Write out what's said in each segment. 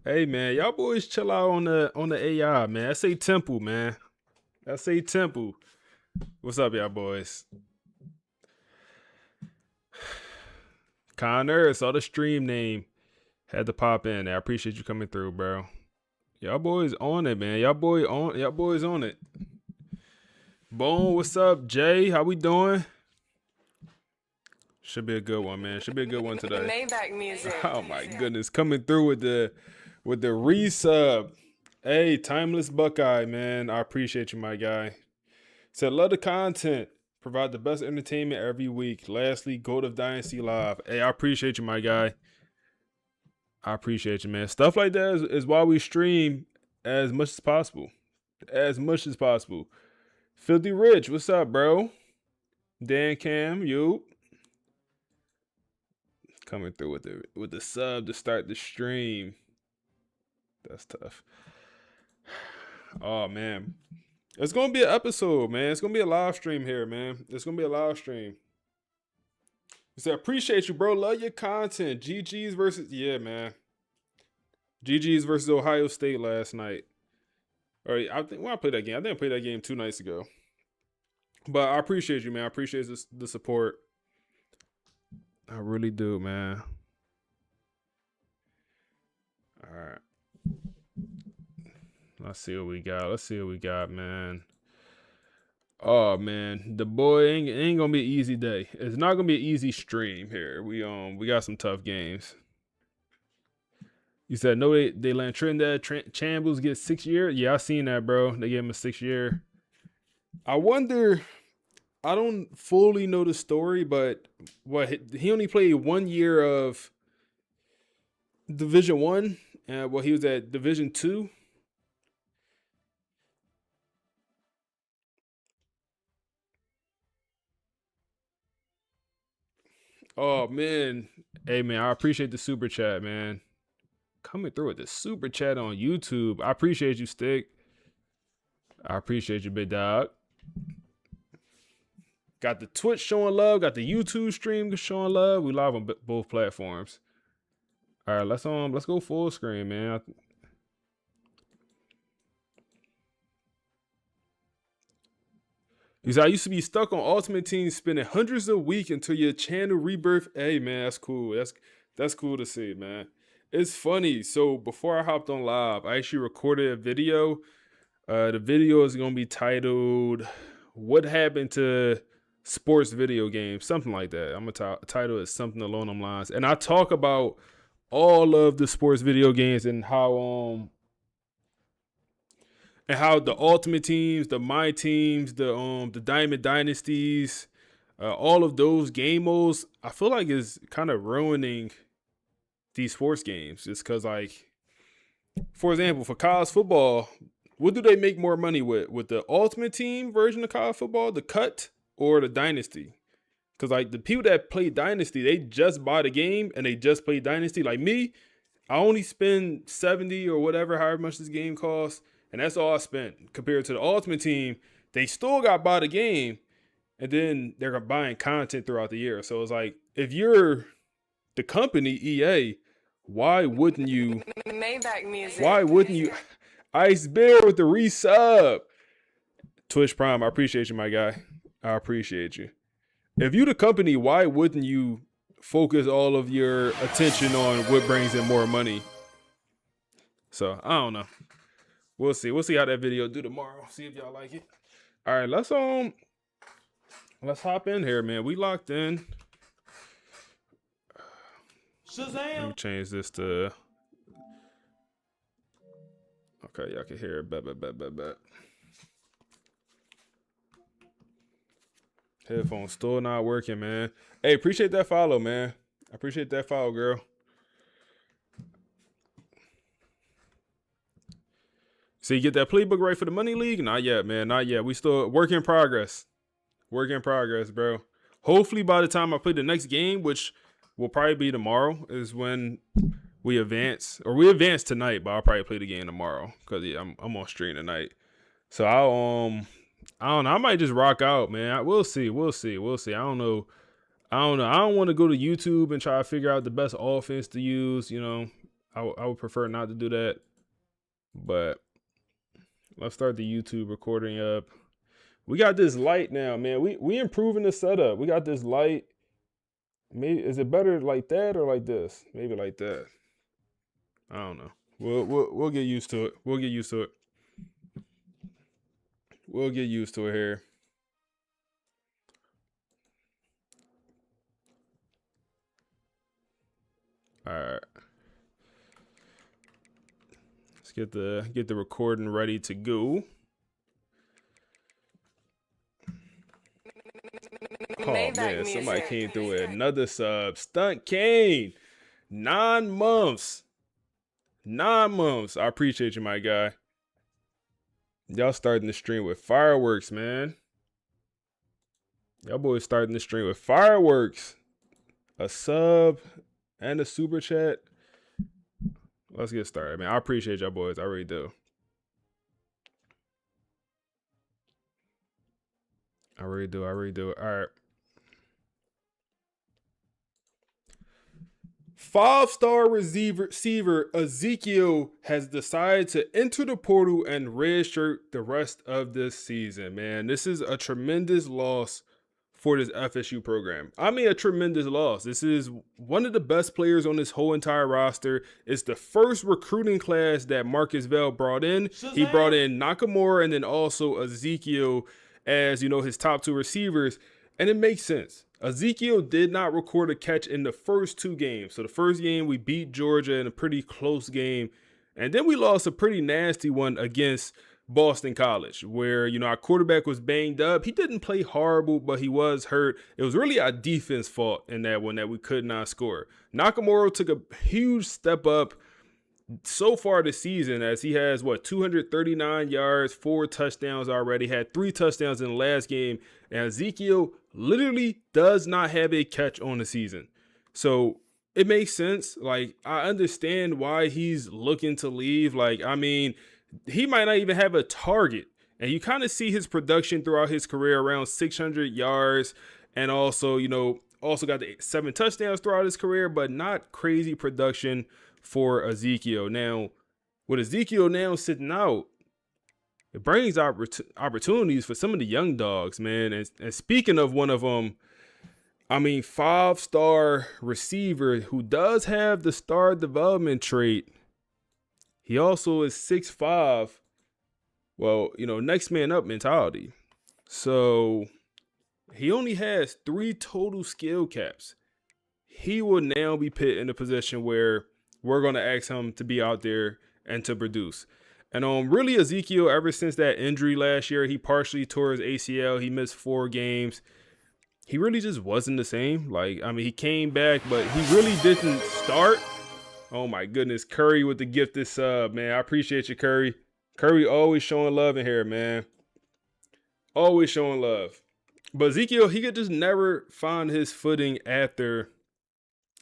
Hey man, y'all boys chill out on the AI, man. That's a temple, man. That's a temple. What's up, y'all boys? Connor, saw the stream name. Had to pop in. I appreciate you coming through, bro. Y'all boys on it, man. Y'all boys on it. Bone, what's up? Jay, how we doing? Should be a good one, man. Should be a good one today. Maybach music. Oh my goodness, coming through with the resub. Hey, timeless Buckeye, man. I appreciate you, my guy. Said love the content. Provide the best entertainment every week. Lastly, Goat of Dynasty Live. Hey, I appreciate you, my guy. I appreciate you, man. Stuff like that is why we stream as much as possible. As much as possible. Filthy Rich, what's up, bro? Dan Cam, you coming through with the sub to start the stream. That's tough. Oh man. It's gonna be an episode, man. It's gonna be a live stream here, man. It's gonna be a live stream. He said, appreciate you, bro. Love your content. GG's versus man. GG's versus Ohio State last night. Or I think when I played that game, I think I played that game 2 nights ago. But I appreciate you, man. I appreciate the support. I really do, man. All right. Let's see what we got, man. Oh man, the boy ain't gonna be an easy day. It's not gonna be an easy stream here. We got some tough games. You said no, they let Trinidad Chambliss get 6 years. Yeah, I seen that, bro. They gave him a 6 year. I wonder. I don't fully know the story, but he only played 1 year of Division 1, and he was at Division 2. Oh man, hey man, I appreciate the super chat, man. Coming through with the super chat on YouTube. I appreciate you, Stick. I appreciate you, big dog. Got the Twitch showing love. Got the YouTube stream showing love. We live on both platforms. All right, let's go full screen, man. He said, I used to be stuck on Ultimate Team, spending hundreds a week until your channel rebirth. Hey, man, that's cool. That's cool to see, man. It's funny. So before I hopped on live, I actually recorded a video. The video is going to be titled, What Happened to Sports Video Games? Something like that. I'm going to title it something along those lines. And I talk about all of the sports video games and how the Ultimate Teams, the My Teams, the Diamond Dynasties, all of those game modes, I feel like is kind of ruining these sports games. Just because, like, for example, for college football, what do they make more money with the Ultimate Team version of college football, the cut, or the Dynasty? Because, like, the people that play Dynasty, they just buy the game and they just play Dynasty. Like me, I only spend 70 or whatever, however much this game costs, and that's all I spent. Compared to the Ultimate Team, they still got buy the game, and then they're buying content throughout the year. So it's like, if you're the company, EA, why wouldn't you? Maybach music. Why wouldn't you? Ice Bear with the resub. Twitch Prime, I appreciate you, my guy. I appreciate you. If you the company, why wouldn't you focus all of your attention on what brings in more money? So I don't know. We'll see. We'll see how that video do tomorrow. See if y'all like it. All right, let's hop in here, man. We locked in. Shazam. Let me change this to. Okay, y'all can hear it. Bet. Headphones still not working, man. Hey, appreciate that follow, man. I appreciate that follow, girl. So you get that playbook right for the money league? Not yet, man. Not yet. We still work in progress. Work in progress, bro. Hopefully by the time I play the next game, which will probably be tomorrow, is when we advance. Or we advance tonight, but I'll probably play the game tomorrow. Because yeah, I'm on stream tonight. So I don't know. I might just rock out, man. We'll see. I don't know. I don't want to go to YouTube and try to figure out the best offense to use, you know. I would prefer not to do that. But let's start the YouTube recording up. We got this light now, man. We improving the setup. We got this light. Maybe is it better like that or like this? Maybe like that. I don't know. We'll get used to it. We'll get used to it. We'll get used to it here. All right. Let's get the recording ready to go. Oh man, somebody came through with another sub. Stunt Kane. 9 months. 9 months. I appreciate you, my guy. Y'all starting the stream with fireworks, man. Y'all boys starting the stream with fireworks. A sub and a super chat. Let's get started, man. I appreciate y'all boys. I really do. I really do. All right. 5-star receiver Ezekiel has decided to enter the portal and redshirt the rest of this season, man. This is a tremendous loss for this FSU program. I mean, a tremendous loss. This is one of the best players on this whole entire roster. It's the first recruiting class that Marcus Vale brought in. He brought in Nakamura and then also Ezekiel as, his top 2 receivers. And it makes sense. Ezekiel did not record a catch in the first 2 games. So the first game, we beat Georgia in a pretty close game. And then we lost a pretty nasty one against Boston College, where, our quarterback was banged up. He didn't play horrible, but he was hurt. It was really our defense fault in that one that we could not score. Nakamura took a huge step up so far this season, as he has 239 yards, 4 touchdowns already, had 3 touchdowns in the last game, and Ezekiel literally does not have a catch on the season. So it makes sense. I understand why he's looking to leave. He might not even have a target, and you kind of see his production throughout his career around 600 yards, and also got the 7 touchdowns throughout his career, but not crazy production for Ezekiel. Now, with Ezekiel now sitting out, it brings opportunities for some of the young dogs, man. And speaking of one of them, 5-star receiver who does have the star development trait. He also is 6'5". Well, next man up mentality. So he only has 3 total skill caps. He will now be put in a position where we're going to ask him to be out there and to produce. And really, Ezekiel, ever since that injury last year, he partially tore his ACL. He missed 4 games. He really just wasn't the same. He came back, but he really didn't start. Oh, my goodness. Curry with the gifted sub, man. I appreciate you, Curry. Curry always showing love in here, man. Always showing love. But Ezekiel, he could just never find his footing after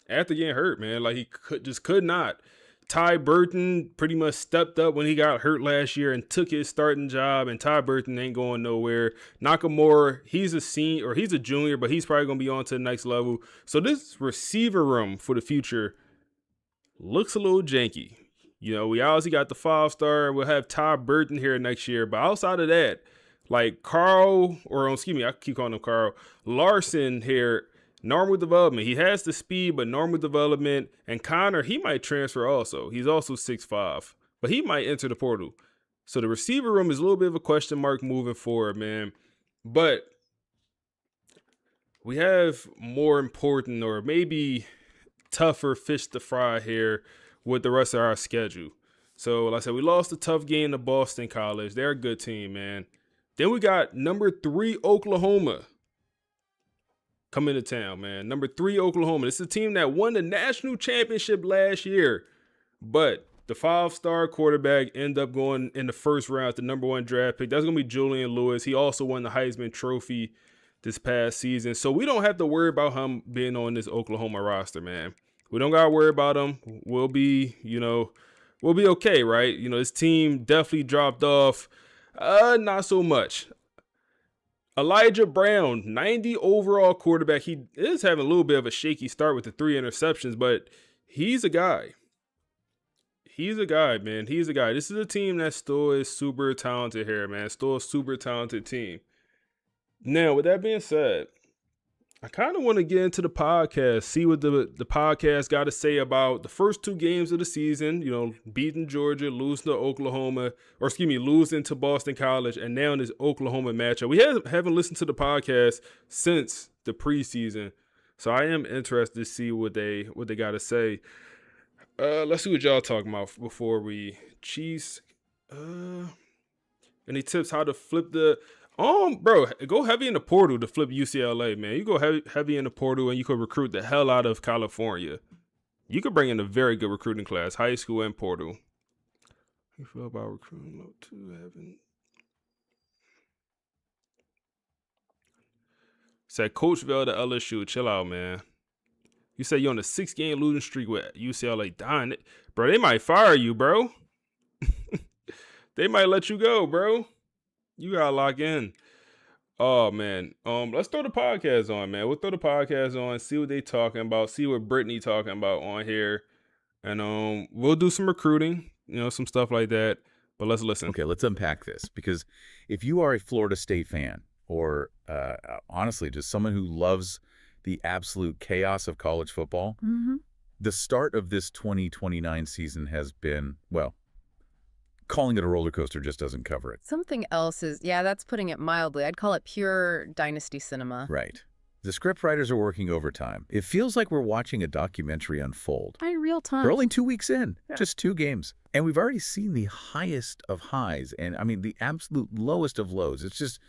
getting hurt, man. He could not. Ty Burton pretty much stepped up when he got hurt last year and took his starting job, and Ty Burton ain't going nowhere. Nakamura, he's a senior, or he's a junior, but he's probably going to be on to the next level. So this receiver room for the future looks a little janky. We obviously got the 5-star. We'll have Ty Burton here next year, but outside of that, I keep calling him Carl Larson here. Normal development. He has the speed, but normal development. And Connor, he might transfer also. He's also 6'5", but he might enter the portal. So the receiver room is a little bit of a question mark moving forward, man. But we have more important or maybe tougher fish to fry here with the rest of our schedule. So like I said, we lost a tough game to Boston College. They're a good team, man. Then we got number 3 Oklahoma coming to town, man. Number 3 Oklahoma. This is a team that won the national championship last year, but the 5-star quarterback ended up going in the first round, the number 1 draft pick. That's going to be Julian Lewis. He also won the Heisman Trophy this past season, so we don't have to worry about him being on this Oklahoma roster, man. We don't got to worry about him. We'll be okay, right? This team definitely dropped off. Not so much. Elijah Brown, 90 overall quarterback. He is having a little bit of a shaky start with the 3 interceptions, but he's a guy. He's a guy, man. He's a guy. This is a team that still is super talented here, man. Still a super talented team. Now, with that being said, I kind of want to get into the podcast, see what the podcast got to say about the first two games of the season, beating Georgia, losing to Oklahoma, or excuse me, losing to Boston College, and now in this Oklahoma matchup. We haven't listened to the podcast since the preseason, so I am interested to see what they got to say. Let's see what y'all talking about before we Chiefs. Any tips how to flip the bro, go heavy in the portal to flip UCLA, man. You go heavy in the portal and you could recruit the hell out of California. You could bring in a very good recruiting class, high school and portal. How you feel about recruiting low to heaven? Said Coach Vale to LSU. Chill out, man. You say you're on a 6-game losing streak with UCLA. Dying it. Bro, they might fire you, bro. They might let you go, bro. You gotta lock in. Oh man. Let's throw the podcast on, man. We'll throw the podcast on, see what they talking about, see what Brittany talking about on here. And we'll do some recruiting, some stuff like that. But let's listen. Okay, let's unpack this, because if you are a Florida State fan, or honestly, just someone who loves the absolute chaos of college football, the start of this 2029 season has been, well, calling it a roller coaster just doesn't cover it. Something else is, that's putting it mildly. I'd call it pure Dynasty cinema. Right. The script writers are working overtime. It feels like we're watching a documentary unfold. In real time. We're only 2 weeks in, just 2 games. And we've already seen the highest of highs and, the absolute lowest of lows. It's just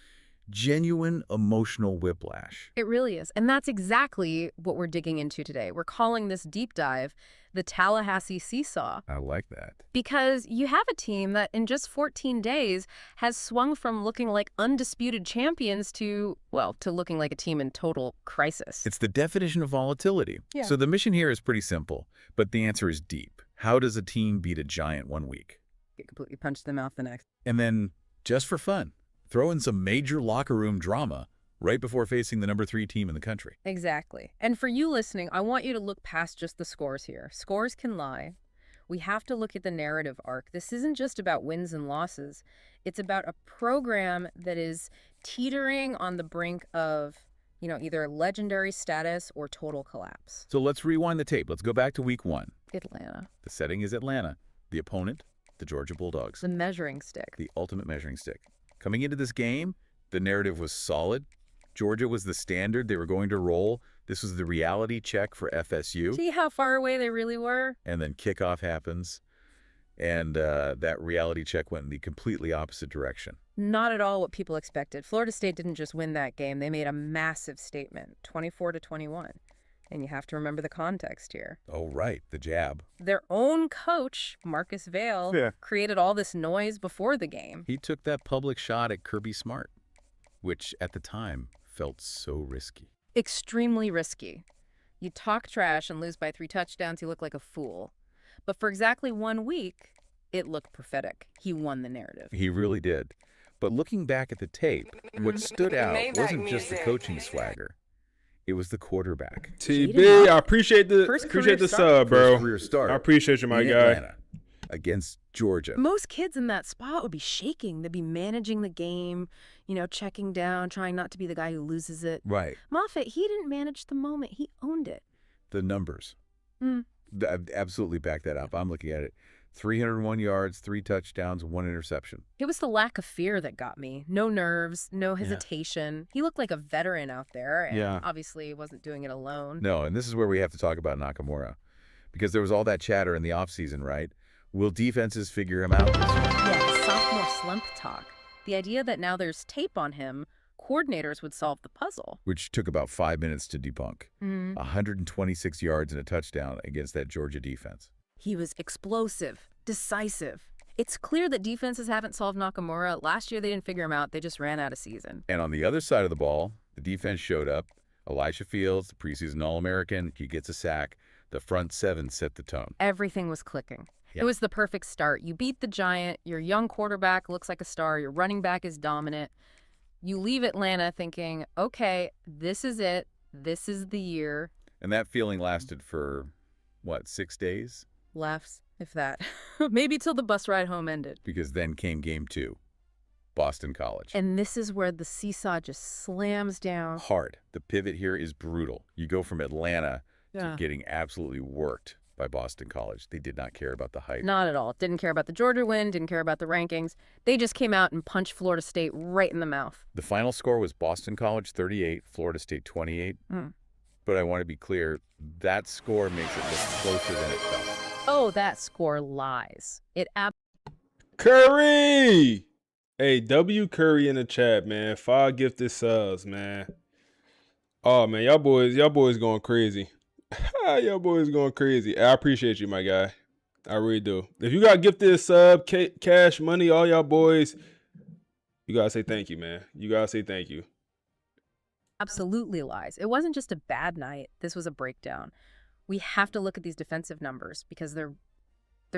genuine emotional whiplash. It really is. And that's exactly what we're digging into today. We're calling this deep dive the Tallahassee Seesaw. I like that. Because you have a team that in just 14 days has swung from looking like undisputed champions to looking like a team in total crisis. It's the definition of volatility. Yeah. So the mission here is pretty simple, but the answer is deep. How does a team beat a giant one week? Get completely punched in the mouth the next. And then, just for fun, throw in some major locker room drama right before facing the number 3 team in the country. Exactly. And for you listening, I want you to look past just the scores here. Scores can lie. We have to look at the narrative arc. This isn't just about wins and losses. It's about a program that is teetering on the brink of, either legendary status or total collapse. So let's rewind the tape. Let's go back to week 1. Atlanta. The setting is Atlanta. The opponent, the Georgia Bulldogs. The measuring stick. The ultimate measuring stick. Coming into this game, the narrative was solid. Georgia was the standard. They were going to roll. This was the reality check for FSU. See how far away they really were? And then kickoff happens, and that reality check went in the completely opposite direction. Not at all what people expected. Florida State didn't just win that game. They made a massive statement, 24-21. And you have to remember the context here. Oh, right, the jab. Their own coach, Marcus Vale, created all this noise before the game. He took that public shot at Kirby Smart, which at the time felt so risky. Extremely risky. You talk trash and lose by 3 touchdowns, you look like a fool. But for exactly 1 week, it looked prophetic. He won the narrative. He really did. But looking back at the tape, what stood out wasn't just the coaching swagger. It was the quarterback. TB, I appreciate the sub, bro. First career start. I appreciate you, my in guy. Atlanta against Georgia. Most kids in that spot would be shaking. They'd be managing the game, checking down, trying not to be the guy who loses it. Right. Moffitt, he didn't manage the moment. He owned it. The numbers. I absolutely back that up. I'm looking at it. 301 yards, 3 touchdowns, 1 interception. It was the lack of fear that got me. No nerves, no hesitation. He looked like a veteran out there, and obviously wasn't doing it alone. No, and this is where we have to talk about Nakamura, because there was all that chatter in the offseason, right? Will defenses figure him out? Yeah, sophomore slump talk. The idea that now there's tape on him, coordinators would solve the puzzle. Which took about 5 minutes to debunk. 126 yards and a touchdown against that Georgia defense. He was explosive, decisive. It's clear that defenses haven't solved Nakamura. Last year, they didn't figure him out. They just ran out of season. And on the other side of the ball, the defense showed up. Elisha Fields, the preseason All-American, he gets a sack. The front 7 set the tone. Everything was clicking. Yep. It was the perfect start. You beat the Giant. Your young quarterback looks like a star. Your running back is dominant. You leave Atlanta thinking, okay, this is it. This is the year. And that feeling lasted for, 6 days? Laughs, if that. Maybe till the bus ride home ended. Because then came game 2, Boston College. And this is where the seesaw just slams down. Hard. The pivot here is brutal. You go from Atlanta to getting absolutely worked by Boston College. They did not care about the hype. Not at all. Didn't care about the Georgia win, didn't care about the rankings. They just came out and punched Florida State right in the mouth. The final score was Boston College 38, Florida State 28. But I want to be clear, that score makes it look closer than it felt. Oh, that score lies. Curry! Hey, W Curry in the chat, man. 5 gifted subs, man. Oh, man, y'all boys going crazy. Y'all boys going crazy. I appreciate you, my guy. I really do. If you got gifted sub, cash, money, all y'all boys, you got to say thank you, man. You got to say thank you. Absolutely lies. It wasn't just a bad night. This was a breakdown. We have to look at these defensive numbers because they're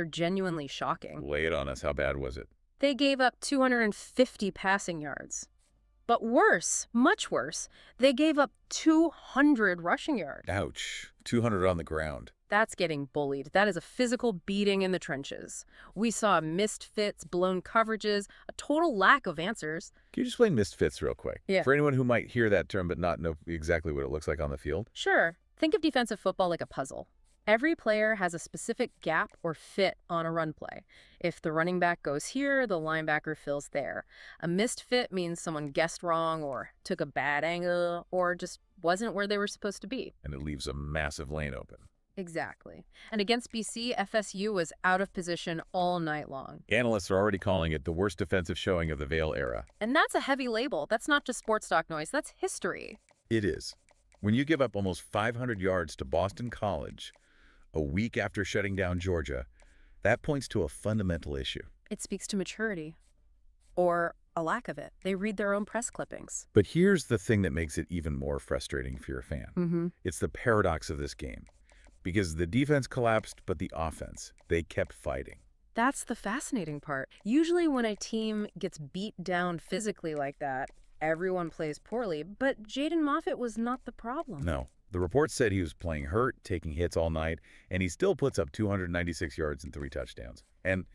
genuinely shocking. Lay it on us. How bad was it? They gave up 250 passing yards. But worse, much worse, they gave up 200 rushing yards. Ouch. 200 on the ground. That's getting bullied. That is a physical beating in the trenches. We saw missed fits, blown coverages, a total lack of answers. Can you just explain missed fits real quick? Yeah. For anyone who might hear that term but not know exactly what it looks like on the field. Sure. Think of defensive football like a puzzle. Every player has a specific gap or fit on a run play. If the running back goes here, the linebacker fills there. A missed fit means someone guessed wrong or took a bad angle or just wasn't where they were supposed to be. And it leaves a massive lane open. Exactly. And against BC, FSU was out of position all night long. Analysts are already calling it the worst defensive showing of the Vale era. And that's a heavy label. That's not just sports talk noise. That's history. It is. When you give up almost 500 yards to Boston College a week after shutting down Georgia, that points to a fundamental issue. It speaks to maturity. Or a lack of it. They read their own press clippings. But here's the thing that makes it even more frustrating if you're a fan. It's the paradox of this game. Because the defense collapsed, but the offense, they kept fighting. That's the fascinating part. Usually when a team gets beat down physically like that, everyone plays poorly, but Jaden Moffitt was not the problem. No. The report said he was playing hurt, taking hits all night, and he still puts up 296 yards and 3 touchdowns. And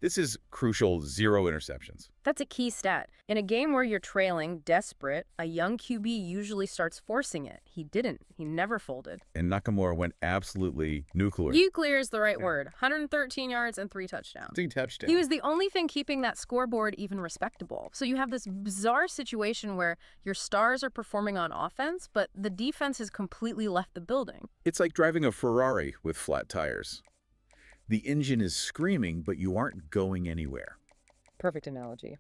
this is crucial, 0 interceptions. That's a key stat. In a game where you're trailing, desperate, a young QB usually starts forcing it. He didn't. He never folded. And Nakamura went absolutely nuclear. Nuclear is the right word. 113 yards and 3 touchdowns. 3 touchdowns. He was the only thing keeping that scoreboard even respectable. So you have this bizarre situation where your stars are performing on offense, but the defense has completely left the building. It's like driving a Ferrari with flat tires. The engine is screaming, but you aren't going anywhere. Perfect analogy.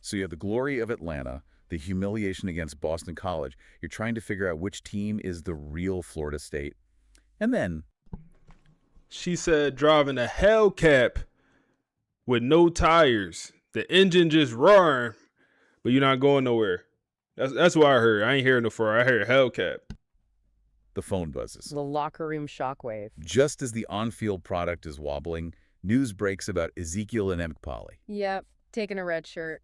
So you have the glory of Atlanta, the humiliation against Boston College. You're trying to figure out which team is the real Florida State. And then She said driving a Hellcat with no tires. The engine just roaring, but you're not going nowhere. That's what I heard. I ain't hearing no Ferrari. I heard Hellcat. the phone buzzes. The locker room shockwave. Just as the on-field product is wobbling, news breaks about Ezekiel and Emekpali. Yep, taking a red shirt.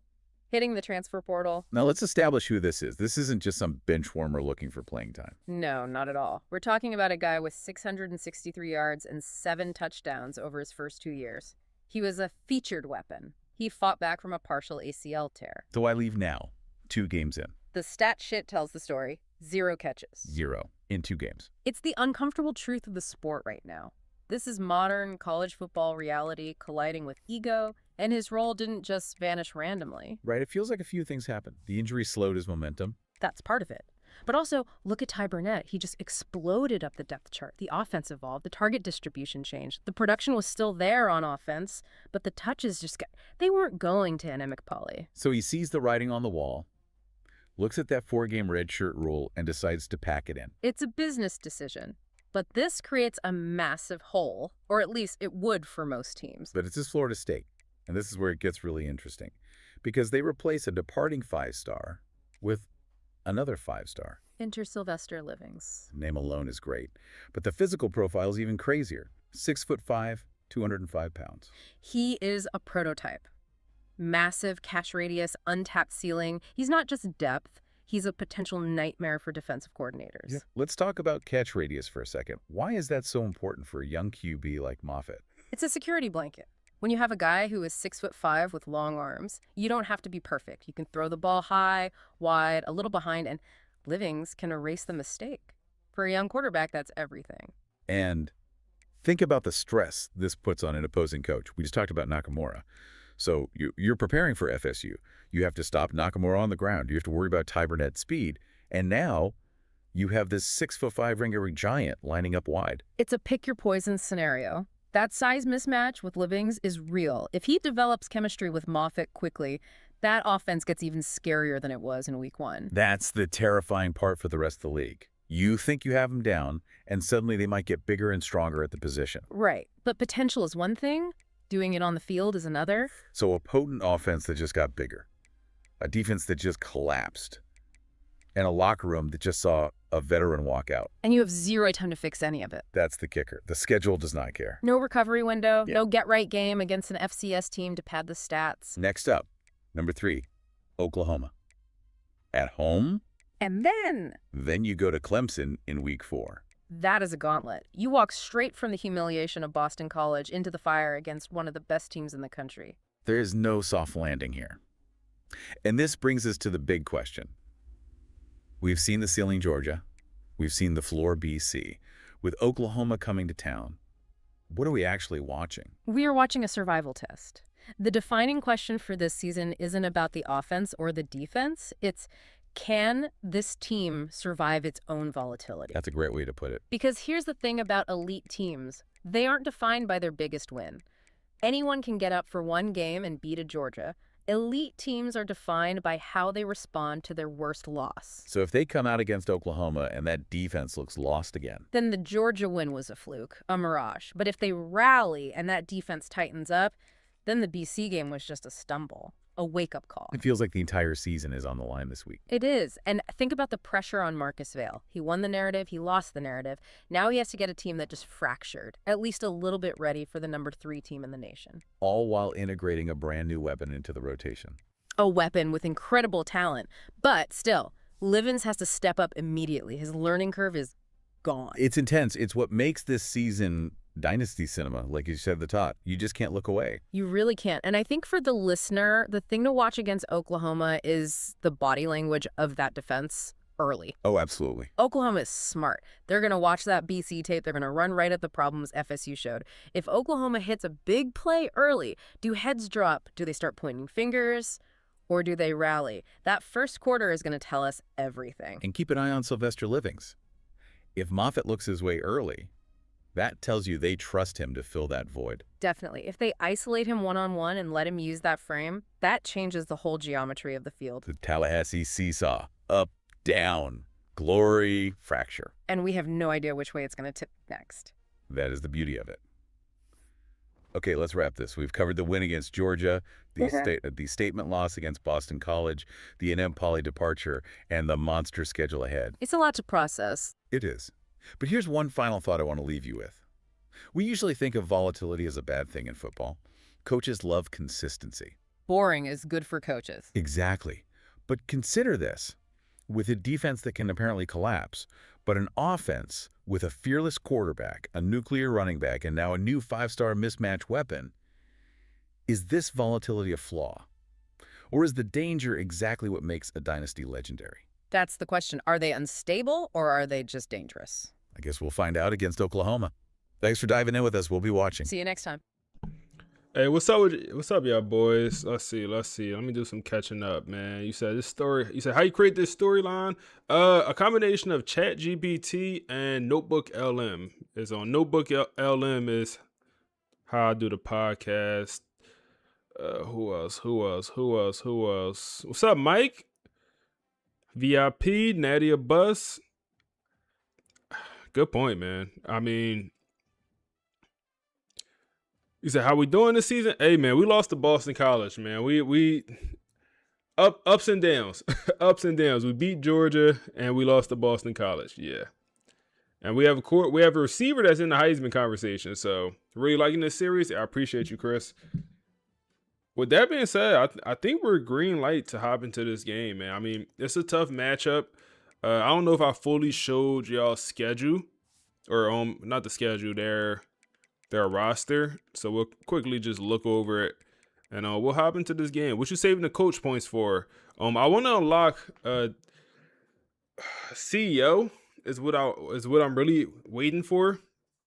Hitting the transfer portal. Now let's establish who this is. This isn't just some bench warmer looking for playing time. No, not at all. We're talking about a guy with 663 yards and 7 touchdowns over his first 2 years. He was a featured weapon. He fought back from a partial ACL tear. So I leave now, 2 games in. The stat shit tells the story. 0 catches. 0 in 2 games. It's the uncomfortable truth of the sport right now. This is modern college football reality colliding with ego, and his role didn't just vanish randomly. Right, it feels like a few things happened. The injury slowed his momentum. That's part of it. But also, look at Ty Burnett. He just exploded up the depth chart. The offense evolved. The target distribution changed. The production was still there on offense, but the touches they weren't going to Emekpali. So he sees the writing on the wall, looks at that 4-game redshirt rule, and decides to pack it in. It's a business decision. But this creates a massive hole, or at least it would for most teams. But it's his Florida State, and this is where it gets really interesting, because they replace a departing 5-star with another 5-star. Enter Sylvester Livings. The name alone is great, but the physical profile is even crazier. 6'5", 205 pounds. He is a prototype. Massive catch radius, untapped ceiling. He's not just depth. he's a potential nightmare for defensive coordinators. Yeah. Let's talk about catch radius for a second. Why is that so important for a young QB like Moffitt? It's a security blanket. When you have a guy who is 6'5" with long arms, you don't have to be perfect. You can throw the ball high, wide, a little behind, and Livings can erase the mistake. For a young quarterback, that's everything. And think about the stress this puts on an opposing coach. We just talked about Nakamura. So you're preparing for FSU. You have to stop Nakamura on the ground. You have to worry about Ty Burnett's speed. And now you have this 6'5" ring giant lining up wide. It's a pick your poison scenario. That size mismatch with Livings is real. If he develops chemistry with Moffitt quickly, that offense gets even scarier than it was in week 1. That's the terrifying part for the rest of the league. You think you have them down, and suddenly they might get bigger and stronger at the position. Right. But potential is one thing, doing it on the field is another. So a potent offense that just got bigger, a defense that just collapsed, and a locker room that just saw a veteran walk out. And you have zero time to fix any of it. That's the kicker. The schedule does not care. No recovery window, Yeah. no get-right game against an FCS team to pad the stats. Next up, number 3, Oklahoma. At home, And then you go to Clemson in week 4. that is a gauntlet. You walk straight from the humiliation of Boston College into the fire against one of the best teams in the country. There is no soft landing here. And this brings us to the big question. We've seen the ceiling Georgia. We've seen the floor BC. With Oklahoma coming to town, what are we actually watching? We are watching a survival test. The defining question for this season isn't about the offense or the defense. It's, can this team survive its own volatility? That's a great way to put it. Because here's the thing about elite teams. They aren't defined by their biggest win. Anyone can get up for one game and beat a Georgia. Elite teams are defined by how they respond to their worst loss. So if they come out against Oklahoma and that defense looks lost again, Then the Georgia win was a fluke, a mirage. But if they rally and that defense tightens up, then the BC game was just a stumble, a wake-up call. it feels like the entire season is on the line this week. It is. And think about the pressure on Marcus Vale. He won the narrative. He lost the narrative. Now he has to get a team that just fractured, at least a little bit ready for the number 3 team in the nation. All while integrating a brand new weapon into the rotation. A weapon with incredible talent. But still, Livens has to step up immediately. His learning curve is gone. It's intense. It's what makes this season Dynasty cinema, like you said at the top. You just can't look away. You really can't. And I think for the listener, the thing to watch against Oklahoma is the body language of that defense early. Oh, absolutely. Oklahoma is smart. They're going to watch that BC tape. They're going to run right at the problems FSU showed. If Oklahoma hits a big play early, do heads drop? Do they start pointing fingers? Or do they rally? That first quarter is going to tell us everything. And keep an eye on Sylvester Livings. If Moffitt looks his way early, that tells you they trust him to fill that void. Definitely. If they isolate him one-on-one and let him use that frame, that changes the whole geometry of the field. The Tallahassee seesaw. Up, down, glory, fracture. And we have no idea which way it's going to tip next. That is the beauty of it. Okay, let's wrap this. We've covered the win against Georgia, the statement loss against Boston College, the NM Poly departure, and the monster schedule ahead. It's a lot to process. It is. But here's one final thought I want to leave you with. We usually think of volatility as a bad thing in football. Coaches love consistency. Boring is good for coaches. Exactly. But consider this. With a defense that can apparently collapse, but an offense with a fearless quarterback, a nuclear running back, and now a new 5-star mismatch weapon, is this volatility a flaw? Or is the danger exactly what makes a dynasty legendary? That's the question. Are they unstable or are they just dangerous? I guess we'll find out against Oklahoma. Thanks for diving in with us. We'll be watching. See you next time. Hey, what's up, y'all boys? Let's see. Let me do some catching up, man. You said this story. You said how you create this storyline? A combination of ChatGPT and Notebook LM. It's on Notebook LM is how I do the podcast. Who else? What's up, Mike? VIP, Nadia Bus. Good point, man. I mean, you said how we doing this season? Hey, man, we lost to Boston College, man. We ups and downs, ups and downs. We beat Georgia and we lost to Boston College. Yeah, and we have a receiver that's in the Heisman conversation. So really liking this series. I appreciate you, Chris. With that being said, I think we're green light to hop into this game, man. I mean, it's a tough matchup. I don't know if I fully showed y'all schedule or not the schedule, their roster. So we'll quickly just look over it and we'll hop into this game. What you saving the coach points for? I want to unlock CEO is what I'm really waiting for.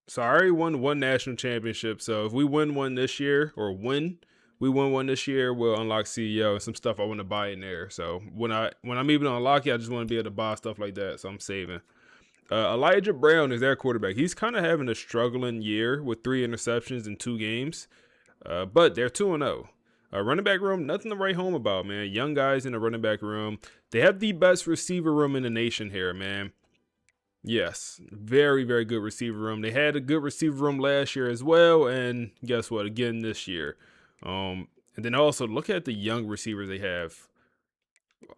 So I already won one national championship. So if we win one this year, or when we win one this year, we'll unlock CEO and some stuff I want to buy in there. So when I'm able to unlock it, I just want to be able to buy stuff like that. So I'm saving. Elijah Brown is their quarterback. He's kind of having a struggling year with 3 interceptions in 2 games. But they're 2-0. Running back room, nothing to write home about, man. Young guys in the running back room. They have the best receiver room in the nation here, man. Yes, very, very good receiver room. They had a good receiver room last year as well, and guess what? Again this year. And then also look at the young receivers they have.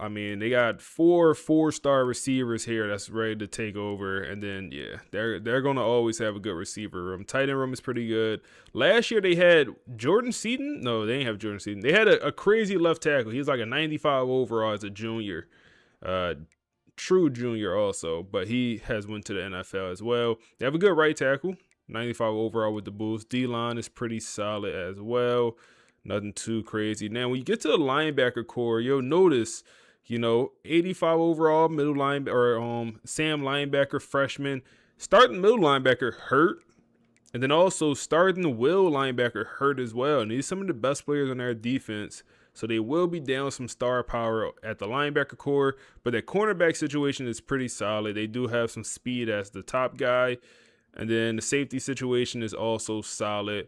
I mean, they got 4 4-star receivers here that's ready to take over, and then yeah, they're gonna always have a good receiver room. Tight end room is pretty good. Last year they had Jordan Seaton. No, they didn't have Jordan Seaton. They had a crazy left tackle. He was like a 95 overall as a junior, true junior also, but he has went to the NFL as well. They have a good right tackle, 95 overall with the Bulls. D-line is pretty solid as well. Nothing too crazy. Now, when you get to the linebacker core, you'll notice, 85 overall middle line or Sam linebacker freshman. Starting middle linebacker hurt, and then also starting Will linebacker hurt as well. And he's some of the best players on their defense, so they will be down some star power at the linebacker core. But that cornerback situation is pretty solid. They do have some speed as the top guy, and then the safety situation is also solid.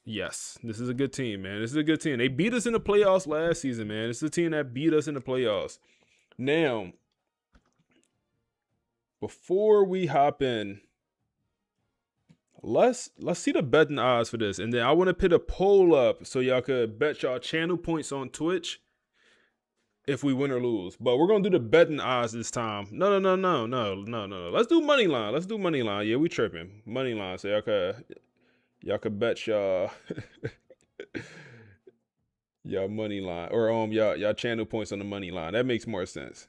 Yes, this is a good team, man. This is a good team. They beat us in the playoffs last season, man. This is a team that beat us in the playoffs. Now, before we hop in, let's see the betting odds for this. And then I want to put a poll up so y'all could bet y'all channel points on Twitch if we win or lose. But we're going to do the betting odds this time. No. Let's do money line. Let's do money line. Yeah, we tripping. Money line. So y'all could bet y'all y'all money line or y'all channel points on the money line. That makes more sense.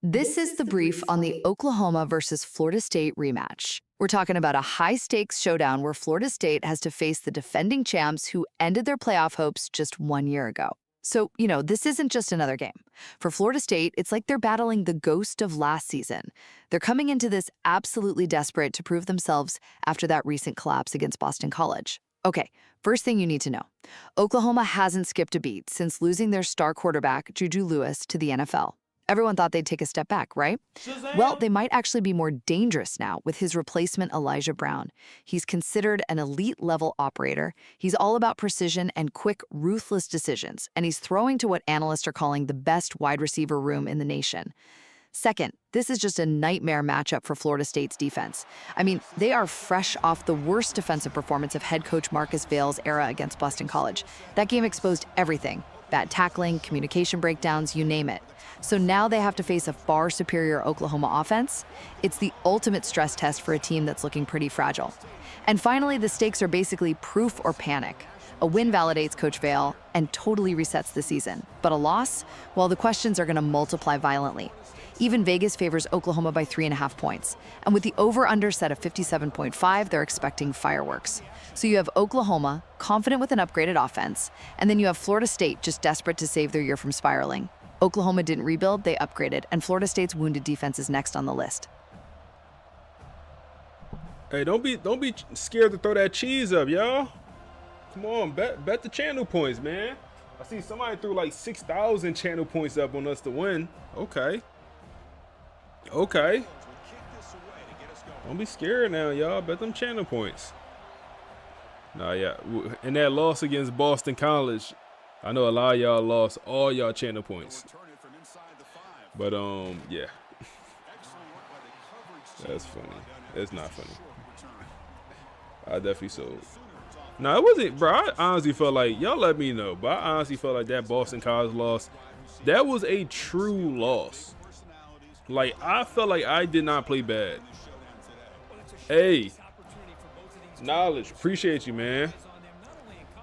This is the brief on the Oklahoma versus Florida State rematch. We're talking about a high-stakes showdown where Florida State has to face the defending champs who ended their playoff hopes just 1 year ago. So, this isn't just another game. For Florida State, it's like they're battling the ghost of last season. They're coming into this absolutely desperate to prove themselves after that recent collapse against Boston College. Okay, first thing you need to know. Oklahoma hasn't skipped a beat since losing their star quarterback, Juju Lewis, to the NFL. Everyone thought they'd take a step back, right? Shazam! Well, they might actually be more dangerous now with his replacement, Elijah Brown. He's considered an elite-level operator. He's all about precision and quick, ruthless decisions, and he's throwing to what analysts are calling the best wide receiver room in the nation. Second, this is just a nightmare matchup for Florida State's defense. I mean, they are fresh off the worst defensive performance of head coach Marcus Vale's era against Boston College. That game exposed everything: bad tackling, communication breakdowns, you name it. So now they have to face a far superior Oklahoma offense. It's the ultimate stress test for a team that's looking pretty fragile. And finally, the stakes are basically proof or panic. A win validates Coach Vale and totally resets the season. But a loss? Well, the questions are going to multiply violently. Even Vegas favors Oklahoma by 3.5 points. And with the over-under set of 57.5, they're expecting fireworks. So you have Oklahoma, confident with an upgraded offense, and then you have Florida State just desperate to save their year from spiraling. Oklahoma didn't rebuild, they upgraded, and Florida State's wounded defense is next on the list. Hey, don't be scared to throw that cheese up, y'all. Come on, bet the channel points, man. I see somebody threw like 6,000 channel points up on us to win. Okay. Don't be scared now, y'all. Bet them channel points. Nah, yeah. In that loss against Boston College, I know a lot of y'all lost all y'all channel points. But, yeah. That's funny. It's not funny. I definitely sold. No, it wasn't, bro. I honestly felt like, y'all let me know, but I honestly felt like that Boston College loss, that was a true loss. Like, I felt like I did not play bad. Hey. Knowledge. Appreciate you, man.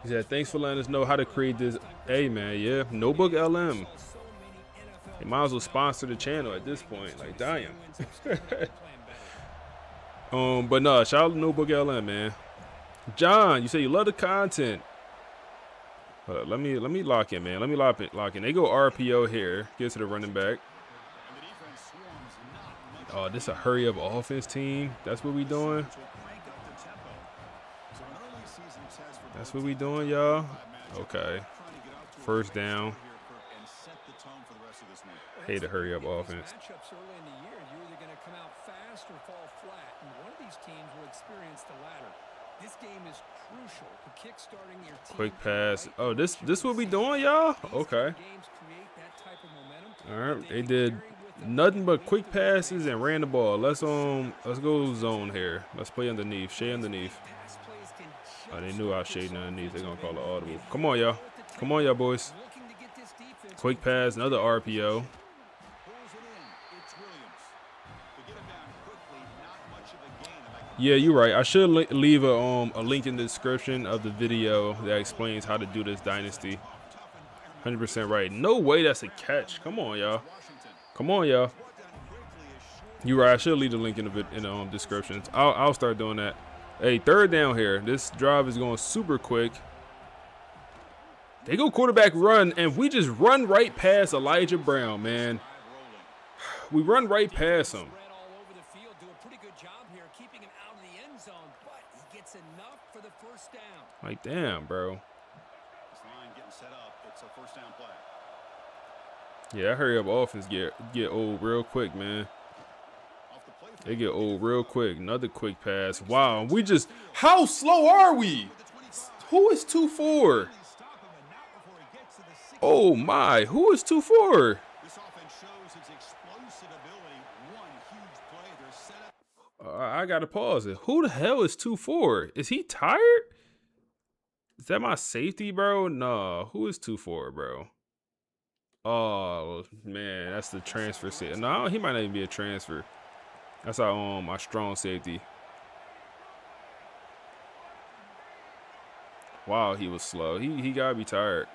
He said, thanks for letting us know how to create this. Hey, man, yeah. Notebook LM. They might as well sponsor the channel at this point. Like, damn. But no, shout out to Notebook LM, man. John, you say you love the content. Let me lock in, man. Let me lock in. They go RPO here. Get to the running back. Oh, this a hurry up offense team. That's what we doing. That's what we doing, y'all. Okay. First down. Hate to hurry up offense. This game is crucial to kickstarting your team. Quick pass. Oh, this what we doing, y'all? Okay. All right. They did nothing but quick passes and ran the ball. Let's go zone here. Let's play underneath. Shea underneath. Oh, they knew I was shading underneath. They're gonna call it audible. Come on, y'all. Come on, y'all boys. Quick pass, another RPO. Yeah, you're right. I should leave a link in the description of the video that explains how to do this dynasty. 100% right. No way that's a catch. Come on, y'all. Come on, y'all. You're right. I should leave the link in the descriptions. I'll start doing that. Hey, third down here. This drive is going super quick. They go quarterback run, and we just run right past Elijah Brown, man. We run right past him. Like, damn, bro. Yeah, hurry up offense get old real quick, man. They get old real quick. Another quick pass. Wow, we just, how slow are we? Who is 2-4? Oh my, who is 2-4? I gotta pause it. Who the hell is 2-4? Is he tired? Is that my safety, bro? No. Who is 2-4, bro? Oh man, that's the transfer safety. No, he might not even be a transfer. That's our strong safety. Wow, he was slow. He gotta be tired.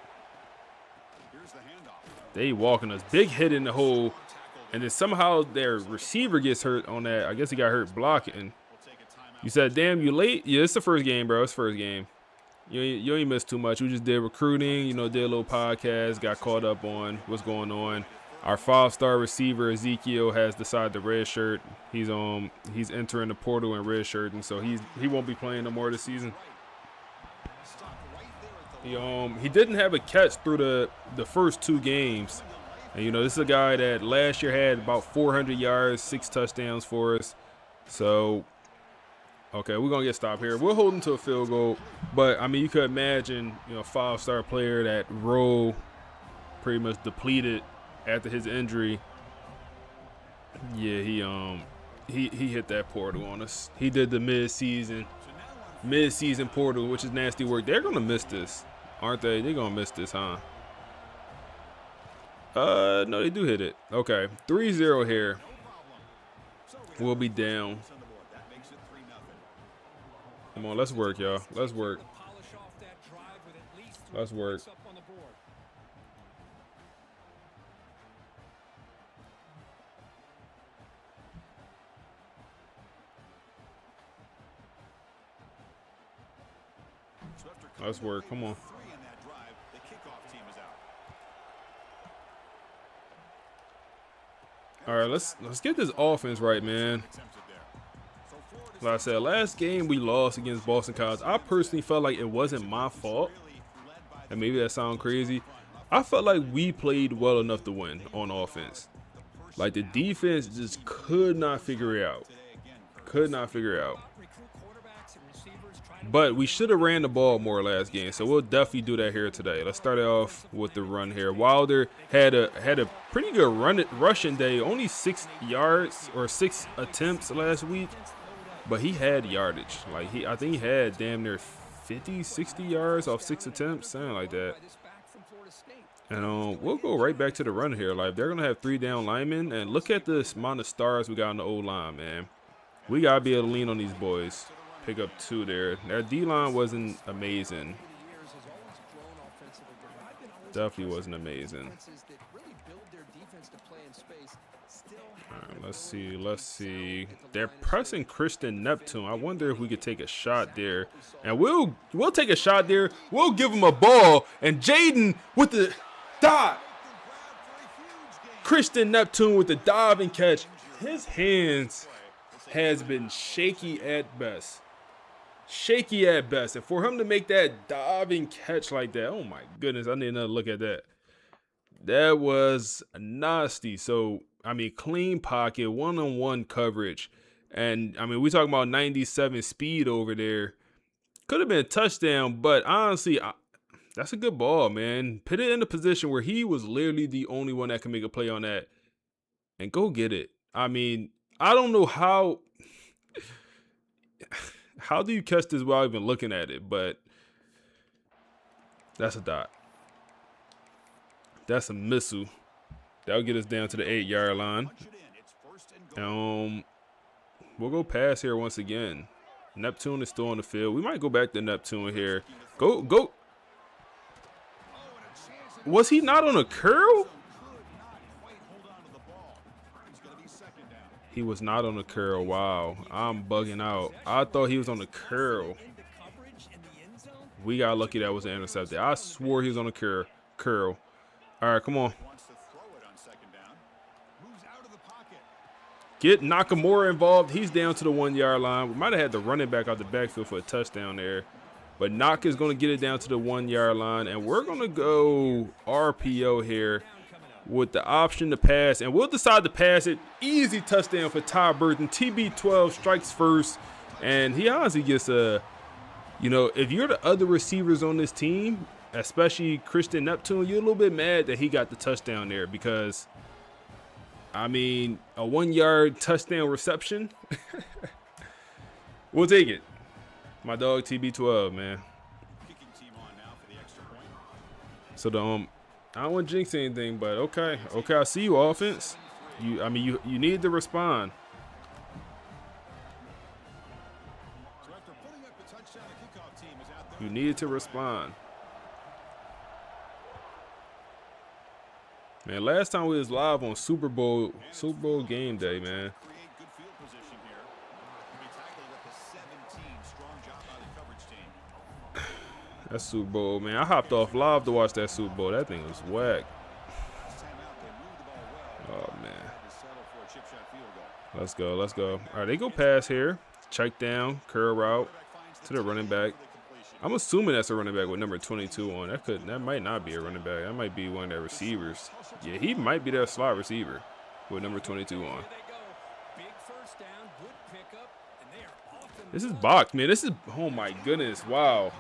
They walking us. Big hit in the hole. And then somehow their receiver gets hurt on that. I guess he got hurt blocking. You said, damn, you late? Yeah, it's the first game, bro. It's the first game. You ain't missed too much. We just did recruiting, did a little podcast, got caught up on what's going on. Our 5-star receiver, Ezekiel, has decided to redshirt. He's entering the portal in redshirt, and so he won't be playing no more this season. He didn't have a catch through the first 2 games. And, this is a guy that last year had about 400 yards, 6 touchdowns for us. So, okay, we're going to get stopped here. We're holding to a field goal. But, I mean, you could imagine, a 5-star player that role pretty much depleted after his injury. Yeah, he hit that portal on us. He did the mid-season portal, which is nasty work. They're going to miss this, aren't they? They're going to miss this, huh? No, they do hit it. Okay, 3-0 here. We'll be down. Come on, let's work, y'all. Let's work. Let's work. Let's work. Come on. All right, let's get this offense right, man. Like I said, last game we lost against Boston College. I personally felt like it wasn't my fault, and maybe that sounds crazy. I felt like we played well enough to win on offense. Like the defense just could not figure it out. Could not figure it out. But we should have ran the ball more last game, so we'll definitely do that here today. Let's start it off with the run here. Wilder had a pretty good rushing day, only 6 yards or 6 attempts last week, but he had yardage. Like I think he had damn near 50, 60 yards off 6 attempts, something like that. And we'll go right back to the run here. Like they're gonna have 3 down linemen, and look at this amount of stars we got on the O-line, man. We gotta be able to lean on these boys. Pick up 2 there. Their D-line wasn't amazing. Definitely wasn't amazing. That really build their defense to play in space still All right, let's see. They're pressing Christian Neptune. I wonder if we could take a shot there. And we'll take a shot there. We'll give him a ball. And Jaden with the dive. Christian Neptune with the dive and catch. His hands has been shaky at best. Shaky at best. And for him to make that diving catch like that, oh my goodness, I need another look at that. That was nasty. So, I mean, clean pocket, one-on-one coverage. And, I mean, we talking about 97 speed over there. Could have been a touchdown, but honestly, that's a good ball, man. Put it in a position where he was literally the only one that can make a play on that. And go get it. I mean, I don't know how do you catch this without even looking at it, but that's a dot. That's a missile. That'll get us down to the 8-yard line. We'll go pass here once again. Neptune is still on the field. We might go back to Neptune here. Go. Was he not on a curl? He was not on a curl. Wow. I'm bugging out. I thought he was on the curl. We got lucky that was an intercepted. I swore he was on a curl. All right, come on. Get Nakamura involved. He's down to the 1-yard line. We might have had the running back out the backfield for a touchdown there. But Nak is going to get it down to the 1-yard line. And we're going to go RPO here with the option to pass. And we'll decide to pass it. Easy touchdown for Ty Burton. TB12 strikes first. And he honestly gets a, you know, if you're the other receivers on this team, especially Christian Neptune, you're a little bit mad that he got the touchdown there because, I mean, a 1-yard touchdown reception. We'll take it. My dog TB12, man. So I don't want to jinx anything, but okay, I see you, offense. You need to respond. You needed to respond. Man, last time we was live on Super Bowl game day, man. That Super Bowl, man. I hopped off live to watch that Super Bowl. That thing was whack. Oh, man. Let's go. All right, they go pass here. Check down, curl route to the running back. I'm assuming that's a running back with number 22 on. That might not be a running back. That might be one of their receivers. Yeah, he might be their slot receiver with number 22 on. This is Bach, man. Oh my goodness. Wow,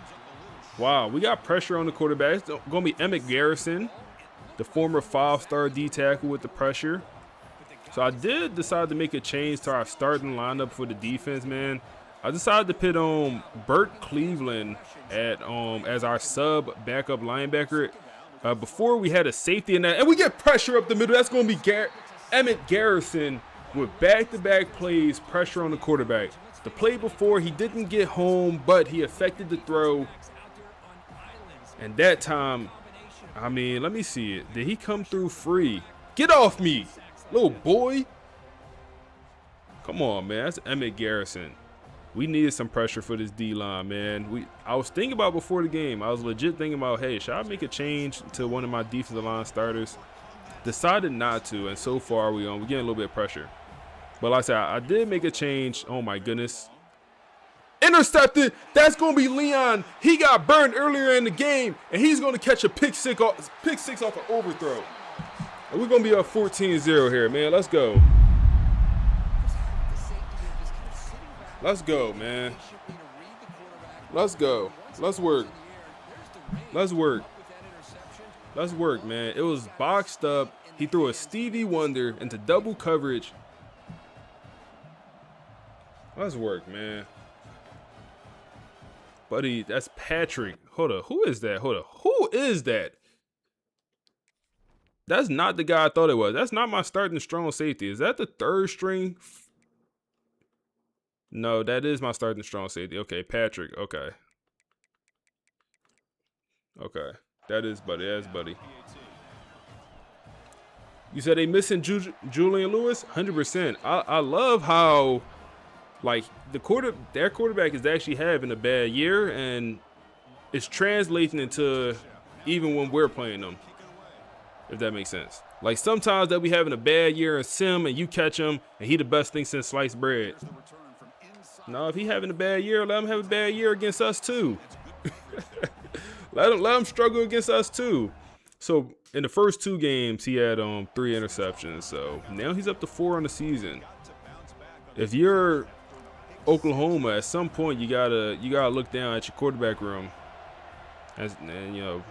we got pressure on the quarterback. It's going to be Emmett Garrison, the former 5-star D tackle with the pressure. So I did decide to make a change to our starting lineup for the defense, man. I decided to put Burt Cleveland at as our sub backup linebacker. Before we had a safety in that, and we get pressure up the middle. That's going to be Emmett Garrison with back-to-back plays, pressure on the quarterback. The play before, he didn't get home, but he affected the throw. And that time, I mean, let me see it. Did he come through free? Get off me, little boy. Come on, man. That's Emmett Garrison. We needed some pressure for this D-line, man. I was thinking about before the game. I was legit thinking about, hey, should I make a change to one of my defensive line starters? Decided not to, and so far we're getting a little bit of pressure. But like I said, I did make a change. Oh, my goodness. Intercepted. That's going to be Leon. He got burned earlier in the game, and he's going to catch a pick six off an overthrow. And we're going to be up 14-0 here, man. Let's go. Let's go, man. Let's go. Let's work. Let's work, man. It was boxed up. He threw a Stevie Wonder into double coverage. Let's work, man. Buddy, that's Patrick. Hold up. Who is that? Who is that? That's not the guy I thought it was. That's not my starting strong safety. Is that the third string? No, that is my starting strong safety. Okay, Patrick. Okay. That is Buddy. That's Buddy. You said they missing Julian Lewis? 100%. I love how, like, their quarterback is actually having a bad year, and it's translating into even when we're playing them, if that makes sense. Like, sometimes they'll be having a bad year in sim, and you catch him, and he the best thing since sliced bread. No, if he having a bad year, let him have a bad year against us too. let him struggle against us too. So in the first 2 games, he had 3 interceptions. So now he's up to 4 on the season. If you're Oklahoma, at some point you gotta look down at your quarterback room, and you know,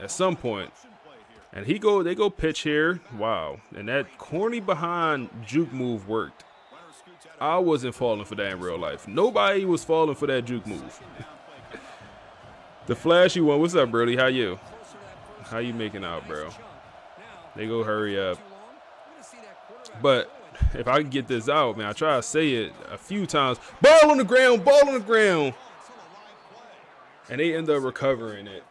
at some point. And they go pitch here. Wow. And that corny behind juke move worked. I wasn't falling for that in real life. Nobody was falling for that juke move. The flashy one. What's up, Brody? How you? How you making out, bro? They go hurry up. But if I can get this out, man, I try to say it a few times. Ball on the ground, ball on the ground. And they end up recovering it.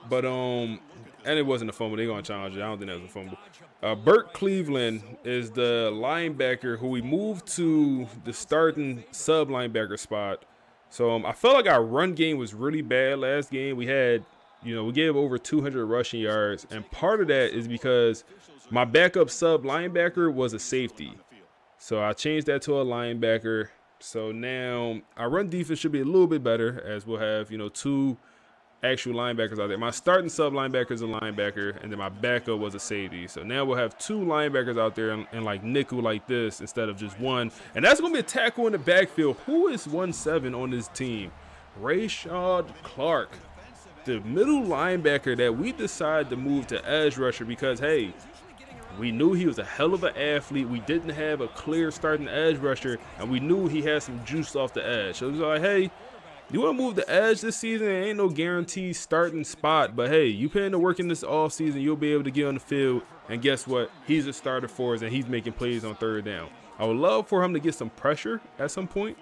But and it wasn't a fumble. They're gonna challenge it. I don't think that was a fumble. Burt Cleveland is the linebacker who we moved to the starting sub linebacker spot. So I felt like our run game was really bad last game. We had, we gave over 200 rushing yards, and part of that is because my backup sub linebacker was a safety. So I changed that to a linebacker. So now our run defense should be a little bit better, as we'll have, 2 actual linebackers out there. My starting sub linebacker is a linebacker, and then my backup was a safety. So now we'll have 2 linebackers out there and like nickel like this instead of just one. And that's going to be a tackle in the backfield. Who is 1-7 on this team? Rashad Clark, the middle linebacker that we decided to move to edge rusher because, hey, we knew he was a hell of an athlete. We didn't have a clear starting edge rusher, and we knew he had some juice off the edge. So it was like, hey, you want to move the edge this season? It ain't no guaranteed starting spot, but hey, you put in the work in this off season, you'll be able to get on the field. And guess what? He's a starter for us, and he's making plays on 3rd down. I would love for him to get some pressure at some point,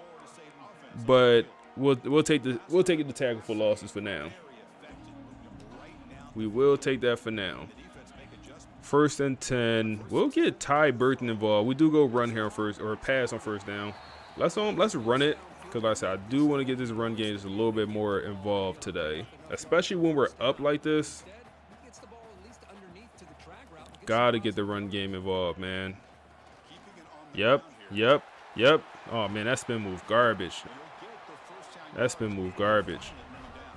but we'll take it to tackle for losses for now. We will take that for now. 1st and 10. We'll get Ty Burton involved. We do go run here on first, or pass on 1st down. Let's run it. Because like I said, I do want to get this run game just a little bit more involved today, especially when we're up like this. Got to get the run game involved, man. Yep. Oh, man, that spin move garbage.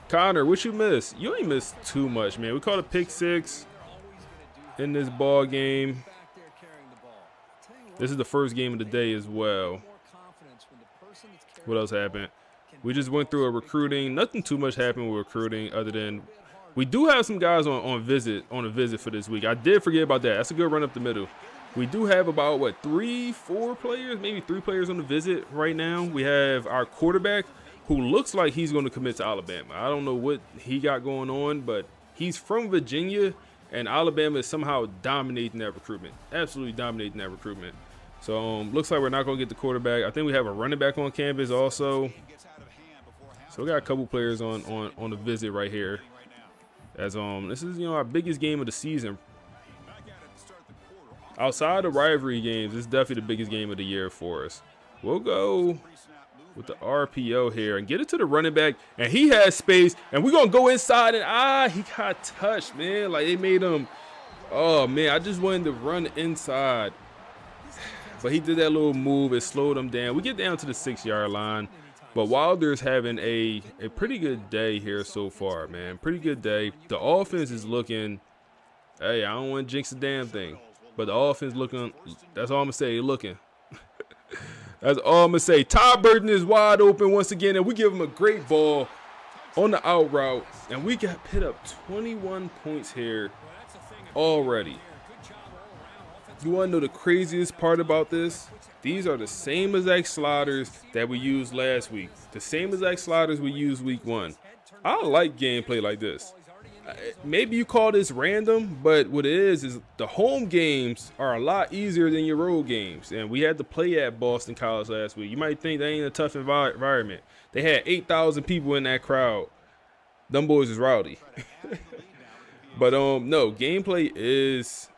Connor, what you miss? You ain't missed too much, man. We caught a pick 6 in this ball game. This is the first game of the day as well. What else happened? We just went through a recruiting. Nothing too much happened with recruiting other than we do have some guys on a visit for this week. I did forget about that. That's a good run up the middle. We do have about, 3-4 players, maybe 3 players on the visit right now. We have our quarterback who looks like he's going to commit to Alabama. I don't know what he got going on, but he's from Virginia, and Alabama is somehow dominating that recruitment. Absolutely dominating that recruitment. So looks like we're not going to get the quarterback. I think we have a running back on campus also. So we got a couple players on the visit right here. As this is our biggest game of the season. Outside of rivalry games, this is definitely the biggest game of the year for us. We'll go with the RPO here and get it to the running back, and he has space, and we're gonna go inside, and he got touched, man. Like, they made him. Oh man, I just wanted to run inside. But he did that little move. It slowed him down. We get down to the 6-yard line. But Wilder's having a pretty good day here so far, man. Pretty good day. The offense is looking, hey, I don't want to jinx a damn thing. But the offense looking, that's all I'm going to say, looking. That's all I'm going to say. Ty Burton is wide open once again, and we give him a great ball on the out route. And we got put up 21 points here already. You want to know the craziest part about this? These are the same exact sliders that we used last week. The same exact sliders we used week 1. I like gameplay like this. Maybe you call this random, but what it is the home games are a lot easier than your road games. And we had to play at Boston College last week. You might think that ain't a tough environment. They had 8,000 people in that crowd. Them boys is rowdy. But no, gameplay is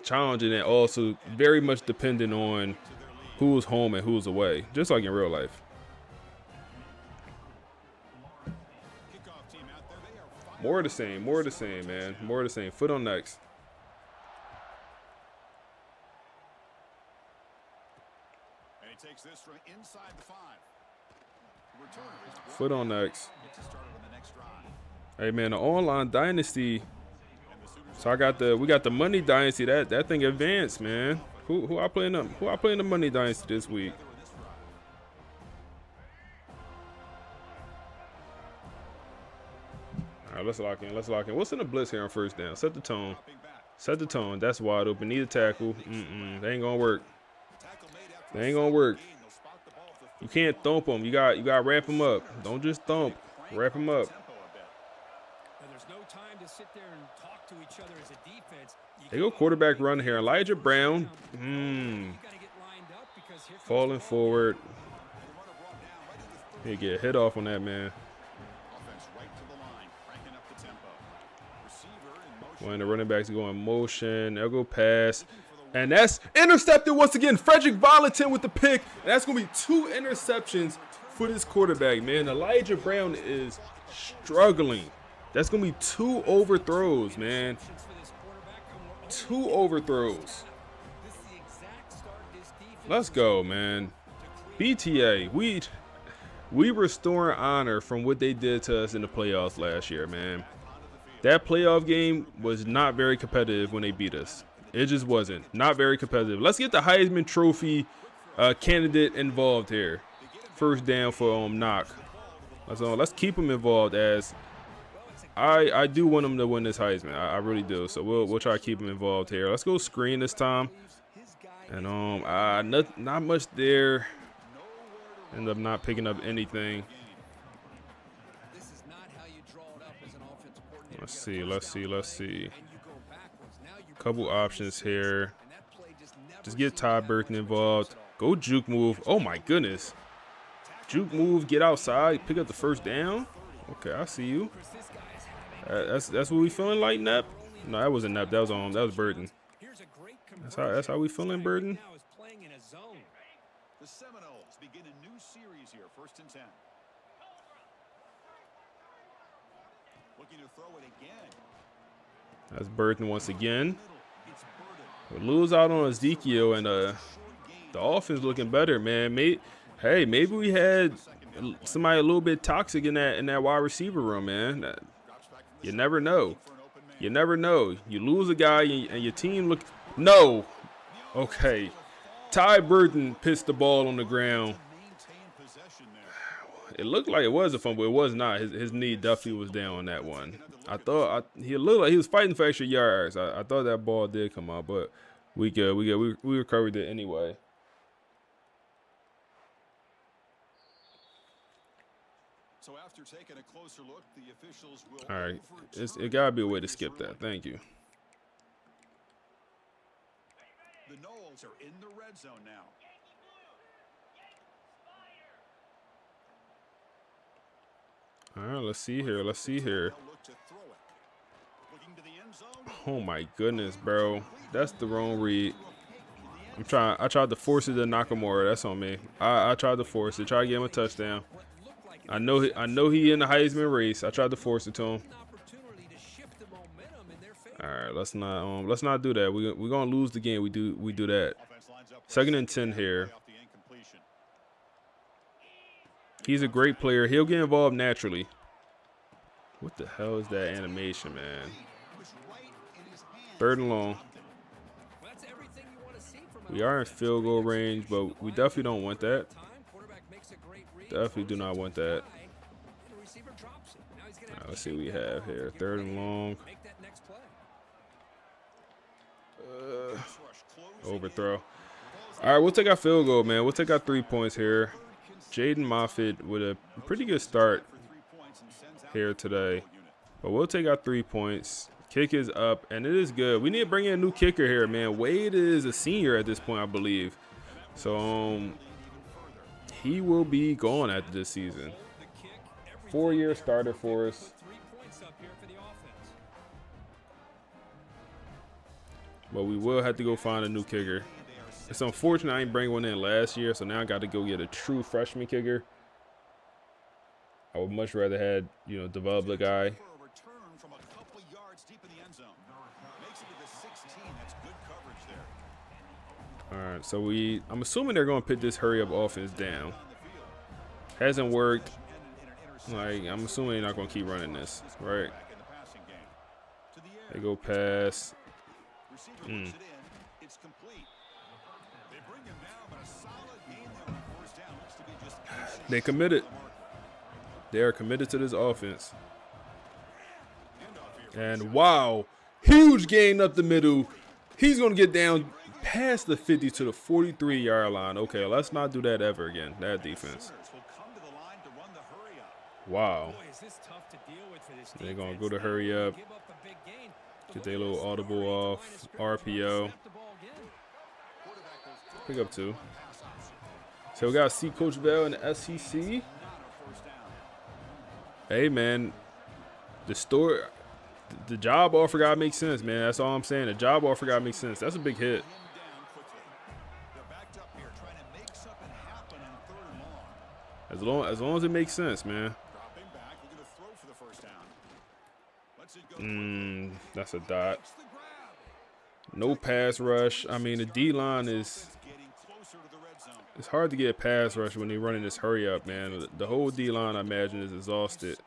challenging and also very much dependent on who's home and who's away, just like in real life. More of the same, man. More of the same. Foot on next. And he takes this from inside the 5. Foot on next. Hey man, the online Dynasty. So we got the Money Dynasty. That thing advanced, man. Who I playing them? Who I playing the Money Dynasty this week? All right, let's lock in. Let's lock in. What's in the blitz here on first down? Set the tone. Set the tone. That's wide open. Need a tackle. They ain't gonna work. They ain't gonna work. You can't thump them. You got wrap them up. Don't just thump. Wrap them up. They go quarterback run here. Elijah Brown. Falling forward. He get hit off on that, man. When the running backs go in motion, they'll go pass. And that's intercepted once again. Frederick Valentin with the pick. And that's going to be 2 interceptions for this quarterback, man. Elijah Brown is struggling. That's going to be 2 overthrows, man. 2 overthrows. Let's go, man. BTA, we restoring honor from what they did to us in the playoffs last year, man. That playoff game was not very competitive when they beat us. It just wasn't. Not very competitive. Let's get the Heisman Trophy candidate involved here. First down for Knock. Let's keep him involved, as I do want him to win this Heisman. I really do. So we'll try to keep him involved here. Let's go screen this time. And not much there. End up not picking up anything. Let's see. Couple options here. Just get Todd Burton involved. Go juke move. Oh my goodness. Juke move, get outside, pick up the first down. Okay, I see you. That's what we feeling like, Nep? No, that wasn't Nep. That was Burton. That's how we feeling, Burton. The Seminoles begin a new series here, 1st and 10. Looking to throw it again. That's Burton once again. We lose out on Ezekiel, and the offense looking better, man. Maybe we had somebody a little bit toxic in that wide receiver room, man. You never know. You never know. You lose a guy and your team look. No. Okay. Ty Burton pitched the ball on the ground. It looked like it was a fumble. It was not. His knee definitely was down on that one. I thought he looked like he was fighting for extra yards. I thought that ball did come out, but we recovered it anyway. So after taking a closer look, the officials will. All right, it gotta be a way to skip that. Thank you. The Noles are in the red zone now. All right, let's see here. Oh my goodness, bro. That's the wrong read. I tried to force it to Nakamura. That's on me. I tried to force it. Try to get him a touchdown. I know he in the Heisman race. I tried to force it to him. All right, let's not do that. We're gonna lose the game. We do that. 2nd and 10 here. He's a great player. He'll get involved naturally. What the hell is that animation, man? 3rd and long. We are in field goal range, but we definitely don't want that. Definitely do not want that. Right, let's see what we have here. 3rd and long. Overthrow. All right, we'll take our field goal, man. We'll take our 3 points here. Jaden Moffitt with a pretty good start here today. But we'll take our 3 points. Kick is up, and it is good. We need to bring in a new kicker here, man. Wade is a senior at this point, I believe. So he will be gone after this season. 4-year starter for us. but we will have to go find a new kicker. It's unfortunate I didn't bring one in last year, so now I got to go get a true freshman kicker. I would much rather had, you know, develop the guy. All right, so I'm assuming they're going to put this hurry up offense down. Hasn't worked. Like, I'm assuming they're not going to keep running this, right? They go pass. They committed. They are committed to this offense. And wow, huge gain up the middle. He's going to get down past the 50 to the 43-yard line. Okay, let's not do that ever again, that defense. Wow. They're going to go to hurry up. Get their little audible off. RPO. Pick up 2. So we got to see Coach Vale in the SEC. Hey, man. The job offer got to make sense, man. That's all I'm saying. The job offer got to make sense. That's a big hit. As long as it makes sense, man. That's a dot. No pass rush. I mean, the D-line is... It's hard to get a pass rush when they're running this hurry up, man. The whole D-line, I imagine, is exhausted.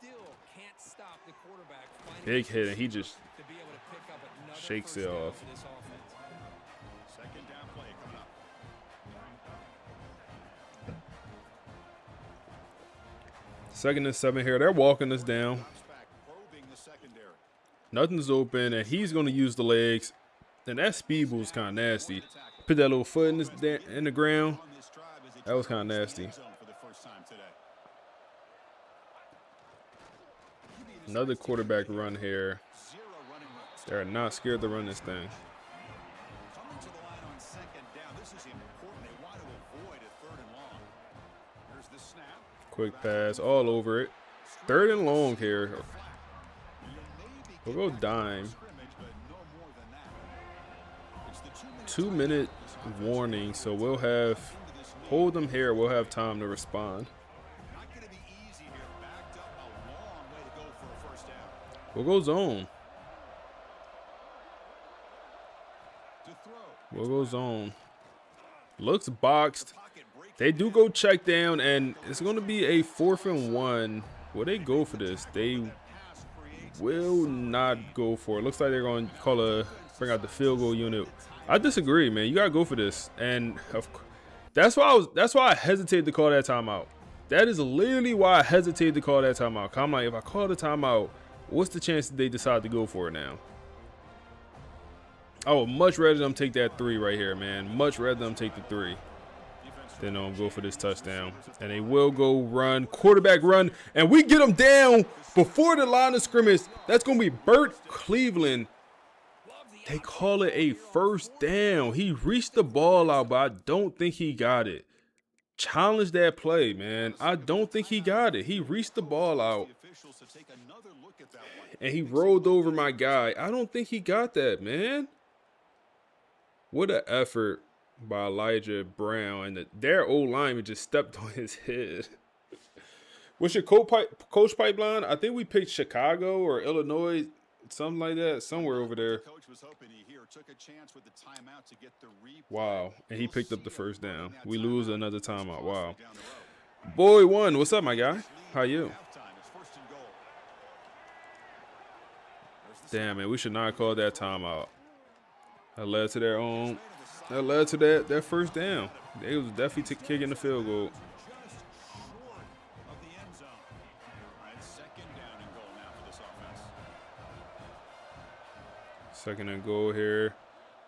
Big hit, and he just shakes it off. Second and 7 here. They're walking us down. Nothing's open, and he's going to use the legs. And that speed boost is kind of nasty. Put that little foot in the ground. That was kind of nasty. Another quarterback run here. They're not scared to run this thing. Quick pass all over it. 3rd and long here. We'll go dime. 2-minute warning, so we'll hold them here. We'll have time to respond. We'll go zone. We'll go zone. Looks boxed. They do go check down, and it's going to be a 4th and 1. Will they go for this? They will not go for it. Looks like they're going to bring out the field goal unit. I disagree, man. You got to go for this. And that's why I hesitated to call that timeout. That is literally why I hesitated to call that timeout. I'm like, if I call the timeout, what's the chance that they decide to go for it now? I would much rather them take that 3 right here, man. Much rather them take the 3 than go for this touchdown. And they will go run, quarterback run, and we get them down before the line of scrimmage. That's going to be Burt Cleveland. They call it a 1st down. He reached the ball out, but I don't think he got it. Challenge that play, man. I don't think he got it. He reached the ball out, and he rolled over my guy. I don't think he got that, man. What an effort by Elijah Brown, and their old lineman just stepped on his head. What's your coach pipeline? I think we picked Chicago or Illinois, something like that, somewhere over there. Wow, and he picked up the 1st down. We lose another timeout. Wow. Boy one, what's up, my guy? How you? Damn, man, we should not call that timeout. That led to their own. That led to that 1st down. They was definitely kicking the field goal. Second and goal here.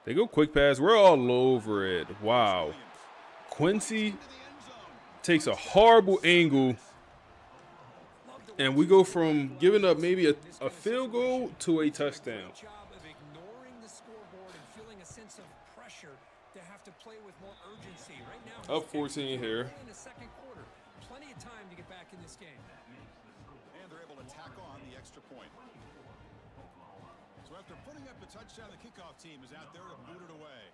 They go quick pass. We're all over it. Wow. Quincy takes a horrible angle, and we go from giving up maybe a field goal to a touchdown. Up 14 here. Plenty of time to get back in this game. And they're able to tack on the extra point. So So after putting up the touchdown, the kickoff team is out there to boot it away.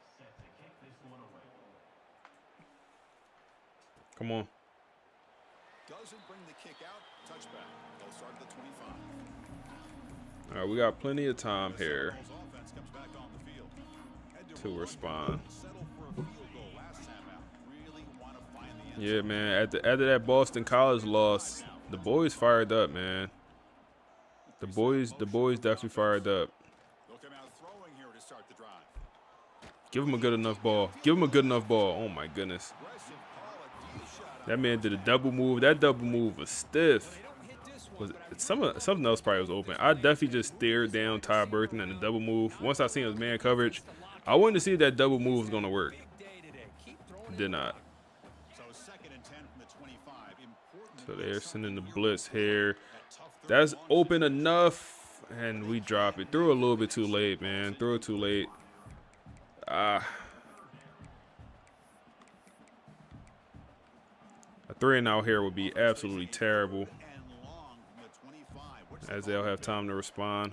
Come on. Doesn't bring the kick out. Touchback. They'll start at the 25. All right, we got plenty of time here Offense comes back on the field. to respond. Settle for a field goal last time out. Really want to find the end Yeah, man. After that Boston College loss, the boys fired up, man. The boys definitely fired up. They'll come out throwing here to start the drive. Give him a good enough ball. Give him a good enough ball. Oh my goodness. Aggressive call, a deep shot. That man did a double move. That double move was stiff. Was something else probably was open. I definitely just stared down Ty Burton and the double move. Once I seen his man coverage, I wanted to see if that double move was gonna work. It did not. So 2nd and 10 from the 25. Important So they're sending the blitz here. That's open enough, and we drop it. Threw a little bit too late, man. Threw it too late. A 3-and-out here would be absolutely terrible, and long from the 25. What's as they'll have time to respond.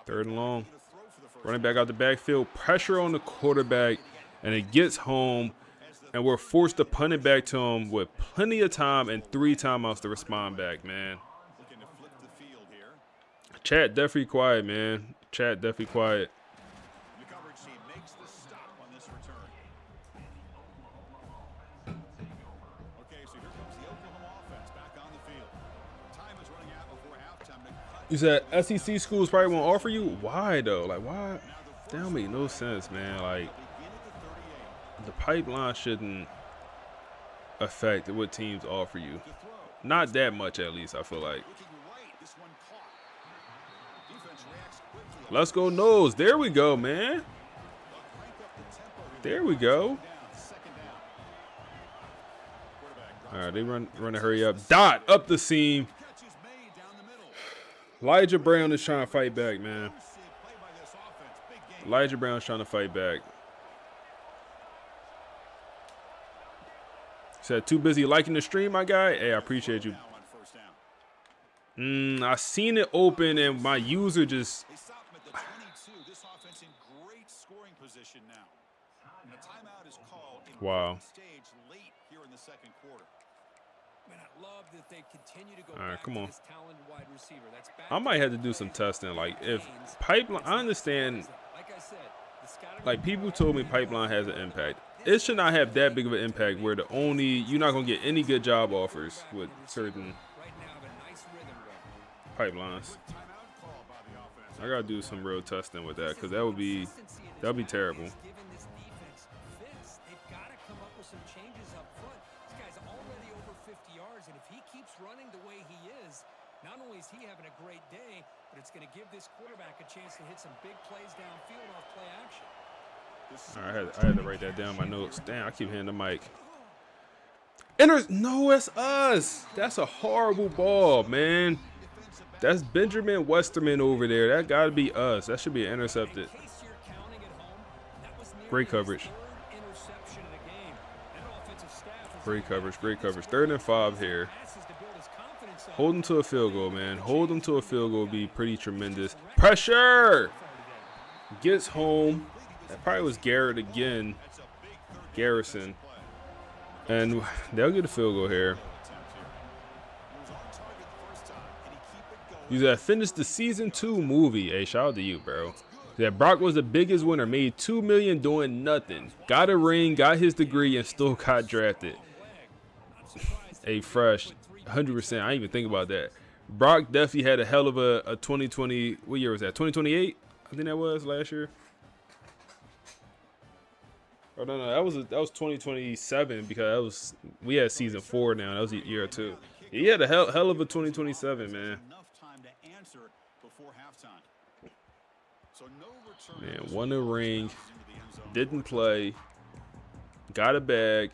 3rd and long. Running back out the backfield, pressure on the quarterback, and it gets home, and we're forced to punt it back to him with plenty of time and 3 timeouts to respond back, man. looking to flip the field here. Chat definitely quiet, man. Chat definitely quiet. The coverage team makes the stop on this return. Okay, so here comes the Oklahoma offense back on the field. Time is running out before halftime to cut. You said SEC schools probably won't offer you? Why, though? Like, why? That don't make no sense, man. Like, Begin at the 38. the pipeline shouldn't affect what teams offer you. To throw. Not that much, at least, I feel like. Looking right. This one caught. Defense reacts quickly. Let's go nose. There we go, man. They'll crank up the tempo here. There we go. Down, 2nd down. Quarterback All right, they run to hurry up. Dot up the seam. catch is made down the middle. Elijah Brown is trying to fight back, man. Play by this offense. Big game. Elijah Brown's trying to fight back. Said, too busy liking the stream, my guy. Hey, I appreciate you. Now on 1st down. I seen it open, and my user just... They stop him at the 22. This offense in great scoring position now. And a timeout is called in Wow. stage late here in the 2nd quarter. Man, I love that they continue to go All right, back come to on. this talented wide receiver. That's back I might have to do some testing. Like, if Pipeline... I understand, like I said, the scouting like, people told me Pipeline has an impact. It should not have that big of an impact where you're not going to get any good job offers with certain right now have a nice rhythm going. pipelines. Timeout call by the offense. I got to do some real testing with that, because that'd be terrible. Given this defense fits, they've got to come up with some changes up front. This guy's already over 50 yards, and if he keeps running the way he is, not only is he having a great day, but it's going to give this quarterback a chance to hit some big plays downfield off play action. All right, I had to write that down in my notes. Damn, I keep hitting the mic. No, it's us. That's a horrible ball, man. That's Benjamin Westerman over there. That got to be us. That should be intercepted. In case you're counting at home, that was nearly Great his coverage. 3rd interception of the game. That offensive staff is Great coverage, great coverage. 3rd and 5 here. passes to build his confidence up. Hold them to a field goal, man. Hold them to a field goal would be pretty tremendous. Pressure! Gets home. That probably was Garrett again. Garrison. And they'll get a field goal here. You that finished the season 2 movie. Hey, shout out to you, bro. That Brock was the biggest winner, made $2 million doing nothing. Got a ring, got his degree, and still got drafted. Hey, fresh, 100%. I didn't even think about that. Brock definitely had a hell of a 2020. What year was that? 2028? I think that was last year. Oh no, that was 2027 because we had season 4 now. That was a year or 2. He had a hell of a 2027, man. Enough time to answer before halftime. So no return. Man, won a ring, didn't play, got a bag,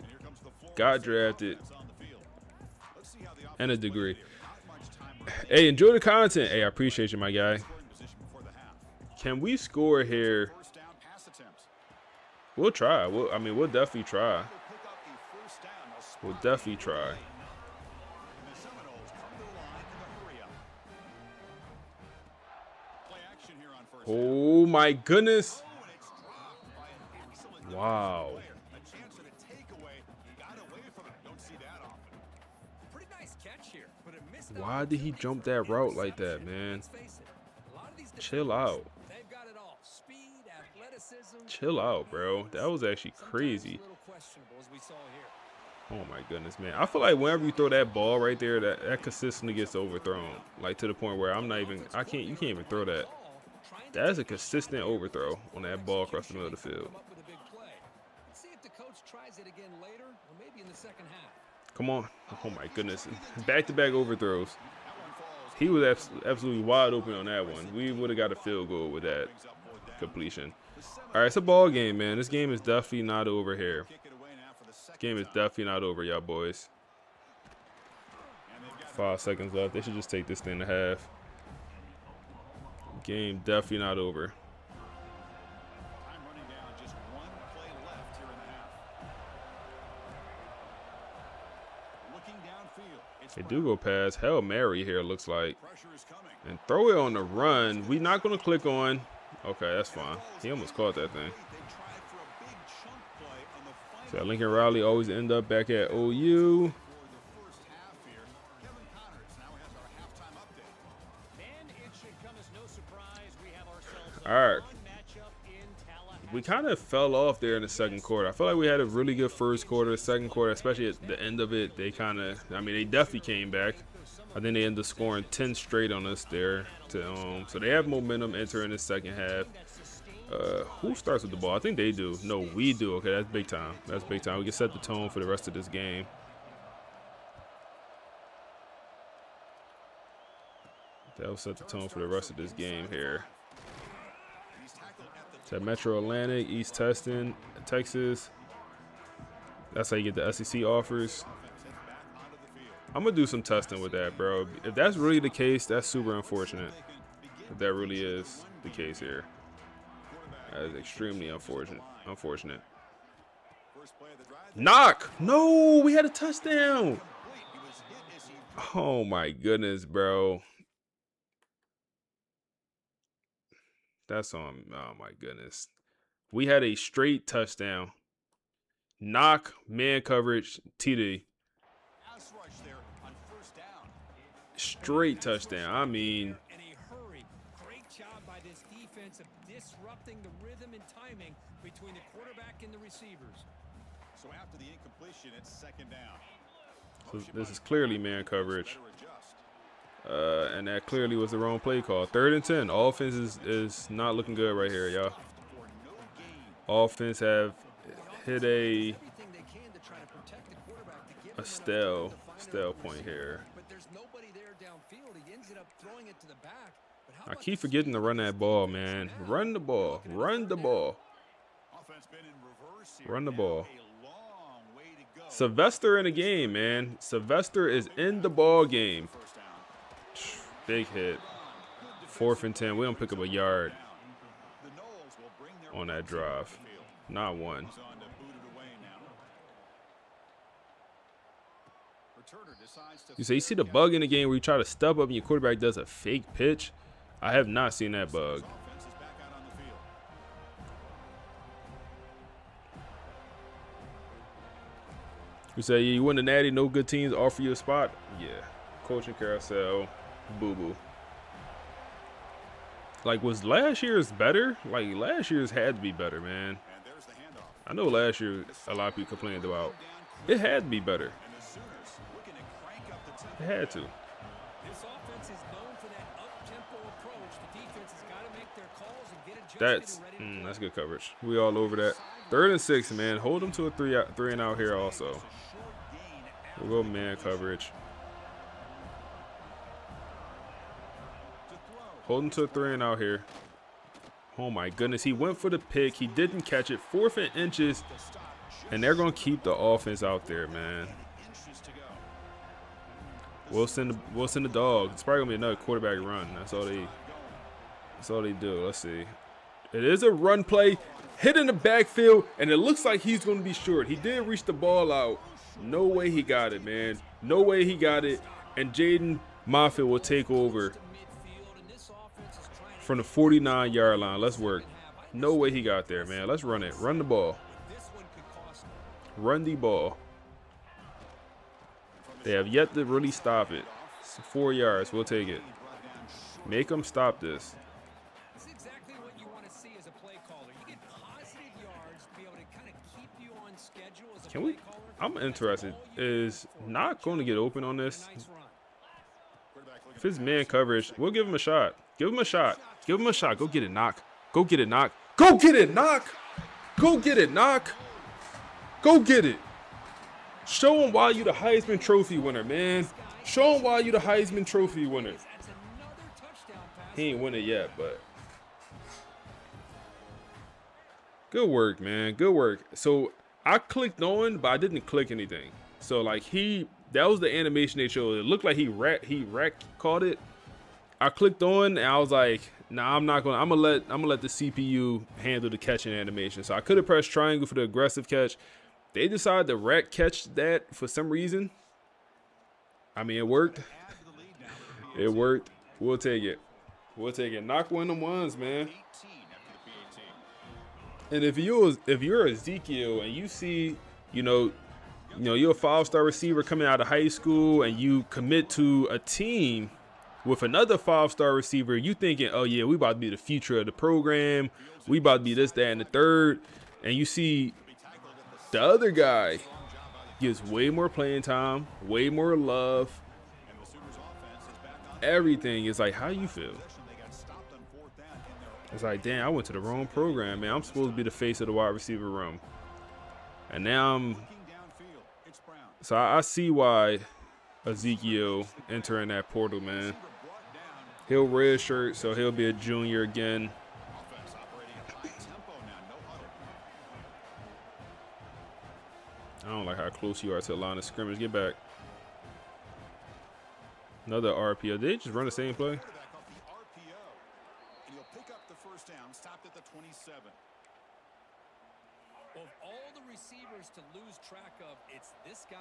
got drafted, and a degree. Hey, enjoy the content. Hey, I appreciate you, my guy. Can we score here? We'll try. We'll definitely try. We'll definitely try. Oh my goodness. Oh, and it's dropped by an excellent Wow. player. A chance at a takeaway. Got away from it. Don't see that often. Pretty nice catch here, but a missed Why did he opportunity jump for that route like interception. that, man? Let's face it, a lot of these Chill defenders, out. they've got it all. Speed, athleticism, Chill out, bro. That was actually sometimes crazy. a little questionable, as we saw here. Oh my goodness, man. I feel like whenever you throw that ball right there, that consistently gets overthrown. Like to the point where I'm not even, you can't even throw that. That's a consistent overthrow on that ball across the middle of the field. Come up with a big play. Let's see if the coach tries it again later, or maybe in the second half. Come on. Oh my goodness. Back-to-back overthrows. He was absolutely wide open on that one. We would have got a field goal with that completion. All right, it's a ball game, man. This game is definitely not over here. This game is definitely not over, y'all boys. 5 seconds left. They should just take this thing to half. Game definitely not over. Time running down. Just one play left here in the half. Looking downfield. It's They do go past Hail Mary here, looks like. pressure is coming. And throw it on the run. We not going to click on. Okay, that's fine. He almost caught that thing. They tried for a big chunk play on the So final Lincoln Riley always end up back at OU. for the first half here. Kevin Connors now has our halftime update. Men, it should come as no surprise we have ourselves a All right. fun matchup in Tallahassee. We kind of fell off there in the second quarter. I feel like we had a really good first quarter. Second quarter, especially at the end of it, they kind of, they definitely came back. I think they ended up scoring 10 straight on us there. So they have momentum entering the second half. Who starts with the ball? I think they do. No, we do. Okay, that's big time. That's big time. We can set the tone for the rest of this game. That'll set the tone for the rest of this game here. It's at Metro Atlantic, East Teston, Texas. That's how you get the SEC offers. I'm going to do some testing with that, bro. If that's really the case, that's super unfortunate. If that really is the case here. That is extremely unfortunate. Knock! No, we had a touchdown. Oh my goodness, bro. That's on. Oh my goodness. We had a straight touchdown. Knock, man coverage, TD. Pass rush there on first down. Straight touchdown. I mean, In a hurry. Great job by this defense of disrupting the rhythm and timing between the quarterback and the receivers. So after the incompletion, it's second down. so this is clearly man coverage. Better adjust. And that clearly was the wrong play call. 3rd and 10. Offense is not looking good right here, y'all. For no gain. Offense have hit a Everything they can to try to protect the quarterback to give him enough stale time to find an point opening. here. But there's nobody there downfield. He ended up throwing it to the back. But how I about keep the forgetting to speed run of that this ball, defense man. now? Run the ball. Looking at Run the third ball. Offense been in reverse here. Run the Now ball. a long way to go. Sylvester in the game, man. Sylvester is in the ball game. First down. Big hit. 4th and 10. We don't pick up a yard The Knowles will bring their on that offense off drive. the field. Not one. He's on to boot it away now. Returner decides to You say you see the bug in the game where you try to stub up and your quarterback does a fake pitch? I have not seen that bug. offense is back out on the field. You say you win the Natty, no good teams offer you a spot? Yeah. Coaching carousel, boo-boo. Like, was last year's better? Like, last year's had to be better, man. And there's the handoff. I know last year a lot of people complained about. It had to be better. And the Sooners looking to crank up the tempo. It had to. This offense is known for that up-tempo approach. The defense has got to make their calls and get adjusted That's and ready to play. that's good coverage. We all over that. 3rd and 6, man. Hold them to a three and out here also. Short gain We'll go man coverage. to throw. Hold him to a 3 and out here. Oh my goodness, he went for the pick. He didn't catch it. 4th and inches, and they're gonna keep the offense out there, man. Inches to go. Wilson the dog. It's probably gonna be another quarterback run. That's all they do. Let's see. It is a run play. Hit in the backfield, and it looks like he's gonna be short. He did reach the ball out. No way he got it, man. No way he got it. And Jaden Moffitt will take over from the 49-yard line. Let's work. No way he got there, man. Let's run it. Run the ball. Run the ball. They have yet to really stop it. It's 4 yards. We'll take it. Make them stop this. This is exactly what you want to see as a play caller. You get positive yards to be able to kind of keep you on schedule as a Can play we? caller. I'm interested. Is not going to get open on this. Nice run. If it's man coverage, we'll give him a shot. Give him a shot. Give him a shot. Go get it, knock. Go get it, knock. Go get it, knock. Go get it, knock. Go get it. Show him why you the Heisman Trophy winner, man. Show him why you the Heisman Trophy winner. That's another touchdown pass. He ain't win it yet, but good work, man. Good work. So I clicked on, but I didn't click anything. So like that was the animation they showed. It looked like he caught it. I clicked on and I was like, nah, I'm gonna let the CPU handle the catching animation. So I could have pressed triangle for the aggressive catch. They decided to rack catch that for some reason. I mean, it worked. It worked. We'll take it. We'll take it. Knock one of them ones, man. And if you're Ezekiel and you see, you're a 5-star receiver coming out of high school and you commit to a team with another 5-star receiver, you thinking, oh yeah, we about to be the future of the program. We about to be this, that, and the third. And you see the other guy gets way more playing time, way more love. Everything is like, how you feel? It's like, damn, I went to the wrong program, man. I'm supposed to be the face of the wide receiver room. And now so I see why Ezekiel entering that portal, man. He'll redshirt, so he'll be a junior again. I don't like how close you are to the line of scrimmage. Get back. Another RPO. Did they just run the same play? Of all the receivers to lose track of, it's this guy,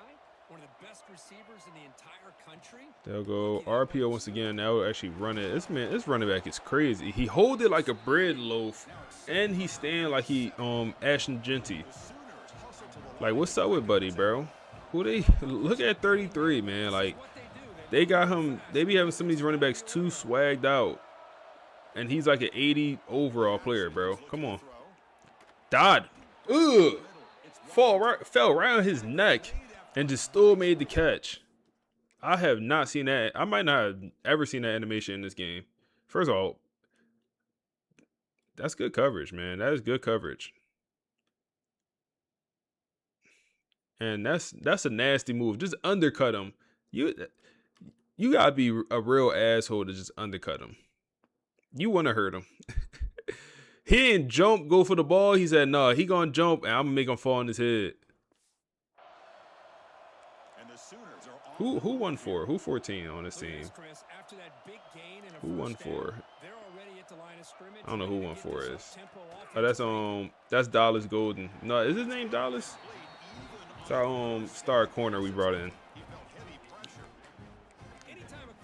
one of the best receivers in the entire country. They'll go RPO once again. Now we'll actually run it. This running back is crazy. He hold it like a bread loaf, and he stand like he Ashton Genty. Like, what's up with Buddy, bro? Who they look at 33, man? Like, they got him. They be having some of these running backs too swagged out, and he's like an 80 overall player, bro. Come on, Dodd. Ugh. Fell around his neck and just still made the catch. I have not seen that. I might not have ever seen that animation in this game. First of all, that's good coverage, man. That is good coverage. And that's a nasty move. Just undercut him. You gotta be a real asshole to just undercut him. You want to hurt him. He didn't jump, go for the ball. He said, no, he gonna jump, and I'm gonna make him fall on his head. Who won for? Who 14 on this team? Who won for? I don't know who won for is. Oh, that's Dallas Golden. No, is his name Dallas? It's our star corner we brought in.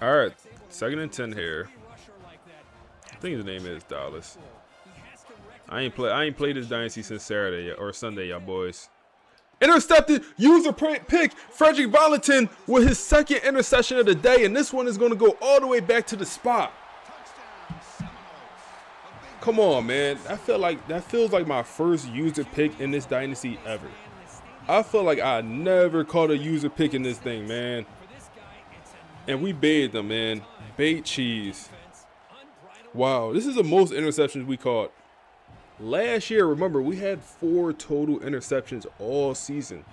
All right, 2nd and 10 here. I think his name is Dallas. I ain't played this Dynasty since Saturday or Sunday, y'all boys. Intercepted, user pick, Frederick Valentin with his 2nd interception of the day, and this one is going to go all the way back to the spot. Come on, man. That feels like my first user pick in this Dynasty ever. I feel like I never caught a user pick in this thing, man. And we bathed them, man. Bait cheese. Wow, this is the most interceptions we caught. Last year, remember, we had 4 total interceptions all season,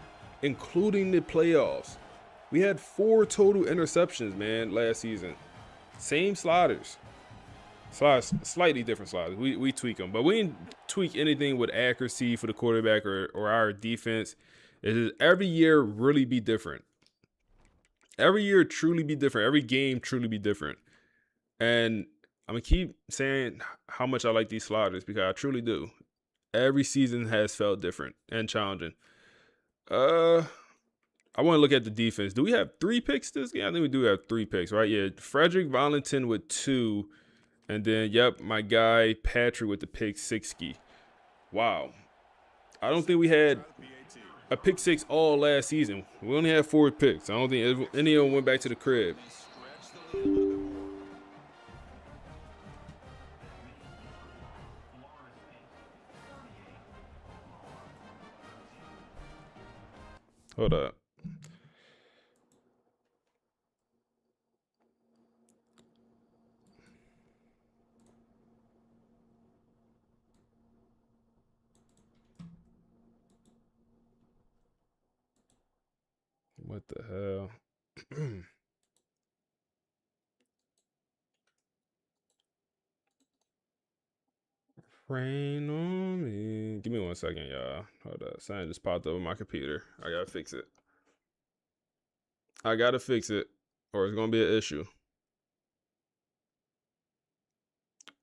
including the playoffs. We had 4 total interceptions, man, last season. Same sliders. Slightly different sliders. We tweak them, but we didn't tweak anything with accuracy for the quarterback or our defense. It is every year really be different. Every year truly be different. Every game truly be different. And I'm going to keep saying how much I like these sliders because I truly do. Every season has felt different and challenging. I want to look at the defense. Do we have 3 picks this game? I think we do have 3 picks, right? Yeah, Frederick Valentin with 2. And then, yep, my guy Patrick with the pick 6-ski. Wow. I don't think we had a pick 6 all last season. We only had 4 picks. I don't think any of them went back to the crib. Hold up. What the hell? Rain on me. Give me 1 second, y'all. Hold up. Something just popped up on my computer. I gotta fix it. I gotta fix it, or it's gonna be an issue.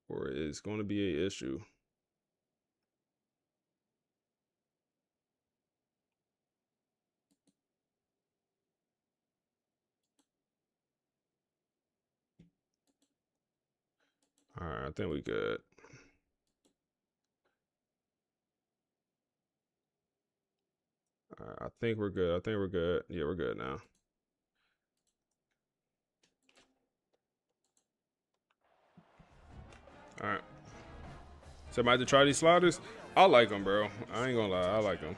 Or it's gonna be an issue. All right, I think we good. All right, I think we're good. I think we're good. Yeah, we're good now. All right. So am I to try these sliders? I like them, bro. I ain't gonna lie. I like them.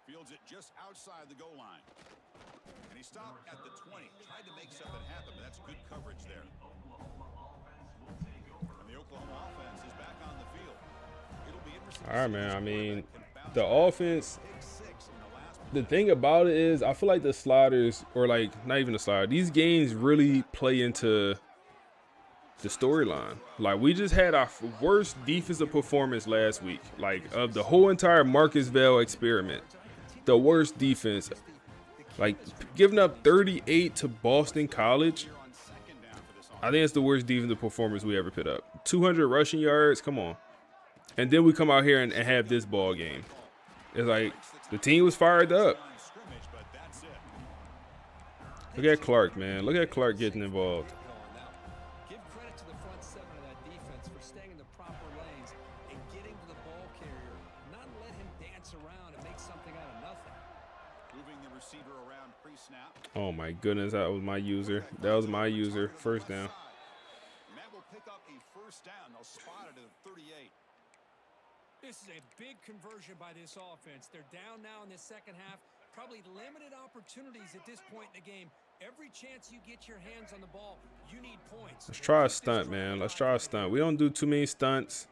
Fields it just outside the goal line. And he stopped at the 20. Tried to make something happen, but that's good coverage there. And the Oklahoma offense is back on the field. It'll be interesting. All right, man. I mean, the offense. The thing about it is, I feel like the sliders, or like not even the slider, these games really play into the storyline. Like, we just had our worst defensive performance last week. Like, of the whole entire Marcus Vale experiment, the worst defense. Like, giving up 38 to Boston College. I think it's the worst defensive performance we ever put up. 200 rushing yards, come on. And then we come out here and have this ball game. It's like the team was fired up. Look at Clark, man. Look at Clark getting involved. Give credit to the front seven of that defense for staying in the proper lanes and getting to the ball carrier. Not let him dance around and make something out of nothing. Moving the receiver around pre-snap. Oh my goodness, that was my user. That was my user. First down. And that will pick up a first down. They'll spot it at 38. This is a big conversion by this offense. They're down now in the second half. Probably limited opportunities at this point in the game. Every chance you get your hands on the ball, you need points. Let's try a stunt, man. Let's try a stunt. We don't do too many stunts,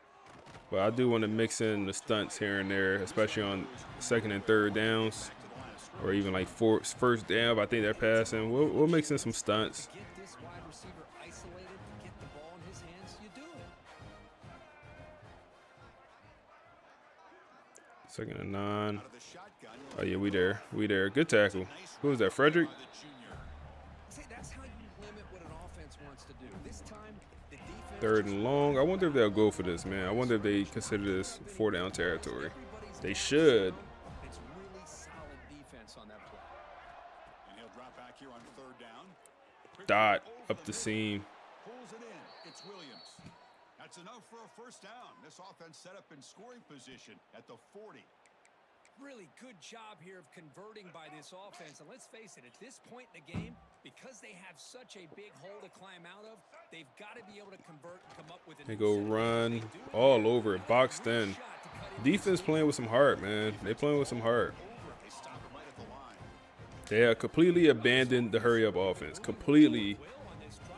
but I do want to mix in the stunts here and there, especially on second and third downs, or even like first down. I think they're passing. We'll mix in some stunts. Get this wide receiver isolated, get the ball in his hands, you do it. Second and 9. Oh yeah, we there. We there. Good tackle. Who was that? Frederick? See, that's how you limit what an offense wants to do. This time, the defense. Third and long. I wonder if they'll go for this, man. I wonder if they consider this 4-down territory. They should. It's really solid defense on that play. And he'll drop back here on third down. Dot up the seam. Pulls it in. It's Williams. That's enough for a first down. This offense set up in scoring position at the 40. Really good job here of converting by this offense. And let's face it, at this point in the game, because they have such a big hole to climb out of, they've got to be able to convert and come up with They go run all over it, boxed in. Defense playing with some heart, man. They playing with some heart. They stop it right at the line. They have completely abandoned the hurry-up offense. Completely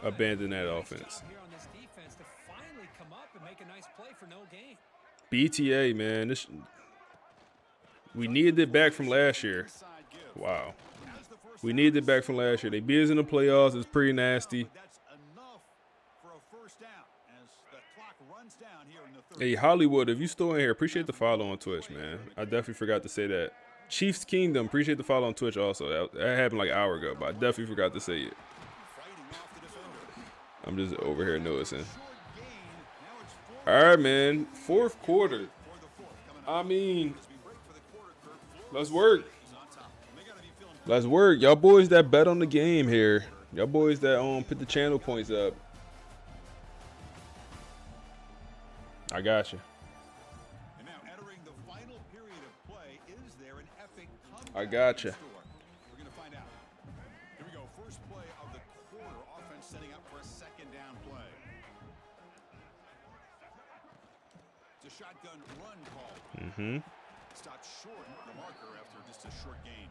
abandoned that offense. Here on this defense to finally come up and make a nice play for no gain. BTA, man. We needed it back from last year. Wow. We needed it back from last year. They beat us in the playoffs. It's pretty nasty. That's enough for a first down as the clock runs down here in the third. Hey, Hollywood, if you still in here, appreciate the follow on Twitch, man. I definitely forgot to say that. Chiefs Kingdom, appreciate the follow on Twitch also. That happened like an hour ago, but I definitely forgot to say it. I'm just over here noticing. All right, man. Fourth quarter. I mean, let's work. Let's work. Y'all boys that bet on the game here. Y'all boys that put the channel points up. I got you. And now entering the final period of play, is there an epic comeback? I got you. We're going to find out. Here we go. First play of the quarter. Offense setting up for a second down play. It's a shotgun run call. Stopped short the marker after just a short gain.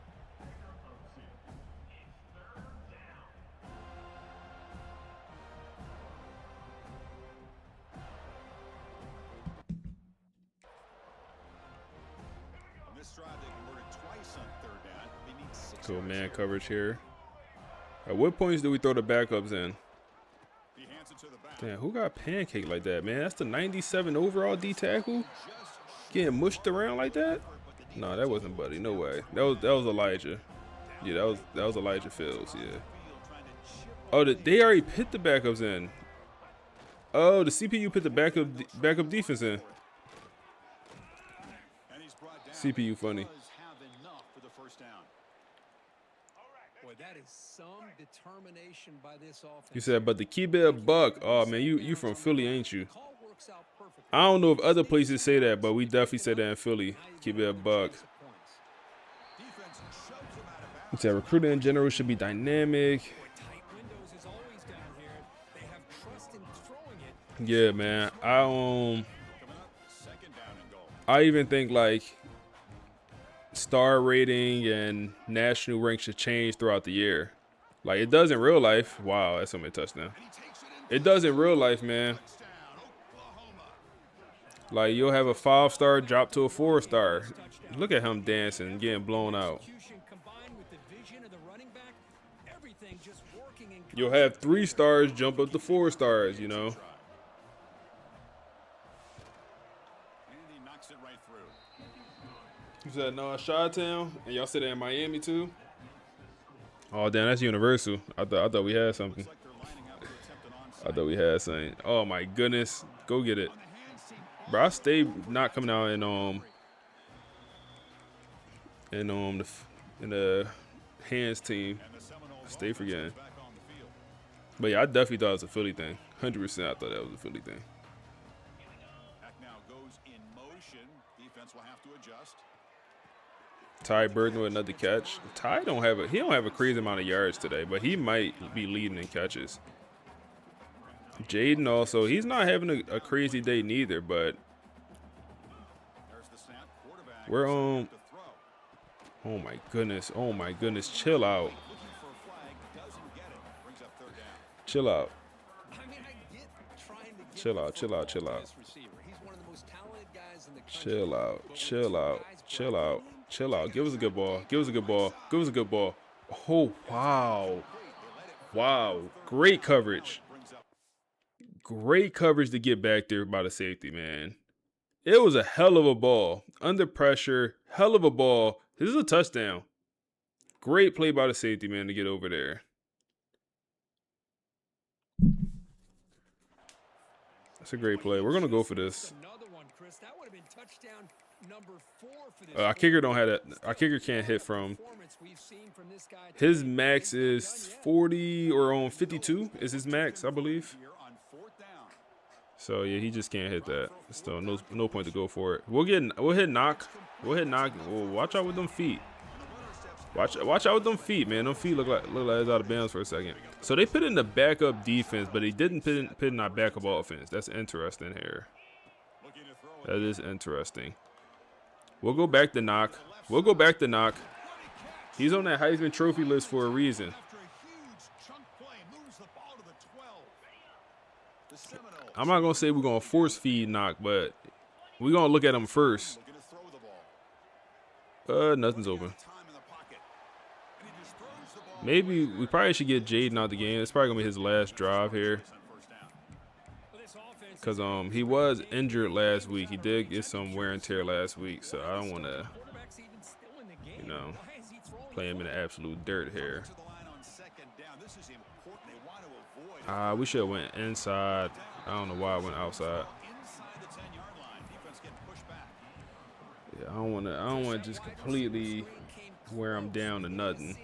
On this drive, they converted twice on third down. They need 6 Cool yards man here. coverage here. At what points do we throw the backups in? He hands it to the back. Damn, who got pancake like that, man? That's the 97 overall D tackle. Getting mushed around like that? No, that wasn't Buddy. No way. That was Elijah. Yeah, that was Elijah Fields. Yeah. Oh, they already put the backups in. Oh, the CPU put the backup defense in. And he's brought down. CPU funny. Does have enough for the first down. Boy, that is some determination by this offense. You said, but the keep it a buck. Oh man, you from Philly, ain't you? Call works out perfectly. I don't know if other places say that, but we definitely say that in Philly. Keep it a buck. Defense shoves him out of bounds. You said recruiting in general should be dynamic. Boy, tight windows is always down here. They have trust in throwing it. Yeah, man. Coming up, second down and goal. I even think like star rating and national rank should change throughout the year. Like it does in real life. Wow, that's so many touchdowns. And he takes it in. It does in real life, man. Touchdown, Oklahoma. Like you'll have a 5-star drop to a 4-star. Look at him dancing and getting blown out. Execution combined with the vision of the running back, everything just working in You'll have 3 stars jump up to 4 stars, you know. And he knocks it right through. You said no in Chi-Town, and y'all said that in Miami too. Oh damn, that's universal. I thought we had something. Looks like they're lining up to attempt an onside. I thought we had something. Oh my goodness, go get it, On the hands team. bro. I stay not coming out in the hands team. And the Seminoles Stay offense forgetting. is back on the field. But yeah, I definitely thought it was a Philly thing. 100%, I thought that was a Philly thing. Back now goes in motion. Defense will have to adjust. Ty Burton with another catch. Ty don't have a crazy amount of yards today, but he might be leading in catches. Jaden also, he's not having a crazy day neither, but There's the snap. Quarterback we're to throw. oh my goodness, chill out. Looking for a flag, doesn't get it. Brings up third down. Chill out. I mean, I get trying to get Chill the out, chill out, football chill to out. this receiver. He's one of the most talented guys in the country. Chill out, But when chill two out, guys chill block out, him, chill out. Give us a good ball. Give us a good ball. Give us a good ball. Oh, wow. Wow. Great coverage. Brings up Great coverage to get back there by the safety, man. It was a hell of a ball. Under pressure, hell of a ball. This is a touchdown. Great play by the safety, man, to get over there. That's a great play. We're going to go for this. Another one, Chris. That would have been touchdown number 4 for this Our kicker don't have that. Our kicker can't hit from. performance we've seen from this guy His today. max He's not is done yet. 40 or on 52 is his max, I believe. here on fourth down. So yeah, he just can't hit that. So no point to go for it. We'll hit knock. We'll hit knock. Oh, watch out with them feet. Watch out with them feet, man. Them feet look like it's out of bounds for a second. So they put in the backup defense, but they didn't put in our backup offense. That's interesting here. Looking to throw it. That is interesting. We'll go back to knock. We'll go back to knock. He's on that Heisman Trophy list for a reason. After a huge chunk play, moves the ball to the 12. The Seminoles I'm not gonna say we're gonna force feed knock, but we're gonna look at him first. looking to throw the ball. Nothing's open. Time in the pocket. And he just throws the ball Maybe we probably should get Jaden out the game. It's probably gonna be his last drive here, on first down. Well, this offense cause he was injured last week. He did get some wear and tear last week, so I don't want to, quarterback's even still in the game. you know, Why is he throwing play him in the absolute dirt here. To the line on second down. This is important. They want to avoid We should have went inside. I don't know why I went outside. inside the 10-yard line. Defense getting pushed back. Yeah, I don't want to just completely. where I'm down to nothing.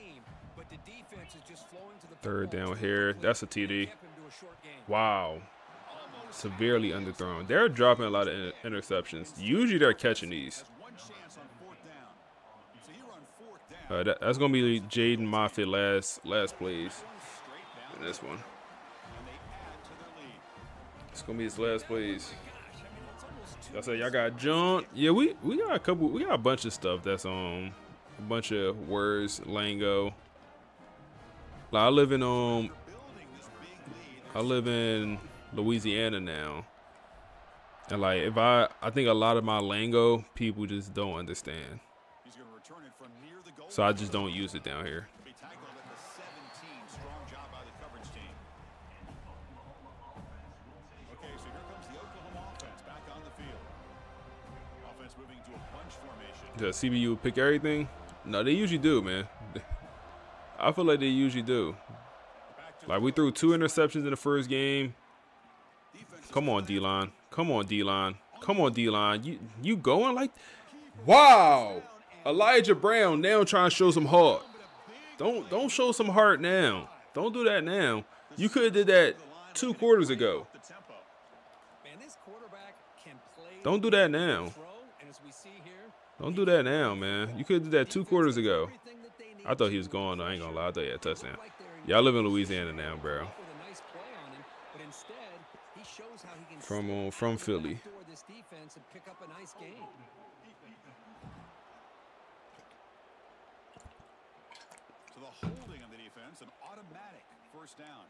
But the defense is just flowing to the Third football. down here. That's a TD. Kept him to a short gain. Wow. Severely underthrown. They're dropping a lot of interceptions. Usually they're catching these. That's going to be Jaden Moffitt last plays in this one. It's going to be his last plays. I said y'all got John. Yeah, we got a couple. We got a bunch of stuff that's a bunch of words, lingo. Like I live in Louisiana now, and like I think a lot of my lingo people just don't understand. So I just don't use it down here. Does CBU pick everything? No, they usually do, man. I feel like they usually do. Like we threw 2 interceptions in the first game. Come on, D-line. Come on, D-line. Come on, D-line. You going like? Wow. Elijah Brown now trying to show some heart. Don't show some heart now. Don't do that now. You could have did that 2 quarters ago. Don't do that now. Don't do that now, man. You could have did that 2 quarters ago. I thought he was gone. I ain't gonna lie. I thought he had a touchdown. Y'all live in Louisiana now, bro. From Philly. So the holding on the defense, an automatic first down.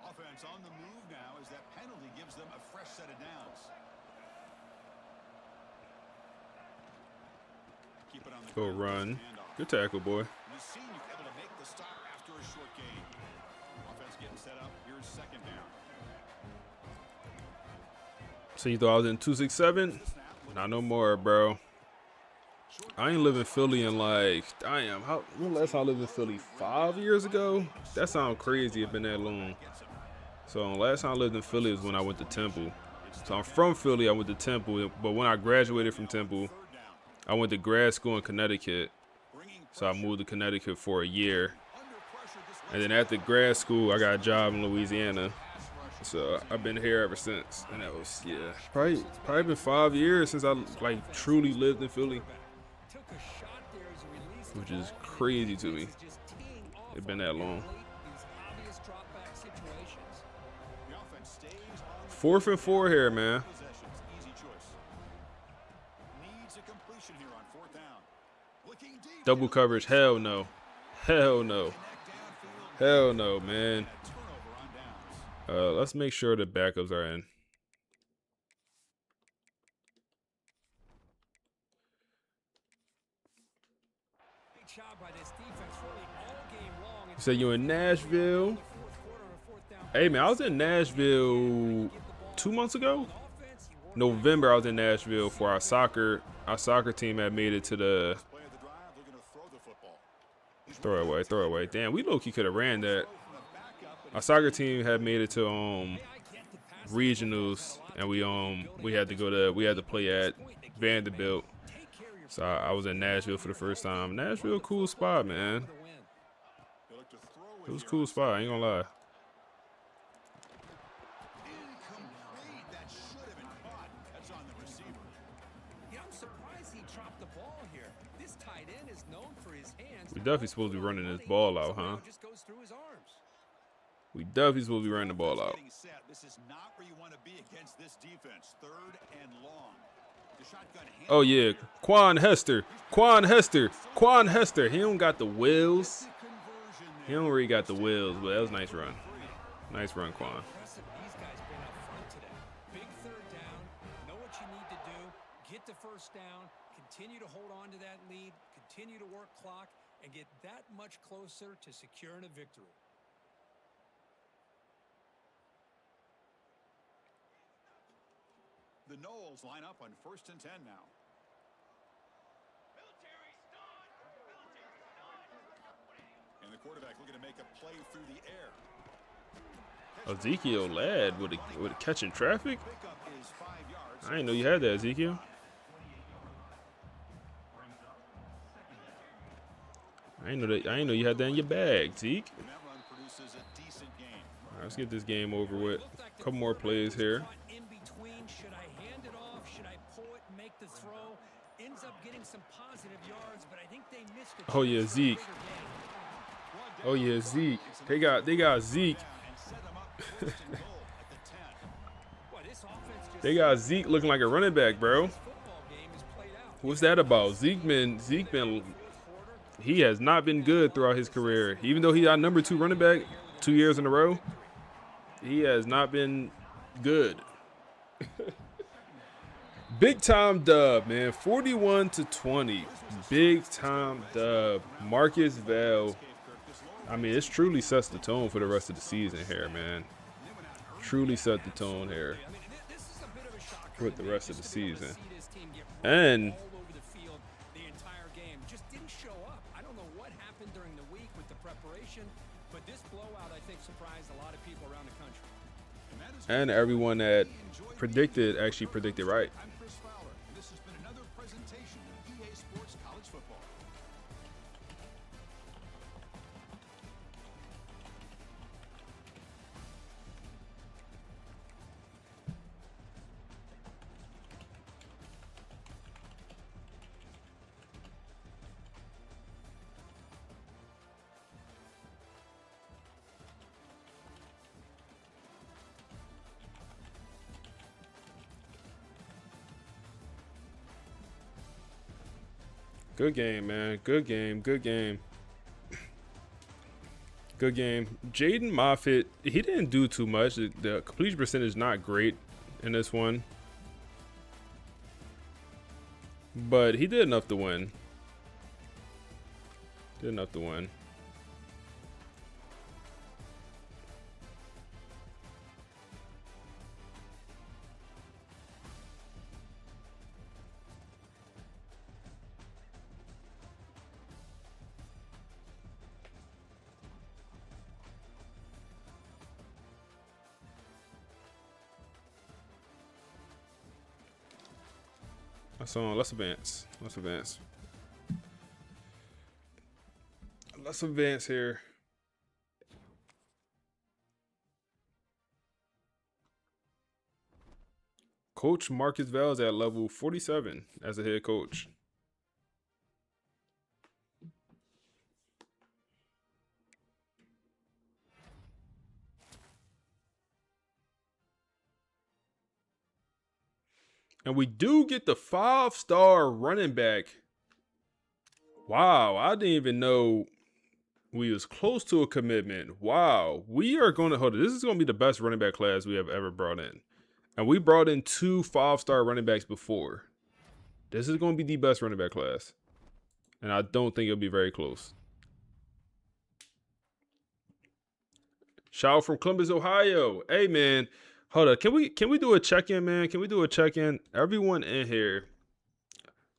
Offense on the move now as that penalty gives them a fresh set of downs. Keep it on the Go run. Good tackle, boy. The senior able to make the stop after a short gain. Offense getting set up. Here's second down. So you thought I was in 267? Not no more, bro. I ain't living in Philly in like, damn, when last time I lived in Philly? 5 years ago? That sounds crazy. It's been that long. So last time I lived in Philly was when I went to Temple. So I'm from Philly. I went to Temple, but when I graduated from Temple, I went to grad school in Connecticut. So I moved to Connecticut for a year. And then after grad school, I got a job in Louisiana. So I've been here ever since. And that was, yeah, probably been 5 years since I like truly lived in Philly. Which is crazy to me. It's been that long. 4th and 4 here, man. Double coverage, hell no. Hell no. Hell no, man. Let's make sure the backups are in. You said you in Nashville? Hey, man, I was in Nashville 2 months ago. November, I was in Nashville for our soccer team had made it to the throw away. Damn, we low-key could have ran that. Our soccer team had made it to regionals, and we had to play at Vanderbilt. So I was in Nashville for the first time. Nashville, cool spot, man. It was a cool spot, I ain't gonna lie. We definitely supposed to be running this ball out, huh? We definitely supposed to be running the ball out. This is not where you want to be against this defense. 3rd and long. Oh yeah, Quan Hester. He don't got the wheels. He don't really got the wheels, but that was a nice run. Nice run, Quan. Big 3rd down. Know what you need to do. Get the first down. Continue to hold on to that lead. Continue to work clock and get that much closer to securing a victory. The Knowles line up on 1st and 10 now. And the quarterback looking to make a play through the air. Ezekiel Ladd with a catching traffic. I didn't know you had that, Ezekiel. I didn't know you had that in your bag, Zeke. And that run produces a decent gain. All right, let's get this game over with. A couple more plays here. In between, should I hand it off? Should I pull it and make the throw? Ends up getting some positive yards, but I think they missed it. Oh yeah, Zeke. Oh yeah, Zeke. They got Zeke. They got Zeke looking like a running back, bro. What's that about? Zeke been he has not been good throughout his career. Even though he got number 2 running back 2 years in a row, he has not been good. Big time dub, man. 41-20. Big time dub. Marcus Vale. I mean, it truly sets the tone for the rest of the season here, man. Truly set the tone here with the rest of the season. And The entire game just didn't show up. I don't know what happened during the week with the preparation, but this blowout, I think, surprised a lot of people around the country. everyone that actually predicted right. I'm Chris Fowler, and this has been another presentation of EA Sports College Football. Good game, man. Good game. Good game. Good game. Jaden Moffitt, he didn't do too much. The completion percentage is not great in this one. But he did enough to win. Did enough to win. So let's advance. Let's advance. Let's advance here. Coach Marcus Vale is at level 47 as a head coach. And we do get the 5-star running back. Wow, I didn't even know we was close to a commitment. Wow, we are going to hold it. This is going to be the best running back class we have ever brought in. And we brought in 2 5-star running backs before. This is going to be the best running back class. And I don't think it'll be very close. Shout out from Columbus, Ohio. Hey, man. Hold up. Can we do a check-in, man? Can we do a check-in? Everyone in here,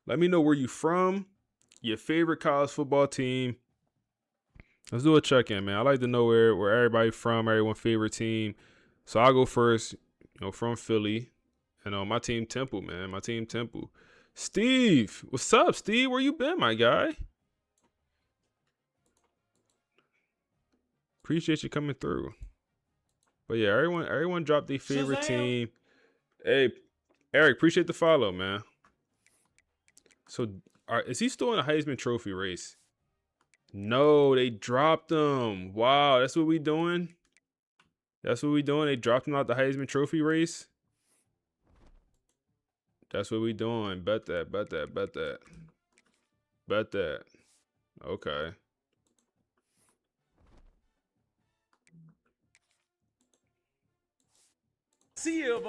let me know where you from, your favorite college football team. Let's do a check-in, man. I like to know where everybody from, everyone's favorite team. So I'll go first, from Philly. And my team Temple, man. My team Temple. Steve, what's up, Steve? Where you been, my guy? Appreciate you coming through. But yeah, everyone dropped their favorite team. Hey, Eric, appreciate the follow, man. So, is he still in the Heisman Trophy race? No, they dropped him. Wow, that's what we doing? That's what we doing? They dropped him out the Heisman Trophy race? That's what we doing. Bet that, bet that, bet that. Bet that. Okay. See if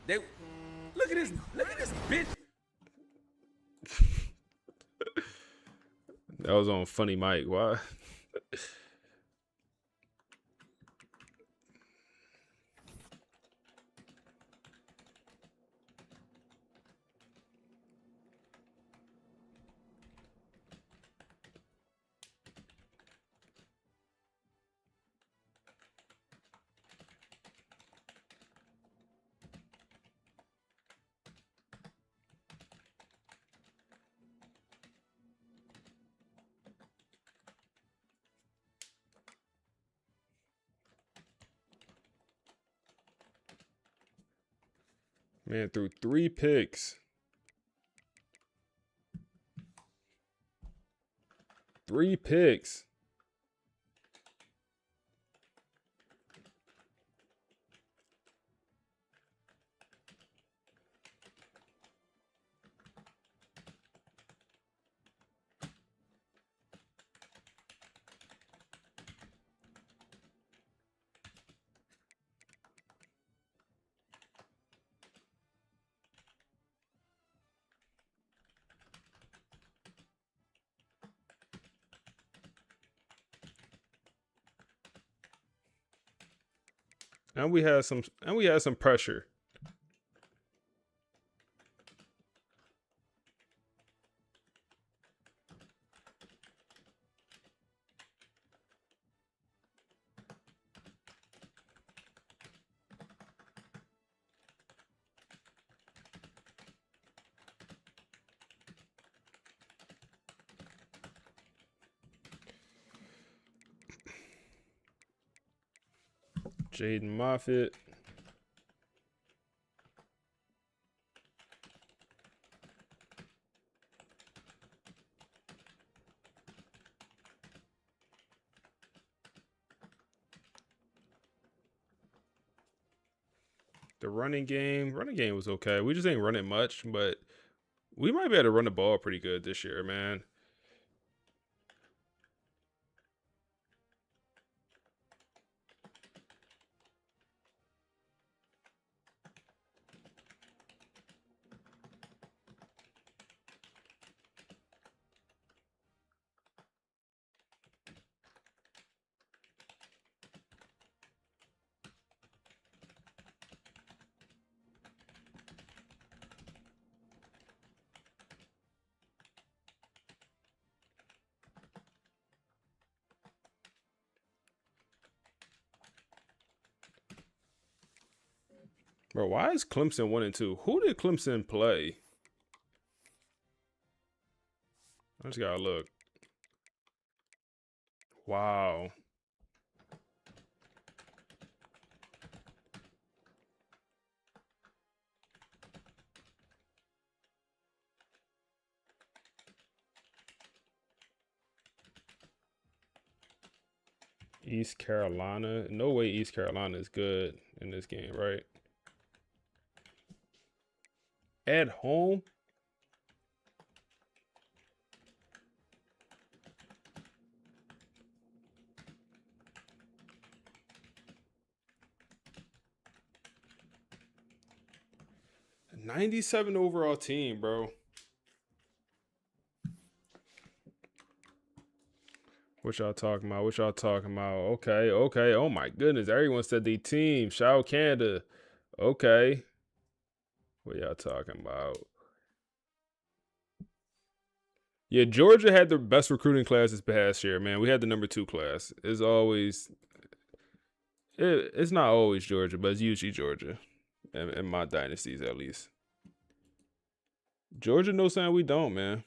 they look at this bitch. That was on Funny Mike. Why? Man threw 3 picks. 3 picks. And we had some pressure. Jaden Moffitt. The running game was okay. We just ain't running much, but we might be able to run the ball pretty good this year, man. Bro, why is Clemson 1-2? Who did Clemson play? I just gotta look. Wow. East Carolina. No way East Carolina is good in this game, right? At home? A 97 overall team, bro. What y'all talking about? What y'all talking about? Okay, okay. Oh my goodness. Everyone said they team. Shout out Canada. Okay. What y'all talking about? Yeah, Georgia had the best recruiting class this past year, man. We had the number 2 class. It's always, it's not always Georgia, but it's usually Georgia. In my dynasties, at least. Georgia knows something we don't, man.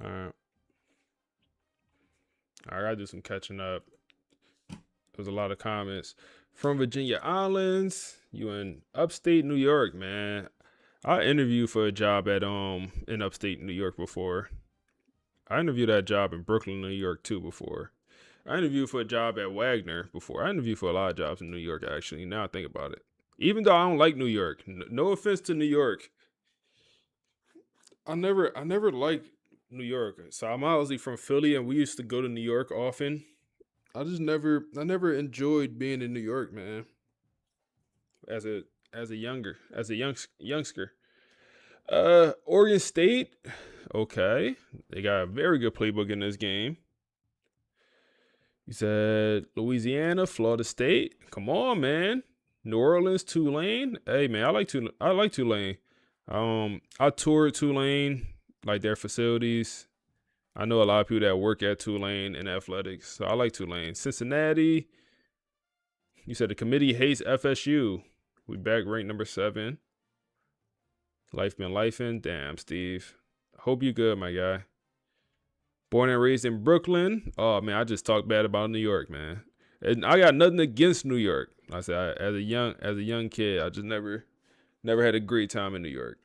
All right. I gotta do some catching up. There's a lot of comments from Virginia Islands. You in upstate New York, man. I interviewed for a job at in upstate New York before. I interviewed that job in Brooklyn, New York too before. I interviewed for a job at Wagner before. I interviewed for a lot of jobs in New York actually. Now I think about it. Even though I don't like New York. No offense to New York. I never liked New York. So I'm obviously from Philly and we used to go to New York often. I never enjoyed being in New York, man. As a youngster. Oregon State, okay. They got a very good playbook in this game. You said Louisiana, Florida State. Come on, man. New Orleans, Tulane. Hey, man, I like Tulane. I toured Tulane, like their facilities. I know a lot of people that work at Tulane in athletics, so I like Tulane. Cincinnati. You said the committee hates FSU. We back ranked number 7. Life been lifing. Damn, Steve. Hope you good, my guy. Born and raised in Brooklyn. Oh man, I just talked bad about New York, man. And I got nothing against New York. Like I said, as a young kid, I just never had a great time in New York.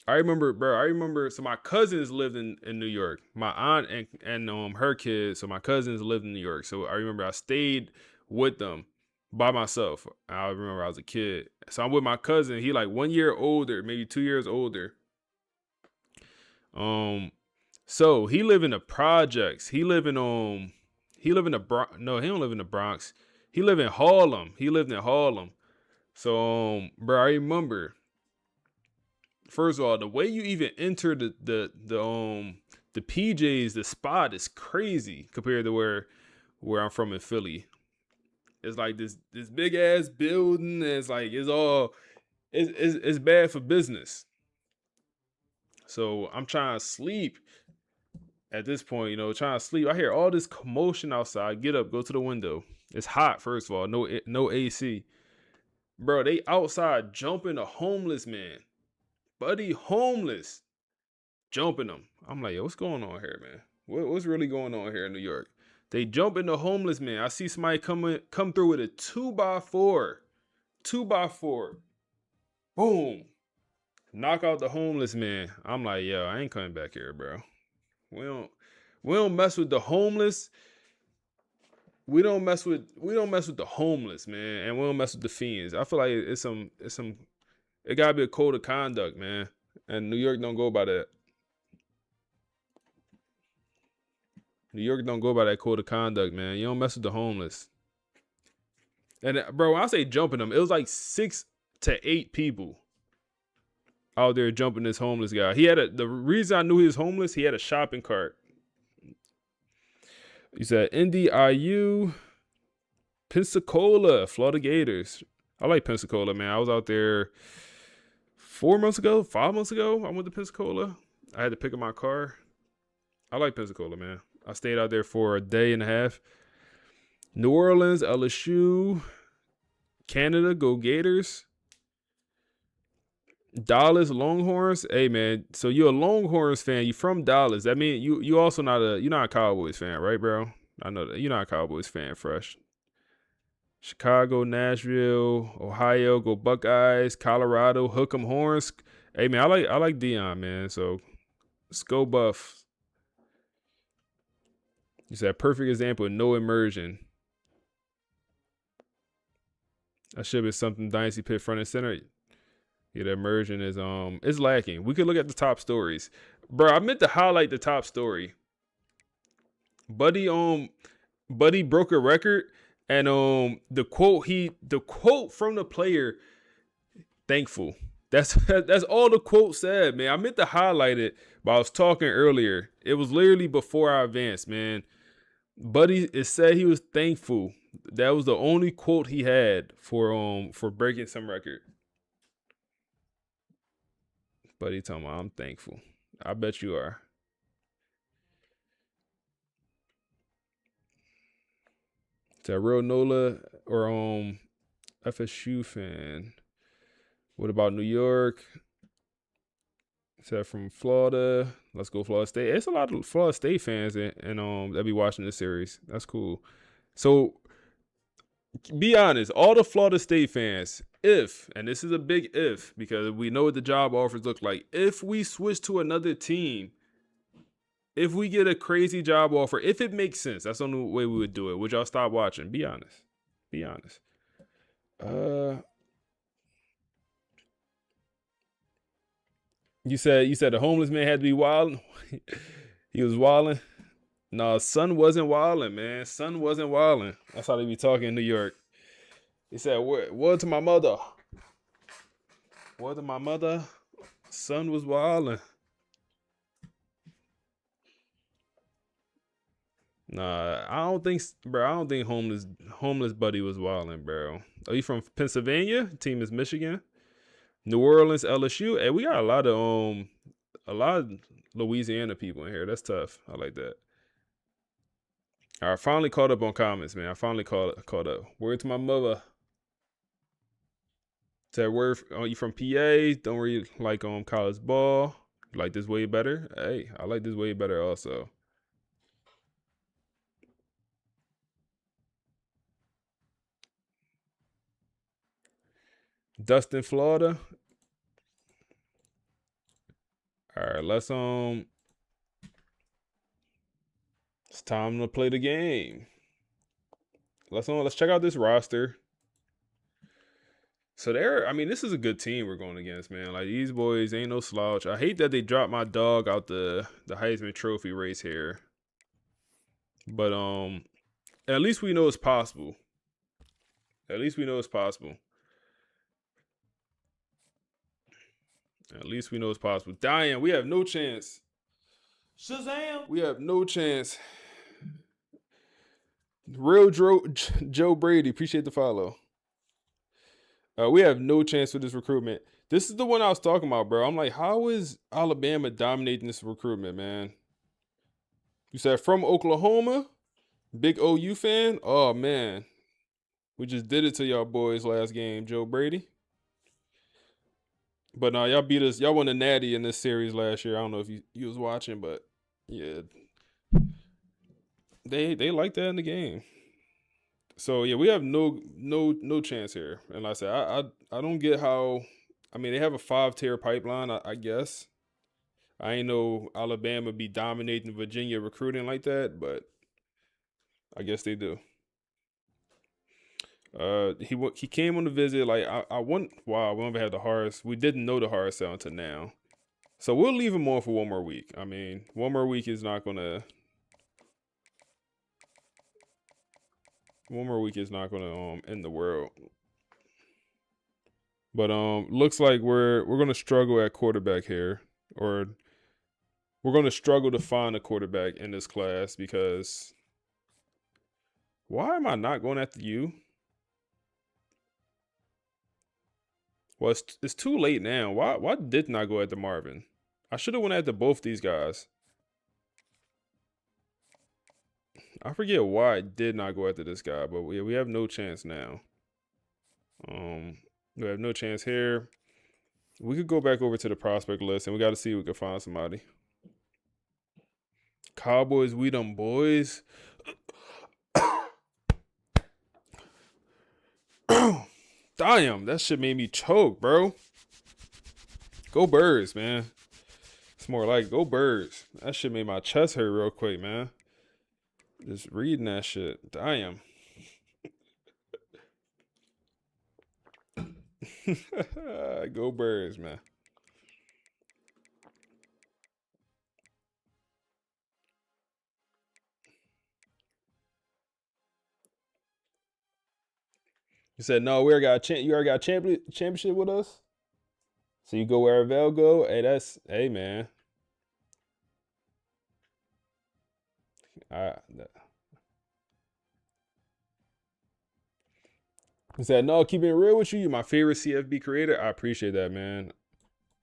I remember. So my cousins lived in New York. My aunt and her kids. So my cousins lived in New York. So I remember I stayed with them by myself. I remember I was a kid. So I'm with my cousin. He like 1 year older, maybe 2 years older. So he live in the projects. He live in the Bronx. No, he don't live in the Bronx. He live in Harlem. He lived in Harlem. So bro, I remember. First of all, the way you even enter the PJs, the spot is crazy compared to where I'm from in Philly. It's like this big ass building. And it's like it's bad for business. So I'm trying to sleep at this point, trying to sleep. I hear all this commotion outside. Get up, go to the window. It's hot, first of all. No AC. Bro, they outside jumping a homeless man. Buddy homeless. Jumping them. I'm like, yo, what's going on here, man? What's really going on here in New York? They jumping the homeless man. I see somebody come through with a 2x4. 2x4. Boom. Knock out the homeless man. I'm like, yo, I ain't coming back here, bro. We don't mess with the homeless. We don't mess with the homeless, man, and we don't mess with the fiends. I feel like it gotta be a code of conduct, man. And New York don't go by that. New York don't go by that code of conduct, man. You don't mess with the homeless. And bro, when I say jumping them, it was like 6 to 8 people out there jumping this homeless guy. The reason I knew he was homeless, he had a shopping cart. He said Indy, IU, Pensacola, Florida Gators. I like Pensacola, man. I was out there 5 months ago. I went to Pensacola. I had to pick up my car. I like Pensacola, man. I stayed out there for a day and a half. New Orleans, LSU, Canada, go Gators. Dallas Longhorns. Hey man, so you're a Longhorns fan. You from Dallas. That mean you also you're not a Cowboys fan, right, bro? I know that you're not a Cowboys fan, fresh. Chicago, Nashville, Ohio, go Buckeyes, Colorado, hook 'em horns. Hey man, I like Deion, man. So let's go Buff. You said perfect example of no immersion. That should be something Dynasty pit front and center. Yeah, the immersion is lacking. We could look at the top stories. Bro, I meant to highlight the top story. Buddy broke a record, and the quote from the player, thankful. That's all the quote said, man. I meant to highlight it, but I was talking earlier. It was literally before I advanced, man. Buddy, it said he was thankful. That was the only quote he had for breaking some record. Buddy told me, I'm thankful. I bet you are. Is that real NOLA or FSU fan? What about New York? Is that from Florida? Let's go Florida State. It's a lot of Florida State fans and that be watching this series. That's cool. So be honest, all the Florida State fans, and this is a big if, because we know what the job offers look like. If we switch to another team, if we get a crazy job offer, if it makes sense, that's the only way we would do it. Would y'all stop watching? Be honest. Be honest. You said the homeless man had to be wilding. He was wilding. No, son wasn't wilding, man. Son wasn't wilding. That's how they be talking in New York. He said, word to my mother. Word to my mother. Son was wilding. Nah, I don't think, bro. I don't think homeless buddy was wilding, bro. Are you from Pennsylvania? Team is Michigan. New Orleans, LSU. Hey, we got a lot of Louisiana people in here. That's tough. I like that. All right, finally caught up on comments, man. I finally caught up. Word to my mother. Said word. You from PA? Don't really like college ball. You like this way better? Hey, I like this way better also. Dustin, Florida. All right, it's time to play the game. Let's check out this roster. So this is a good team we're going against, man. Like, these boys ain't no slouch. I hate that they dropped my dog out the Heisman Trophy race here. But at least we know it's possible. At least we know it's possible. At least we know it's possible. Diane, we have no chance. Shazam! We have no chance. Real Joe Brady, appreciate the follow. We have no chance with this recruitment. This is the one I was talking about, bro. I'm like, how is Alabama dominating this recruitment, man? You said from Oklahoma? Big OU fan? Oh, man. We just did it to y'all boys last game, Joe Brady. But no, y'all beat us. Y'all won the Natty in this series last year. I don't know if you was watching, but yeah. They like that in the game. So yeah, we have no chance here. And like I said, I don't get how. I mean, they have a 5-tier pipeline, I guess. I ain't know Alabama be dominating Virginia recruiting like that, but I guess they do. He came on the visit. Like wow, we never had the hardest. We didn't know the hard sell until now. So we'll leave him on for one more week. I mean, one more week is not gonna. One more week is not gonna end the world. But looks like we're gonna struggle at quarterback here, or we're gonna struggle to find a quarterback in this class because. Why am I not going after you? Well, it's too late now. Why didn't I go after Marvin? I should have went after both these guys. I forget why I did not go after this guy, but we have no chance now. We have no chance here. We could go back over to the prospect list, and we got to see if we can find somebody. Cowboys, we them boys. Damn, that shit made me choke, bro. Go Birds, man. It's more like go Birds. That shit made my chest hurt real quick, man. Just reading that shit. Damn. Go Birds, man. You said no. You already got a championship with us. So you go where Vale go. Hey man. He said no. Keeping it real with you. You're my favorite CFB creator. I appreciate that, man.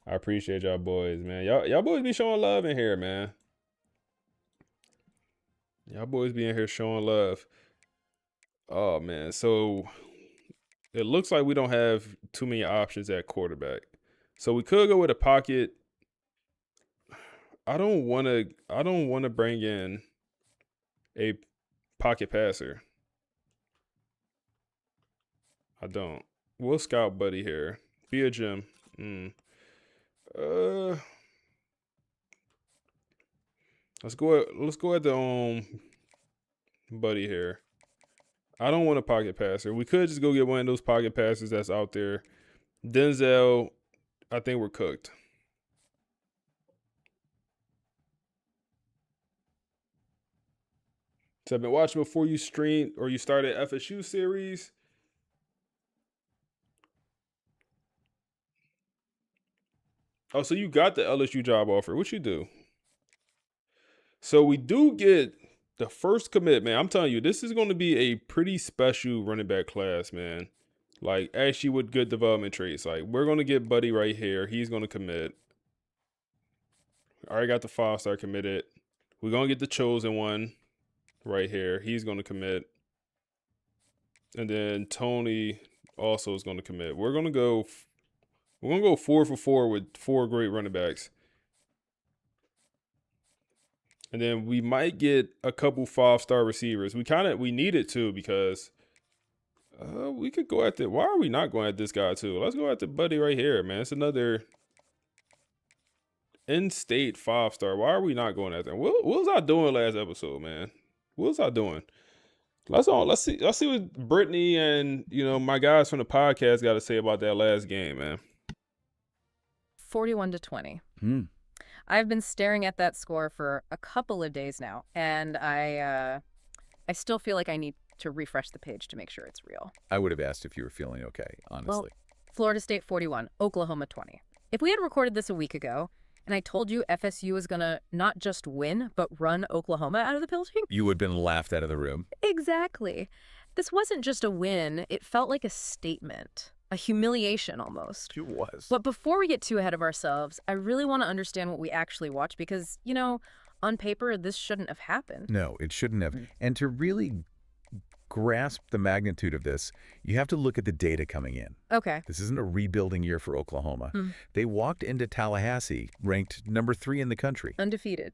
I appreciate y'all boys, man. Y'all boys be showing love in here, man. Y'all boys be in here showing love. Oh man. So it looks like we don't have too many options at quarterback. So we could go with a pocket. I don't want to bring in a pocket passer. I don't. We'll scout buddy here. Be a gym. Let's go at the buddy here. I don't want a pocket passer. We could just go get one of those pocket passers that's out there. Denzel, I think we're cooked. So I've been watching before you streamed or you started FSU series. Oh, so you got the LSU job offer. What you do? So we do get The first commit, man, I'm telling you, this is going to be a pretty special running back class, man. Like, actually with good development traits. Like, we're going to get Buddy right here. He's going to commit. I already got the 5-star committed. We're going to get the chosen one right here. He's going to commit. And then Tony also is going to commit. We're going to go 4 for 4 with 4 great running backs. And then we might get a couple 5-star receivers. We need it too because we could go at why are we not going at this guy too? Let's go at the Buddy right here, man. It's another in-state 5-star. Why are we not going at that? What was I doing last episode, man? What was I doing? Let's see what Brittany and my guys from the podcast got to say about that last game, man. 41-20. I've been staring at that score for a couple of days now, and I still feel like I need to refresh the page to make sure it's real. I would have asked if you were feeling okay, honestly. Well, Florida State 41, Oklahoma 20. If we had recorded this a week ago, and I told you FSU was going to not just win, but run Oklahoma out of the building, You would have been laughed out of the room. Exactly. This wasn't just a win. It felt like a statement, a humiliation almost. It was. But before we get too ahead of ourselves, I really want to understand what we actually watched because, on paper, this shouldn't have happened. No, it shouldn't have. And to really grasp the magnitude of this, you have to look at the data coming in. Okay. This isn't a rebuilding year for Oklahoma. They walked into Tallahassee ranked number 3 in the country. Undefeated.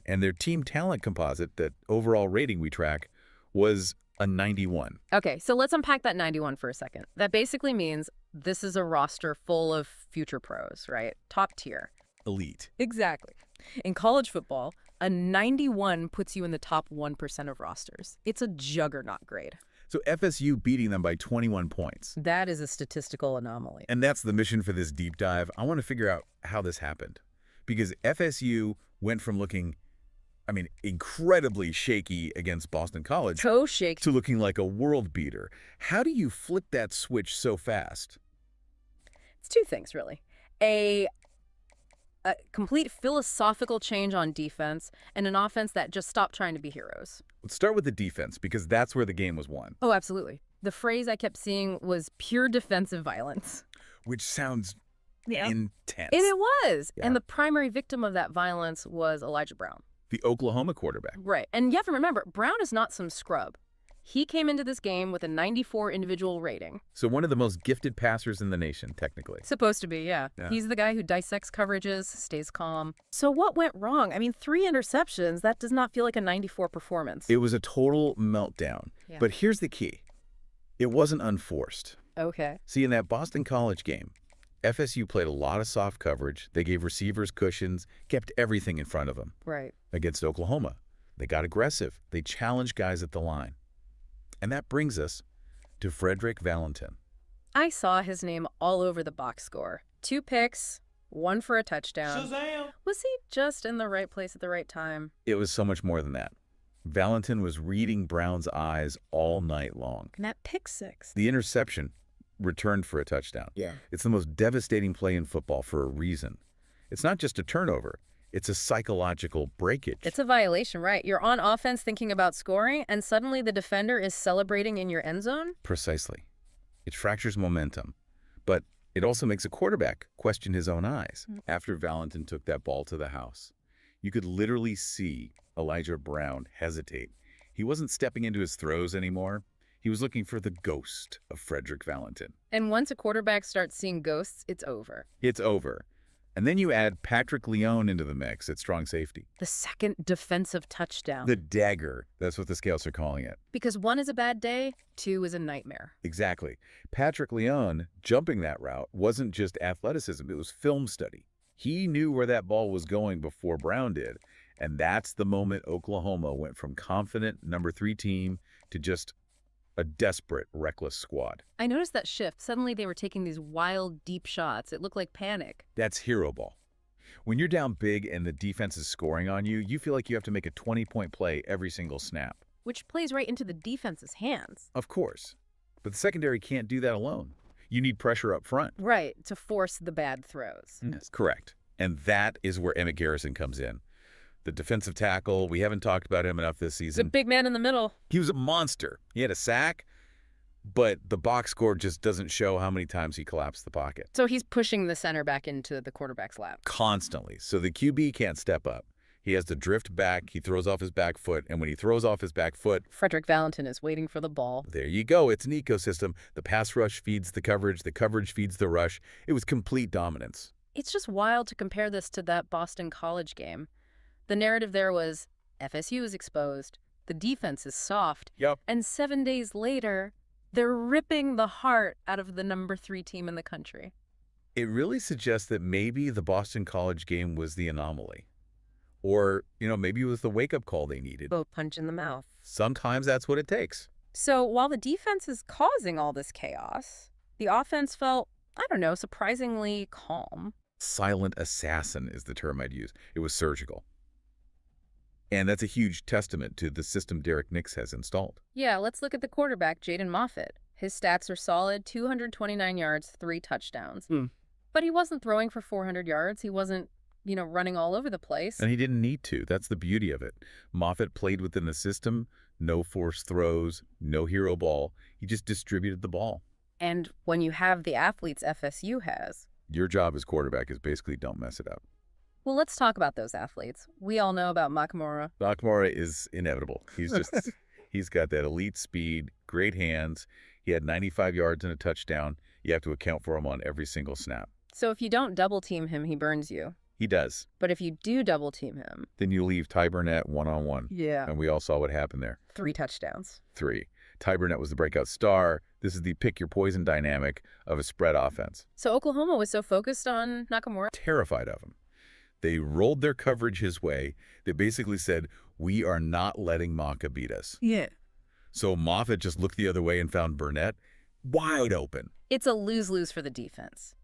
And their team talent composite, that overall rating we track, was a 91. Okay, so let's unpack that 91 for a second. That basically means this is a roster full of future pros, right? Top tier. Elite. Exactly. In college football, a 91 puts you in the top 1% of rosters. It's a juggernaut grade. So FSU beating them by 21 points. That is a statistical anomaly. And that's the mission for this deep dive. I want to figure out how this happened. Because FSU went from looking, incredibly shaky against Boston College Toe shake. to looking like a world beater. How do you flip that switch so fast? It's two things, really. A complete philosophical change on defense and an offense that just stopped trying to be heroes. Let's start with the defense, because that's where the game was won. Oh, absolutely. The phrase I kept seeing was pure defensive violence. Which sounds intense. And it was. Yeah. And the primary victim of that violence was Elijah Brown. The Oklahoma quarterback. Right. And you have to remember, Brown is not some scrub. He came into this game with a 94 individual rating. So one of the most gifted passers in the nation, technically. Supposed to be, yeah. He's the guy who dissects coverages, stays calm. So what went wrong? 3 interceptions, that does not feel like a 94 performance. It was a total meltdown. Yeah. But here's the key. It wasn't unforced. Okay. See, in that Boston College game, FSU played a lot of soft coverage. They gave receivers cushions, kept everything in front of them. Right. Against Oklahoma, they got aggressive. They challenged guys at the line. And that brings us to Frederick Valentin. I saw his name all over the box score. 2 picks, 1 for a touchdown. Shazam! Was he just in the right place at the right time? It was so much more than that. Valentin was reading Brown's eyes all night long. And that pick 6. The interception returned for a touchdown. Yeah. It's the most devastating play in football for a reason. It's not just a turnover. It's a psychological breakage. It's a violation, right? You're on offense thinking about scoring, and suddenly the defender is celebrating in your end zone? Precisely. It fractures momentum, but it also makes a quarterback question his own eyes. After Valentin took that ball to the house, you could literally see Elijah Brown hesitate. He wasn't stepping into his throws anymore. He was looking for the ghost of Frederick Valentin. And once a quarterback starts seeing ghosts, it's over. It's over. And then you add Patrick Leone into the mix at strong safety. The second defensive touchdown. The dagger. That's what the scouts are calling it. Because 1 is a bad day, 2 is a nightmare. Exactly. Patrick Leone jumping that route wasn't just athleticism. It was film study. He knew where that ball was going before Brown did. And that's the moment Oklahoma went from confident number 3 team to just a desperate, reckless squad. I noticed that shift. Suddenly they were taking these wild, deep shots. It looked like panic. That's hero ball. When you're down big and the defense is scoring on you, you feel like you have to make a 20-point play every single snap. Which plays right into the defense's hands. Of course. But the secondary can't do that alone. You need pressure up front. Right, to force the bad throws. Yes, correct. And that is where Emmett Garrison comes in. The defensive tackle, we haven't talked about him enough this He's a season. big man in the middle. He was a monster. He had a sack, but the box score just doesn't show how many times he collapsed the pocket. So he's pushing the center back into the quarterback's lap. Constantly. So the QB can't step up. He has to drift back. He throws off his back foot. And when he throws off his back foot, Frederick Valentin is waiting for the ball. there you go. It's an ecosystem. The pass rush feeds the coverage feeds the rush. It was complete dominance. It's just wild to compare this to that Boston College game. The narrative there was FSU is exposed, the defense is soft, Yep. and 7 days later, they're ripping the heart out of the number 3 team in the country. It really suggests that maybe the Boston College game was the anomaly. Or, maybe it was the wake-up call they needed. Both punch in the mouth. Sometimes that's what it takes. So while the defense is causing all this chaos, the offense felt, surprisingly calm. Silent assassin is the term I'd use. It was surgical. And that's a huge testament to the system Derek Nix has installed. Yeah, let's look at the quarterback, Jaden Moffitt. His stats are solid, 229 yards, 3 touchdowns. But he wasn't throwing for 400 yards. He wasn't, running all over the place. And he didn't need to. That's the beauty of it. Moffitt played within the system, no forced throws, no hero ball. He just distributed the ball. And when you have the athletes FSU has... Your job as quarterback is basically don't mess it up. Well, let's talk about those athletes. We all know about Nakamura. Nakamura is inevitable. He's got that elite speed, great hands. He had 95 yards and a touchdown. You have to account for him on every single snap. So if you don't double team him, he burns you. He does. But if you do double team him... Then you leave Ty Burnett one-on-one. Yeah. And we all saw what happened there. 3 touchdowns. 3. Ty Burnett was the breakout star. This is the pick-your-poison dynamic of a spread offense. So Oklahoma was so focused on Nakamura? Terrified of him. They rolled their coverage his way. They basically said, we are not letting Maka beat us. Yeah. So Moffitt just looked the other way and found Burnett wide open. It's a lose-lose for the defense.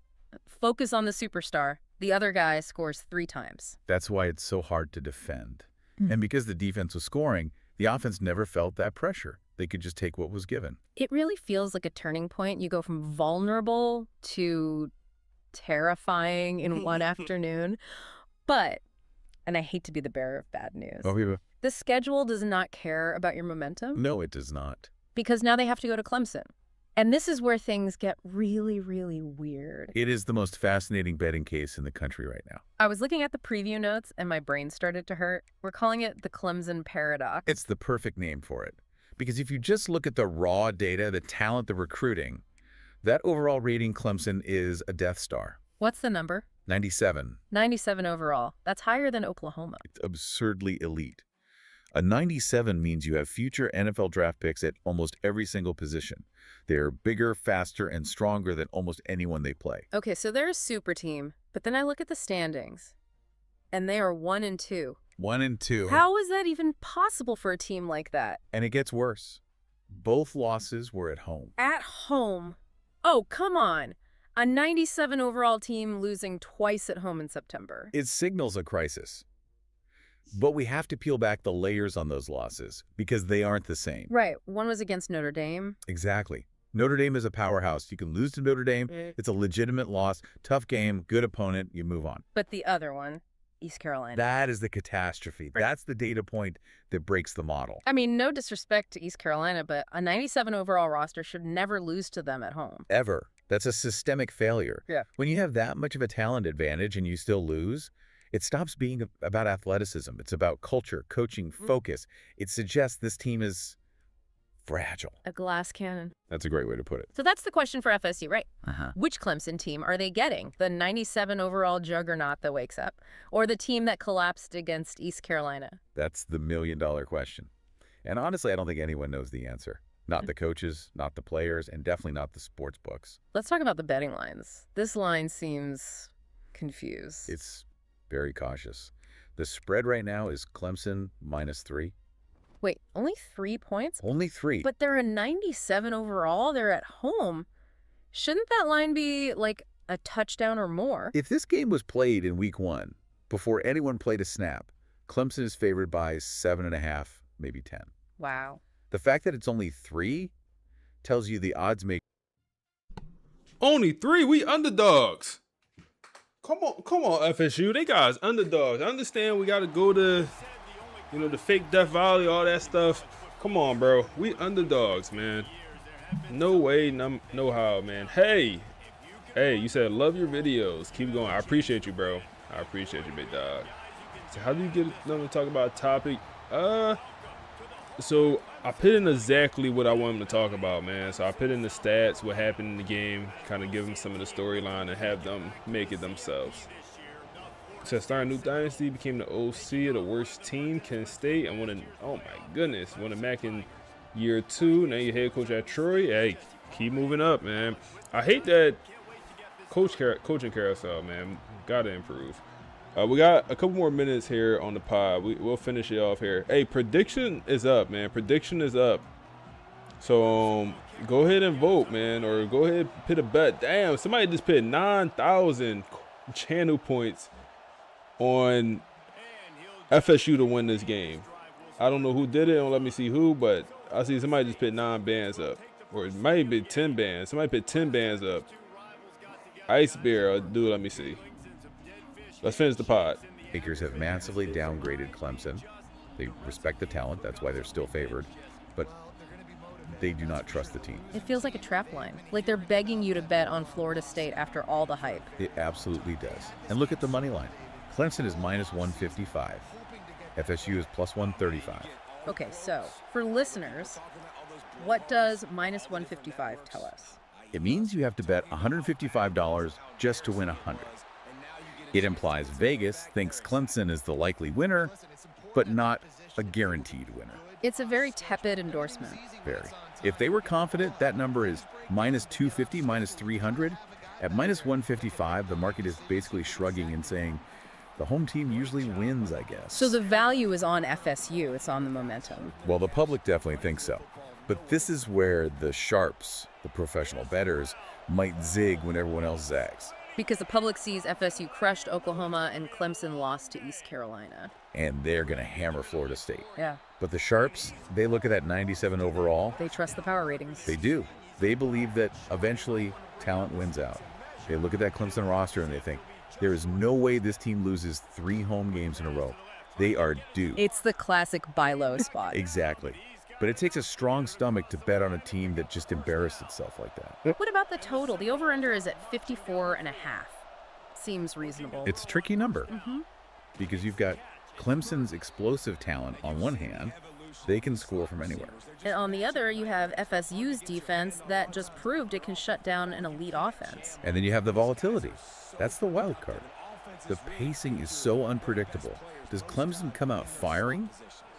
Focus on the superstar. The other guy scores 3 times. That's why it's so hard to defend. And because the defense was scoring, the offense never felt that pressure. They could just take what was given. It really feels like a turning point. You go from vulnerable to terrifying in one afternoon. But, and I hate to be the bearer of bad news, the schedule does not care about your momentum. No, it does not. Because now they have to go to Clemson. And this is where things get really, really weird. It is the most fascinating betting case in the country right now. I was looking at the preview notes and my brain started to hurt. We're calling it the Clemson paradox. It's the perfect name for it. Because if you just look at the raw data, the talent, the recruiting, that overall rating Clemson is a Death Star. What's the number? 97. 97 overall. That's higher than Oklahoma. It's absurdly elite. A 97 means you have future NFL draft picks at almost every single position. They're bigger, faster, and stronger than almost anyone they play. Okay, so they're a super team, but then I look at the standings, and they are 1-2. 1-2. How is that even possible for a team like that? And it gets worse. Both losses were at home. At home? Oh, come on. A 97 overall team losing twice at home in September. It signals a crisis. But we have to peel back the layers on those losses because they aren't the same. Right. One was against Notre Dame. Exactly. Notre Dame is a powerhouse. You can lose to Notre Dame. It's a legitimate loss. Tough game, good opponent, you move on. But the other one, East Carolina. That is the catastrophe. Right. That's the data point that breaks the model. I mean, no disrespect to East Carolina, but a 97 overall roster should never lose to them at home. Ever. That's a systemic failure. Yeah. When you have that much of a talent advantage and you still lose, it stops being about athleticism. It's about culture, coaching, focus. It suggests this team is fragile. A glass cannon. That's a great way to put it. So that's the question for FSU, right? Which Clemson team are they getting? The 97 overall juggernaut that wakes up, or the team that collapsed against East Carolina? That's the million-dollar question. And honestly, I don't think anyone knows the answer. Not the coaches, not the players, and definitely not the sports books. Let's talk about the betting lines. This line seems confused. It's very cautious. The spread right now is Clemson -3. Wait, only 3 points? Only 3. But they're a 97 overall. They're at home. Shouldn't that line be like a touchdown or more? If this game was played in week 1, before anyone played a snap, Clemson is favored by 7.5, maybe 10. Wow. The fact that it's only 3 tells you the odds make. Only 3? We underdogs. Come on, FSU. They guys underdogs. I understand we got to go to, the fake Death Valley, all that stuff. Come on, bro. We underdogs, man. No way, no how, man. Hey, you said love your videos. Keep going. I appreciate you, bro. I appreciate you, big dog. So how do you get them to talk about a topic? So I put in exactly what I want them to talk about, man. So I put in the stats, what happened in the game, kind of give them some of the storyline and have them make it themselves. So starting a new dynasty, became the OC of the worst team, Kent State, and won oh my goodness, won a MAC in year 2. Now you're head coach at Troy. Hey, keep moving up, man. I hate that coaching carousel, man. Gotta improve. We got a couple more minutes here on the pod. We'll finish it off here. Hey, prediction is up, man. Prediction is up. So go ahead and vote, man, or go ahead and put a bet. Damn, somebody just put 9,000 channel points on FSU to win this game. I don't know who did it. Don't let me see who, but I see somebody just put 9 bands up, or it might be 10 bands. Somebody put 10 bands up. Ice Bear, dude, let me see. Let's finish the pod. Lakers have massively downgraded Clemson. They respect the talent. That's why they're still favored. But they do not trust the team. It feels like a trap line. Like they're begging you to bet on Florida State after all the hype. It absolutely does. And look at the money line. Clemson is minus 155. FSU is plus 135. Okay, so for listeners, what does minus 155 tell us? It means you have to bet $155 just to win 100. It implies Vegas thinks Clemson is the likely winner, but not a guaranteed winner. It's a very tepid endorsement. Very. If they were confident, that number is minus 250, minus 300. At minus 155, the market is basically shrugging and saying, the home team usually wins, I guess. So the value is on FSU. It's on the momentum. Well, the public definitely thinks so. But this is where the sharps, the professional bettors, might zig when everyone else zags. Because the public sees FSU crushed Oklahoma and Clemson lost to East Carolina. And they're going to hammer Florida State. Yeah. But the sharps, they look at that 97 overall. They trust the power ratings. They do. They believe that eventually talent wins out. They look at that Clemson roster and they think, there is no way this team loses 3 home games in a row. They are due. It's the classic buy low spot. Exactly. But it takes a strong stomach to bet on a team that just embarrassed itself like that. What about the total? The over-under is at 54.5. Seems reasonable. It's a tricky number because you've got Clemson's explosive talent on one hand. They can score from anywhere. And on the other, you have FSU's defense that just proved it can shut down an elite offense. And then you have the volatility. That's the wild card. The pacing is so unpredictable. Does Clemson come out firing?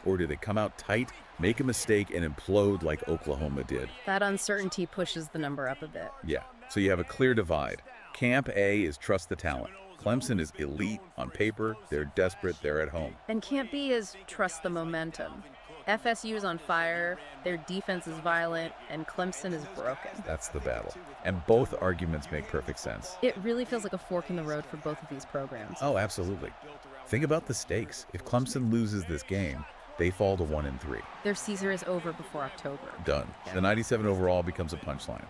Or do they come out tight, make a mistake, and implode like Oklahoma did? That uncertainty pushes the number up a bit. Yeah, so you have a clear divide. Camp A is trust the talent. Clemson is elite on paper. They're desperate. They're at home. And Camp B is trust the momentum. FSU is on fire, their defense is violent, and Clemson is broken. That's the battle. And both arguments make perfect sense. It really feels like a fork in the road for both of these programs. Oh, absolutely. Think about the stakes. If Clemson loses this game, they fall to 1-3. Their Caesar is over before October. Done. The 97 overall becomes a punchline.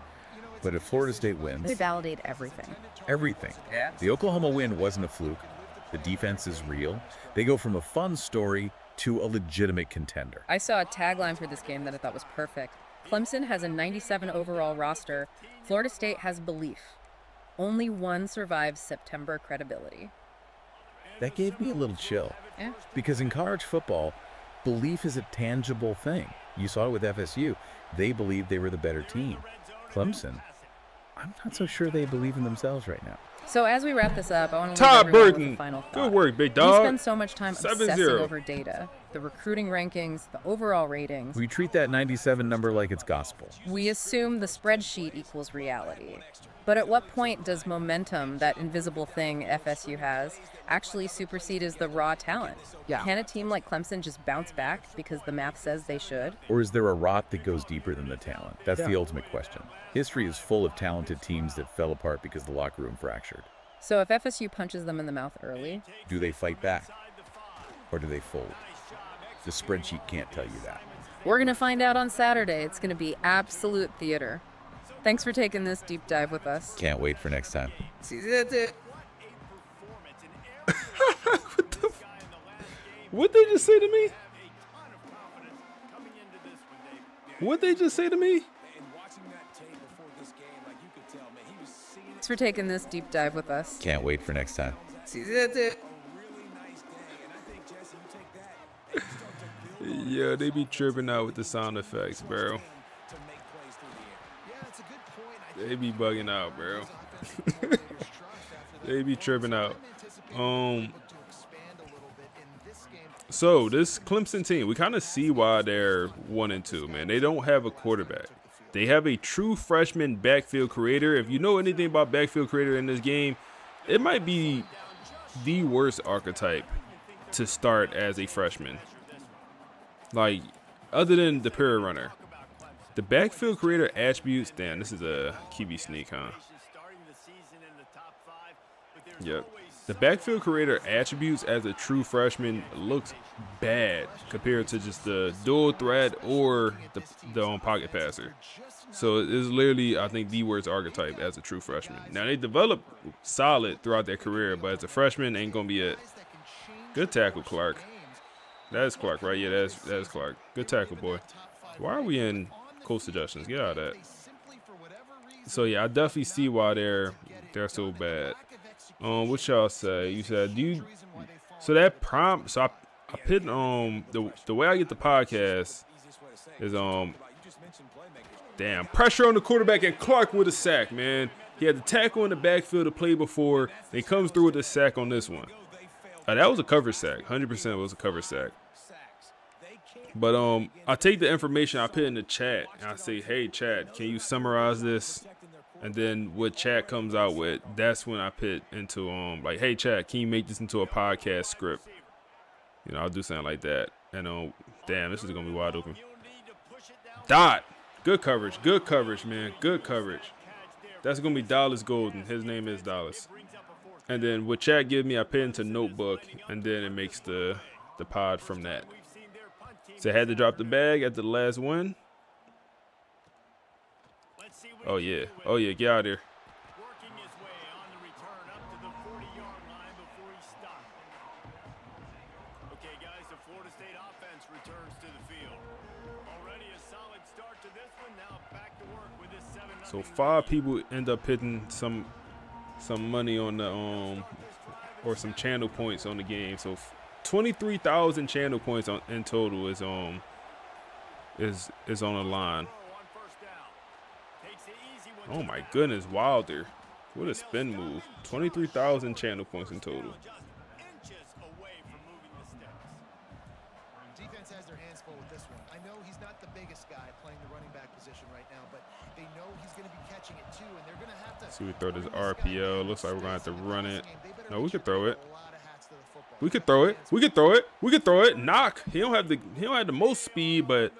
But if Florida State wins... They validate everything. Everything. Yeah. The Oklahoma win wasn't a fluke. The defense is real. They go from a fun story to a legitimate contender. I saw a tagline for this game that I thought was perfect. Clemson has a 97 overall roster. Florida State has belief. Only one survives September credibility. That gave me a little chill. Yeah. Because in college football, belief is a tangible thing. You saw it with FSU. They believed they were the better team. Clemson, I'm not so sure they believe in themselves right now. So as we wrap this up, I want to Todd leave everyone with Burton. a final thought. Good work, big dog. We spend so much time 7-0. obsessing over data, the recruiting rankings, the overall ratings. We treat that 97 number like it's gospel. We assume the spreadsheet equals reality. But at what point does momentum, that invisible thing FSU has, actually supersede as the raw talent? Yeah. Can a team like Clemson just bounce back because the math says they should? Or is there a rot that goes deeper than the talent? That's the ultimate question. History is full of talented teams that fell apart because the locker room fractured. So if FSU punches them in the mouth early, Do they fight back? Or do they fold? The spreadsheet can't tell you that. we're going to find out on Saturday. It's going to be absolute theater. Thanks for taking this deep dive with us. Can't wait for next time. See, that's it. What the what they just say to me? What they just say to me? Thanks for taking this deep dive with us. Can't wait for next time. Yeah, they be tripping out with the sound effects, bro. They be bugging out, bro. They be tripping out. So this Clemson team, we kind of see why they're 1-2, man. They don't have a quarterback. They have a true freshman backfield creator. If you know anything about backfield creator in this game, it might be the worst archetype to start as a freshman. Like, other than the pure runner. The backfield creator attributes, damn, this is a QB sneak, huh? Yep. The backfield creator attributes as a true freshman looks bad compared to just the dual threat or the pocket passer. So it's literally, I think, the worst archetype as a true freshman. Now, they develop solid throughout their career, but as a freshman, ain't going to be it. Good tackle, Clark. That's Clark, right? Yeah, that's Clark. Good tackle, boy. Why are we in coast suggestions? Get out of that. So, yeah, I definitely see why they're so bad. What y'all say? You said, so that prompt, so I put, the way I get the podcast is, damn, pressure on the quarterback and Clark with a sack, man. He had the tackle in the backfield to play before, and he comes through with a sack on this one. That was a cover sack. 100% was a cover sack. But I take the information I put in the chat, and I say, hey, chat, can you summarize this? And then what chat comes out with, that's when I put into, like, hey, chat, can you make this into a podcast script? You know, I'll do something like that. And, damn, this is going to be wide open. Dot. Good coverage, man. Good coverage. That's going to be Dallas Golden. His name is Dallas. And then what chat gives me, I put into notebook, and then it makes the pod from that. So I had to drop the bag at the last one. Oh, yeah. Oh, yeah. Get out of here. So 5 people end up hitting some money on the or some channel points on the game. So 23,000 channel points in total is on the line. Oh my goodness, Wilder. What a spin move. 23,000 channel points in total. Defense has their hands full with this one. I know he's not the biggest guy playing the running back position right now, but they know he's going to be catching it too, and they're going to have to. So we throw this RPO. Looks like we're going to have to run it. No, we could throw it. We could throw it. We could throw it. We could throw it. Knock. He don't have the most speed, but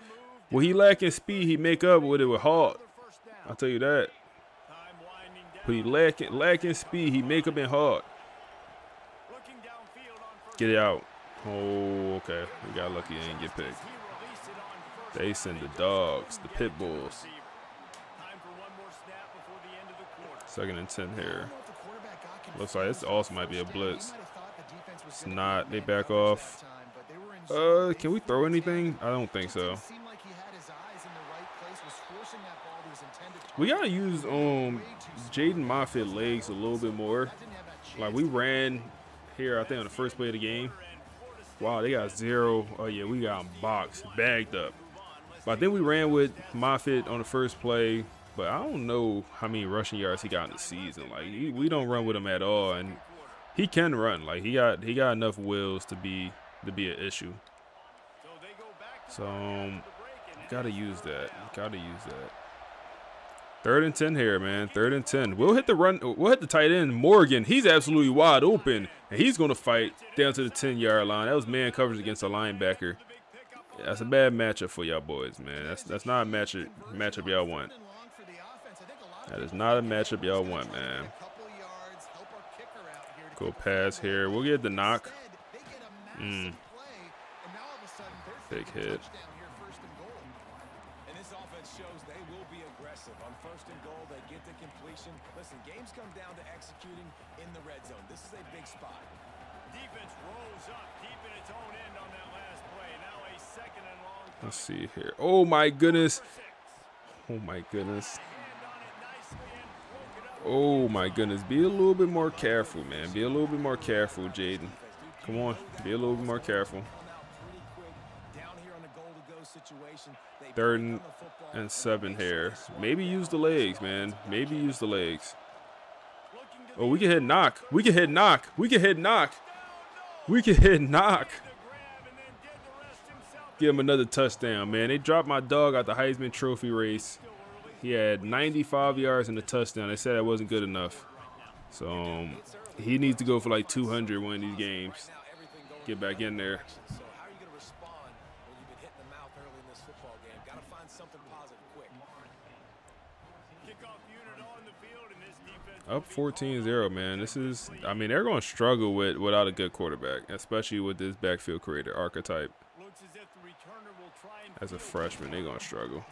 what he lacking speed, he make up with it with Hawk. I'll tell you that. But he lacking speed, he make up in Hawk. Get it out. Oh, okay. We got lucky and didn't get picked. They send the dogs, the pit bulls. 2nd and 10 here. Looks like this also might be a blitz. It's not. They back off. Can we throw anything? I don't think so. We gotta use Jaden Moffitt legs a little bit more. Like we ran here, I think on the first play of the game. Wow, they got 0. Oh yeah, we got them boxed, bagged up. But I think we ran with Moffitt on the first play, but I don't know how many rushing yards he got in the season. Like we don't run with him at all, and he can run. Like he got enough wheels to be an issue. So gotta use that. 3rd and 10 here, man. 3rd and 10. We'll hit the tight end, Morgan. He's absolutely wide open, and he's going to fight down to the 10-yard line. That was man coverage against a linebacker. Yeah, that's a bad matchup for y'all boys, man. That's not a matchup y'all want. That is not a matchup y'all want, man. Go pass here. We'll get the knock. Big hit. On 1st and goal, they get the completion. Listen, games come down to executing in the red zone. This is a big spot. Defense Let's see here. Oh my goodness. Oh my goodness. Oh my goodness. Be a little bit more careful, man. Be a little bit more careful, Jaden. Come on. Be a little bit more careful. 3rd and 7 here. Maybe use the legs, man. Maybe use the legs. Oh, we can hit knock. We can hit knock. We can hit knock. We can hit knock. Give him another touchdown, man. They dropped my dog out the Heisman Trophy race. He had 95 yards and a touchdown. They said that wasn't good enough. So he needs to go for like 200 one of these games. Get back in there. Up 14-0, man. This is, I mean, they're going to struggle without a good quarterback, especially with this backfield creator archetype. As a freshman, they're going to struggle.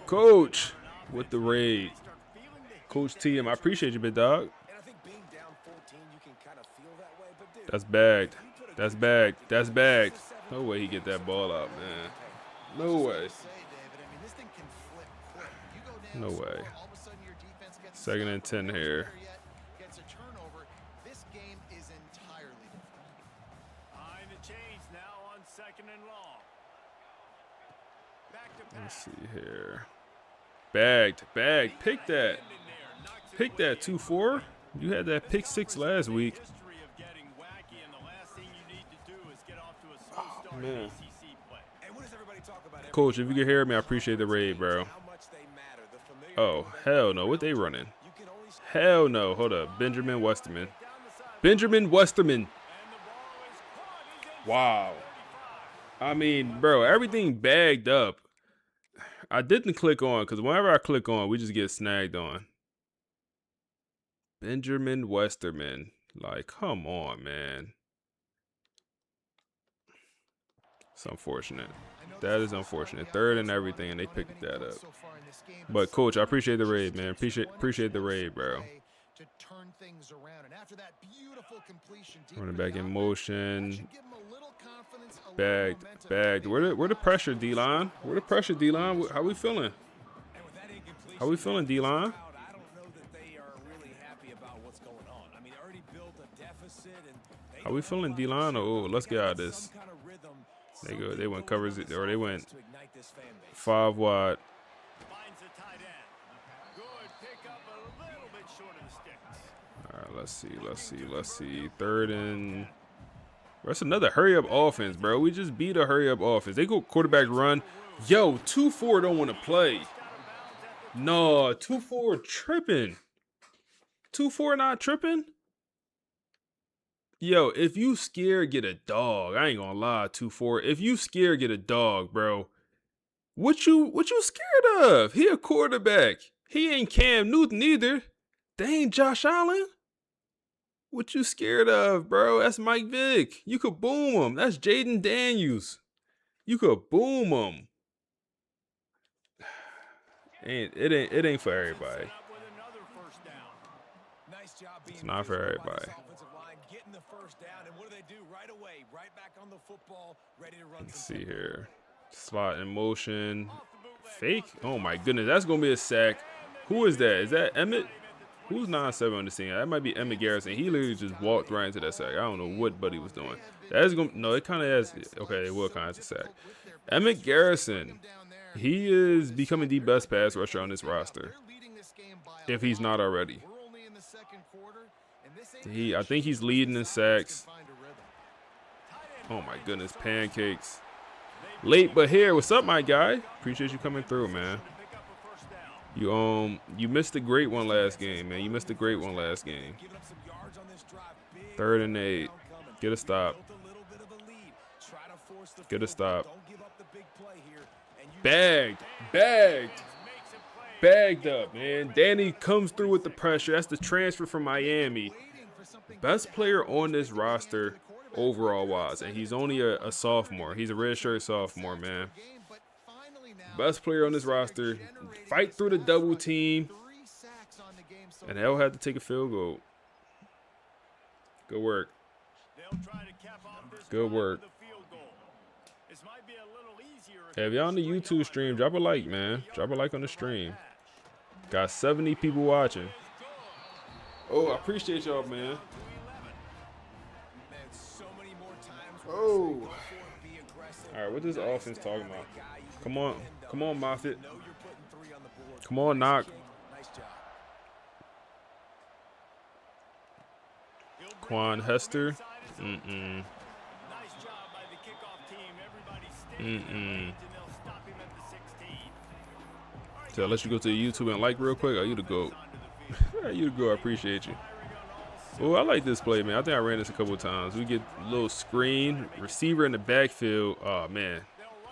Coach with the raid. Coach TM, I appreciate you, big dog. That's bagged. That's bagged. That's bagged. No way he get that ball out, man. No way. No way. 2nd and 10 here. Let's see here. Bagged. Bagged. Pick that. Pick that 2-4. You had that pick 6 last week. Oh, man. Coach, if you can hear me, I appreciate the raid, bro. Oh, hell no. What they running? Hell no. Hold up. Benjamin Westerman. Benjamin Westerman. Wow. I mean, bro, everything bagged up. I didn't click on because whenever I click on, we just get snagged on. Benjamin Westerman. Like, come on, man. It's unfortunate. That is unfortunate. 3rd and everything, and they picked that up. But, Coach, I appreciate the raid, man. Appreciate the raid, bro. Running back in motion. Bagged. Bagged. Where the pressure, D-line? Where the pressure, D-line? How we feeling? How we feeling, D-line? How we feeling, D-line? Oh, let's get out of this. They go. They went covers it, or they went 5 wide. All right, let's see. 3rd and. That's another hurry up offense, bro. We just beat a hurry up offense. They go quarterback run. Yo, 2-4 don't want to play. No, 2-4 tripping. 2-4 not tripping. Yo, if you scared, get a dog. I ain't gonna lie, 2-4. If you scared, get a dog, bro. What you scared of? He a quarterback. He ain't Cam Newton either. They ain't Josh Allen. What you scared of, bro? That's Mike Vick. You could boom him. That's Jaden Daniels. You could boom him. It ain't for everybody. It's not for everybody. Let's see here. Slot in motion. Fake? Oh my goodness, that's gonna be a sack. Who is that? Is that Emmett? Who's 9-7 on the scene? That might be Emmett Garrison. He literally just walked right into that sack. I don't know what Buddy was doing. That is gonna no, it kind of has okay, it will kind of a sack. Emmett Garrison. He is becoming the best pass rusher on this roster. If he's not already. I think he's leading in sacks. Oh my goodness, pancakes. Late but here. What's up, my guy? Appreciate you coming through, man. You missed a great one last game, man. You missed a great one last game. 3rd and 8. Get a stop. Get a stop. Bagged up, man. Danny comes through with the pressure. That's the transfer from Miami. Best player on this roster overall wise, and he's only a sophomore. He's a redshirt sophomore, man. Best player on this roster. Fight through the double team, and they'll have to take a field goal. Good work. Good work. Hey, if y'all on the YouTube stream, drop a like, man. Drop a like on the stream. Got 70 people watching. Oh, I appreciate y'all, man. Oh. All right, what this offense talking about? Come on, Moffitt. Come on, Knock. Quan Hester. So I'll let you go to the YouTube and like real quick. Oh, you the GOAT. You the GOAT. I appreciate you. Oh, I like this play, man. I think I ran this a couple of times. We get a little screen. Receiver in the backfield. Oh, man.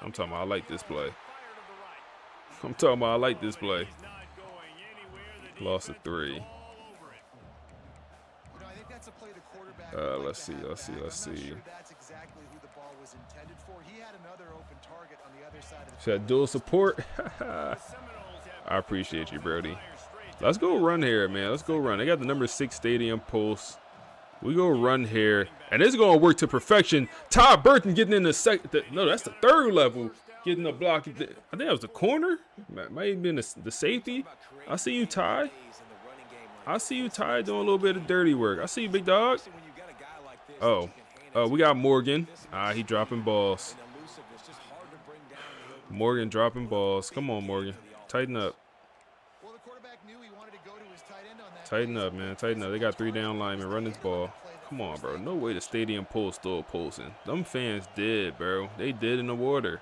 I'm talking about I like this play. I'm talking about I like this play. Loss of 3. Let's see. Said dual support. I appreciate you, Brody. Let's go run here, man. Let's go run. They got the number 6 stadium pulse. We go run here, and it's gonna work to perfection. Todd Burton getting in the second. No, that's the 3rd level. Getting a block. I think that was the corner. Might have been the safety. I see you, Ty. I see you, Ty, doing a little bit of dirty work. I see you, big dog. Oh, we got Morgan. He dropping balls. Morgan dropping balls. Come on, Morgan. Tighten up. Tighten up, man. Tighten up. They got 3 down linemen. Run this ball. Come on, bro. No way the stadium pulse still pulsing. Them fans did, bro. They did in the water.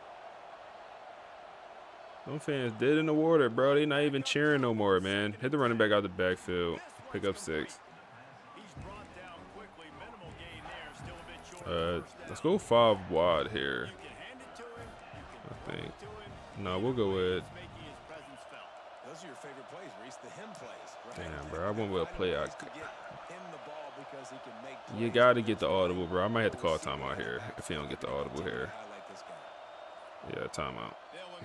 Them fans did in the water, bro. They not even cheering no more, man. Hit the running back out the backfield. Pick up 6. Let's go 5 wide here. I think. No, we'll go with. Damn, bro. I went with a play out. You got to get the audible, bro. I might have to call a timeout here if he don't get the audible here. Yeah, timeout.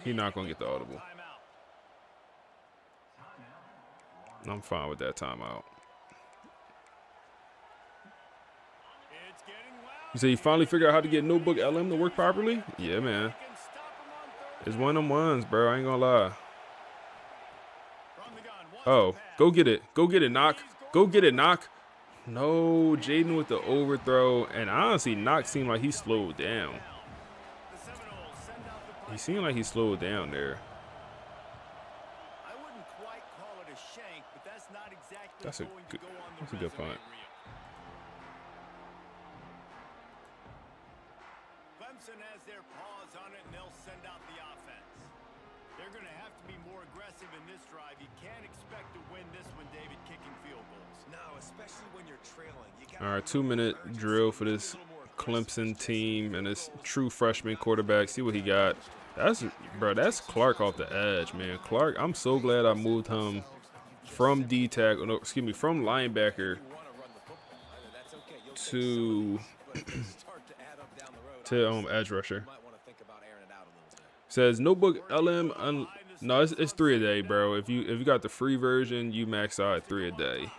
He's not going to get the audible. I'm fine with that timeout. You say you finally figured out how to get notebook LM to work properly? Yeah, man. It's one of them ones, bro. I ain't going to lie. Oh, go get it. Go get it, Knock. Go get it, Knock. No, Jaden with the overthrow. And honestly, Knock seemed like he slowed down. He seemed like he slowed down there. That's a good punt. Clemson has their paws on it, and they'll send out the offense. They're going to have to be more aggressive in this drive. You can't expect to win this one, David, kicking field goals. No, especially when you're trailing. All right, 2-minute drill for this Clemson team and this true freshman quarterback. See what he got. That's Clark off the edge, man. Clark, I'm so glad I moved him from D-tackle, no, excuse me, from linebacker to edge rusher. Says notebook LM. No, it's 3 a day, bro. If you got the free version, you max out at 3 a day.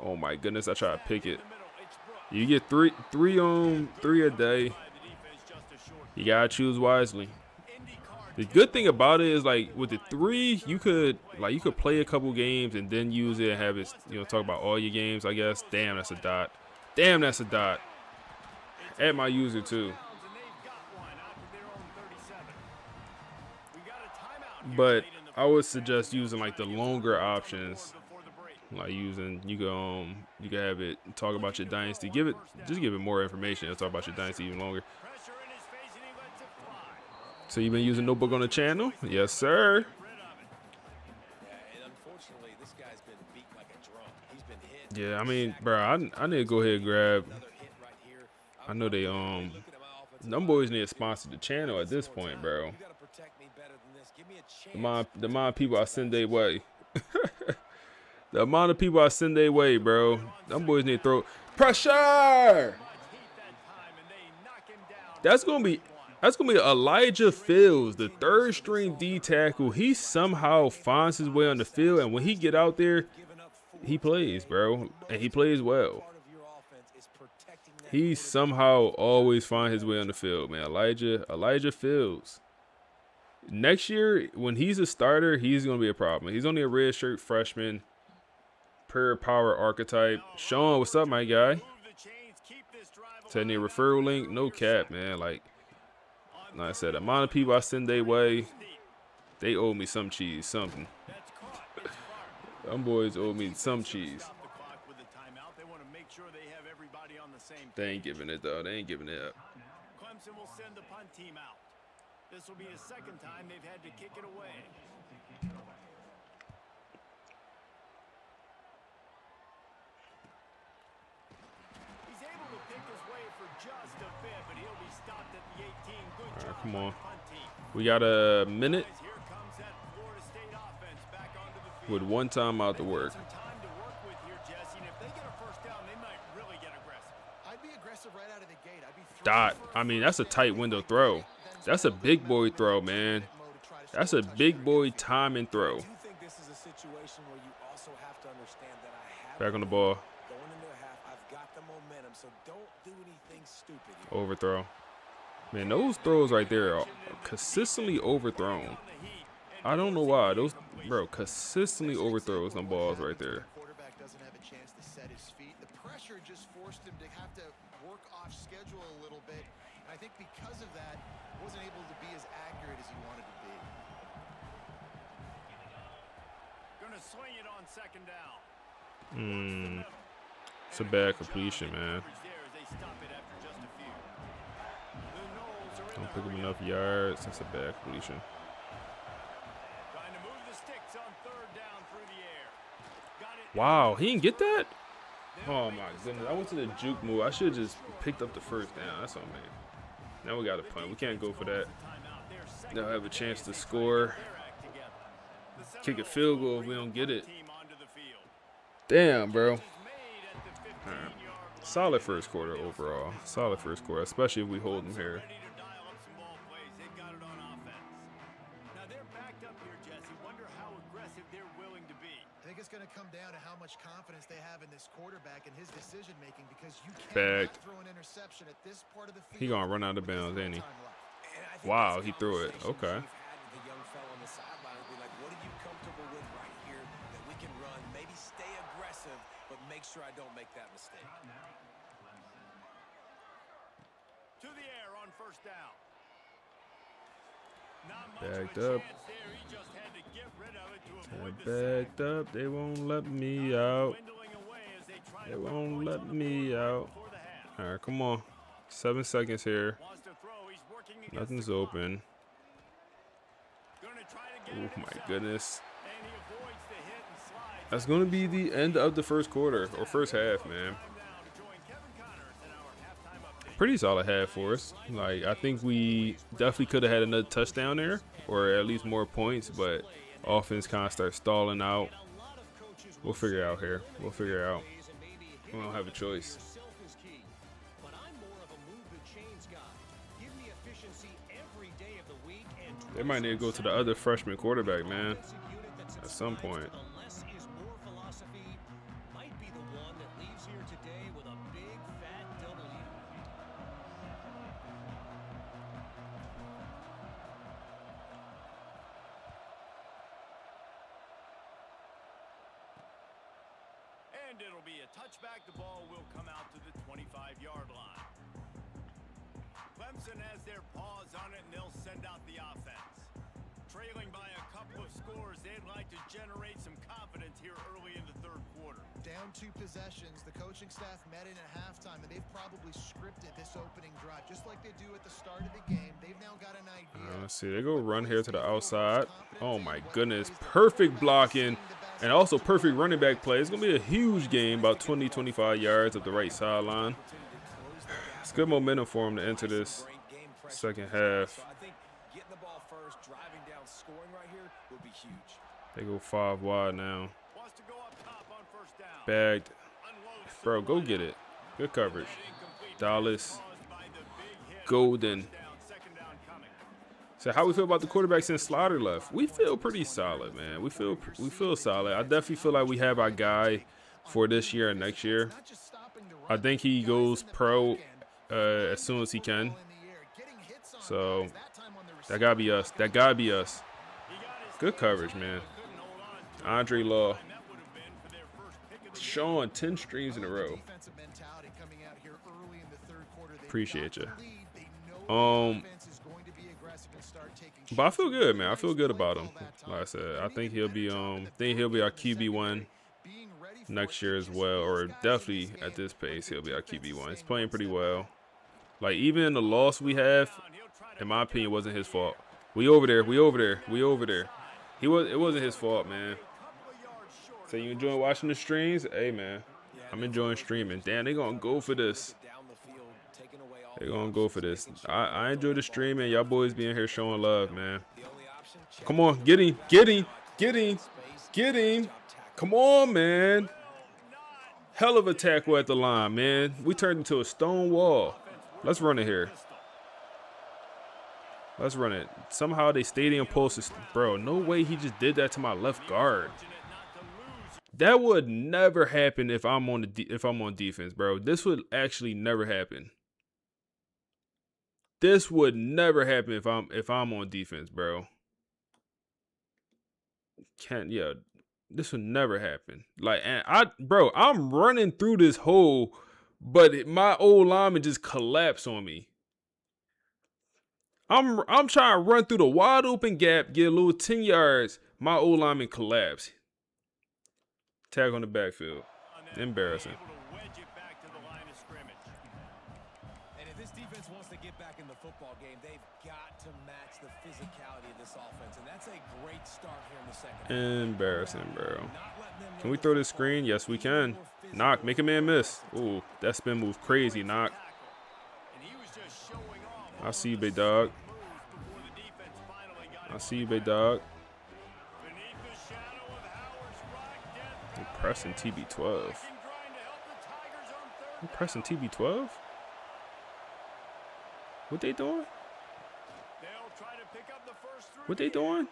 Oh my goodness, I try to pick it. You get three a day. You gotta choose wisely. The good thing about it is, like, with the 3, you could play a couple games and then use it and have it, talk about all your games, I guess. Damn, that's a dot. Damn, that's a dot. Add my user too. But I would suggest using like the longer options, like you can have it talk about your dynasty. Give it more information. It'll talk about your dynasty even longer. So you've been using notebook on the channel? Yes, sir. Yeah, I mean, bro, I need to go ahead and grab. I know they them boys need to sponsor the channel at this point, bro. The amount of people I send their way. The amount of people I send their way, bro. Them boys need to throw pressure. That's gonna be Elijah Fields, the third string D tackle. He somehow finds his way on the field, and when he get out there, he plays, bro, and he plays well. He somehow always finds his way on the field, man. Elijah Fields. Next year, when he's a starter, he's going to be a problem. He's only a redshirt freshman, pure power archetype. Sean, what's up, my guy? Send me a referral link. No cap, man. Like I said, the amount of people I send their way, they owe me some cheese, something. Them boys owe me some cheese. They ain't giving it, though. They ain't giving it up. Clemson will send the punt team out. This will be the second time they've had to kick it away. He's able to pick his way for just a bit, but he'll be stopped at the 18. Good job. All right, come on. Punt team. We got a minute Here comes that Florida State offense back onto the field. with one time out to work. Some time to work with here, Jesse, and if they get a first down, they might really get aggressive. I'd be aggressive right out of the gate. I'd be Dot. I mean, that's a tight window throw. That's a big boy throw, man. That's a big boy time and throw. Back on the ball. Overthrow. Man, those throws right there are consistently overthrown. I don't know why. Those, bro, consistently overthrows them balls right there. Quarterback doesn't have a chance to set his feet. The pressure just forced him to have to work off schedule a little bit. And I think because of that, wasn't able to be as accurate as he wanted to be. Gonna swing it on second down. It's a bad completion, man. Don't pick up enough yards. That's a bad completion. Trying to move the sticks on third down through the air. Got it. Wow, he didn't get that? Oh my goodness. I went to the juke move. I should have just picked up the first down. That's on me. Now we got a punt. We can't go for that. They'll have a chance to score. Kick a field goal if we don't get it. Damn, bro. Right. Solid first quarter overall. Solid first quarter, especially if we hold them here. I think it's going to come down to how much confidence they have in this quarterback and his decision making, because you can't throw an interception at this part of the field. He gonna run out of bounds, ain't he? Wow, he threw it. Okay. The young fella on the sideline will be like, what are you comfortable with right here that we can run? Maybe stay aggressive, but make sure I don't make that mistake. To the air on first down. Backed up. Backed up. They won't let me out. They won't let me out. All right, come on. 7 seconds here. Nothing's open. Oh my goodness. That's going to be the end of the first quarter or first half, man. Pretty solid half for us. Like, I think we definitely could have had another touchdown there, or at least more points, but offense kind of starts stalling out. We'll figure it out here. We'll figure it out. We don't have a choice. They might need to go to the other freshman quarterback, man, at some point. And it'll be a touchback. The ball will come out to the 25-yard line. Clemson has their paws on it, and they'll send out the offense. Trailing by a couple of scores, they'd like to generate some confidence here early in the third quarter. Down 2 possessions, the coaching staff met in at halftime, and they've probably scripted this opening drive, just like they do at the start of the game. They've now got an idea. Let's see, they go run here to the outside. Oh my goodness, perfect blocking. And also perfect running back play. It's going to be a huge game, about 20, 25 yards up the right sideline. It's good momentum for him to enter this second half. They go 5 wide now. Bagged. Bro, go get it. Good coverage. Dallas. golden. So how we feel about the quarterback since Slaughter left? We feel pretty solid, man. We feel solid. I definitely feel like we have our guy for this year and next year. I think he goes pro as soon as he can. So that gotta be us. That gotta be us. Good coverage, man. Andre Law. Sean, 10 streams in a row. Appreciate you. But I feel good, man. I feel good about him. Like I said, I think he'll be our QB1 next year as well, or definitely at this pace he'll be our QB1. He's playing pretty well. Like even the loss we have, in my opinion, wasn't his fault. We over there. It wasn't his fault, man. So you enjoying watching the streams? Hey, man, I'm enjoying streaming. Damn, they gonna go for this. They're gonna go for this. I enjoy the stream, and y'all boys being here showing love, man. Come on, get him. Come on, man. Hell of a tackle at the line, man. We turned into a stone wall. Let's run it here. Let's run it. Somehow they stadium posts, bro. No way he just did that to my left guard. That would never happen if I'm on defense, bro. This would actually never happen. This would never happen if I'm on defense, bro. This would never happen. Like, and I'm running through this hole, but my old lineman just collapsed on me. I'm trying to run through the wide open gap, get a little 10 yards. My old lineman collapsed. Tag on the backfield. Embarrassing. Wants to get back in the football game, they've got to match the physicality of this offense, and that's a great start here in the second. Embarrassing, bro. Can we throw this screen? Yes, we can. Knock, make a man miss. Ooh, that spin move crazy, Knock. I see you, big dog. I see you, big dog. They're pressing TB12. They're pressing TB12? What they doing? What they doing?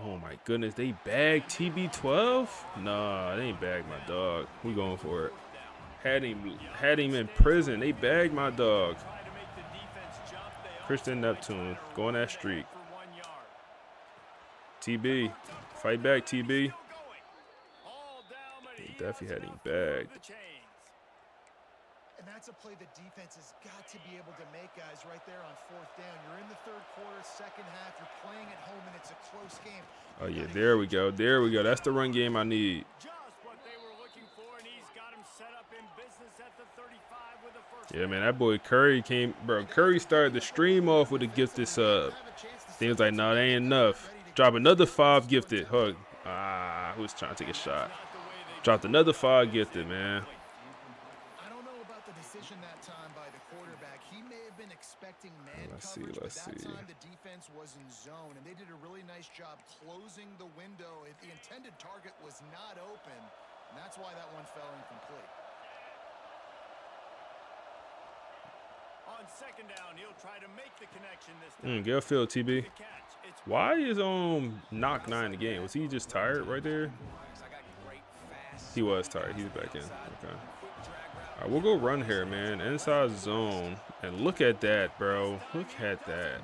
Oh my goodness, they bagged TB12? Nah, they ain't bagged my dog. We going for it. Had him in prison. They bagged my dog. Christian Neptune, go on that streak. TB, fight back, TB. They definitely had him bagged. And that's a play the defense has got to be able to make, guys, right there on fourth down. You're in the third quarter, second half. You're playing at home, and it's a close game. Oh, yeah, there we go. There we go. That's the run game I need. Yeah, man, that boy Curry came. Bro, Curry started the stream off with a gifted sub. He was like, no, that ain't enough. Drop another 5 gifted. Hug. Who's trying to take a shot? Dropped another 5 gifted, man. Let's see. That time the defense was in zone, and they did a really nice job closing the window. The intended target was not open, and that's why that one fell incomplete. On second down, he'll try to make the connection this time. Get a field, TB. Why is Knock 9 in the game? Was he just tired right there? He was tired. He's back in. Okay. All right, we'll go run here, man. Inside zone. And look at that, bro. Look at that.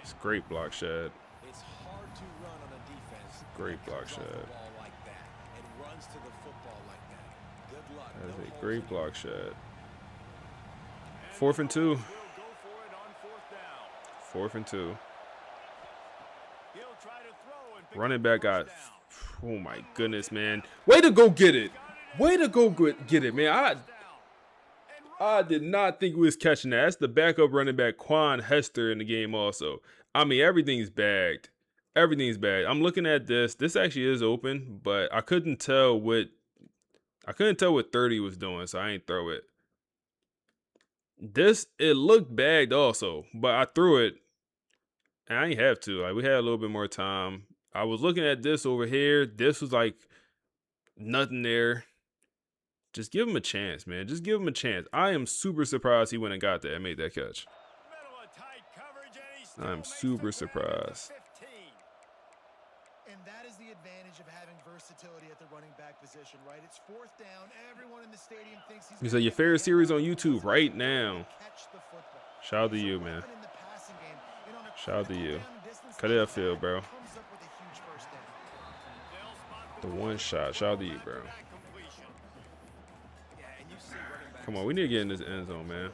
It's great block, Shad. It's hard to run on a defense. Great block, Shad. Like that and runs to the football like that. Good luck. That is a great block, Shad. 4th and 2. 4th and 2. Running back got. Oh my goodness, man. Way to go get it. Way to go get it, man. I did not think we was catching that. That's the backup running back, Quan Hester, in the game also. I mean, everything's bagged. Everything's bagged. I'm looking at this. This actually is open, but I couldn't tell what 30 was doing, so I ain't throw it. It looked bagged also, but I threw it. And I ain't have to. Like, we had a little bit more time. I was looking at this over here. This was like nothing there. Just give him a chance, man. Just give him a chance. I am super surprised he went and got that and made that catch. I'm super surprised. And that is the advantage of having versatility at the running back position, right? It's fourth down. Everyone in the stadium thinks he's You say your favorite series on YouTube right now. Shout out to you, man. Shout out to you. Cut it upfield, bro. The one shot. Shout out to you, bro. Come on, we need to get in this end zone, man.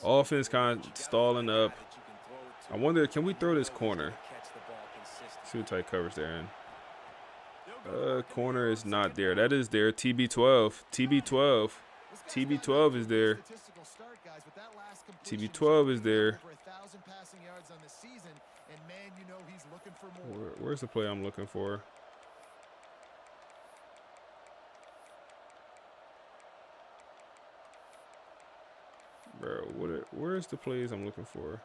Offense kind of stalling up. I wonder, can we throw this corner? See what type coverage they're in. Corner is not there. That is there. TB12. TB12. TB12 is there. TB12 is there. Where's the play I'm looking for? Bro, where's the plays I'm looking for?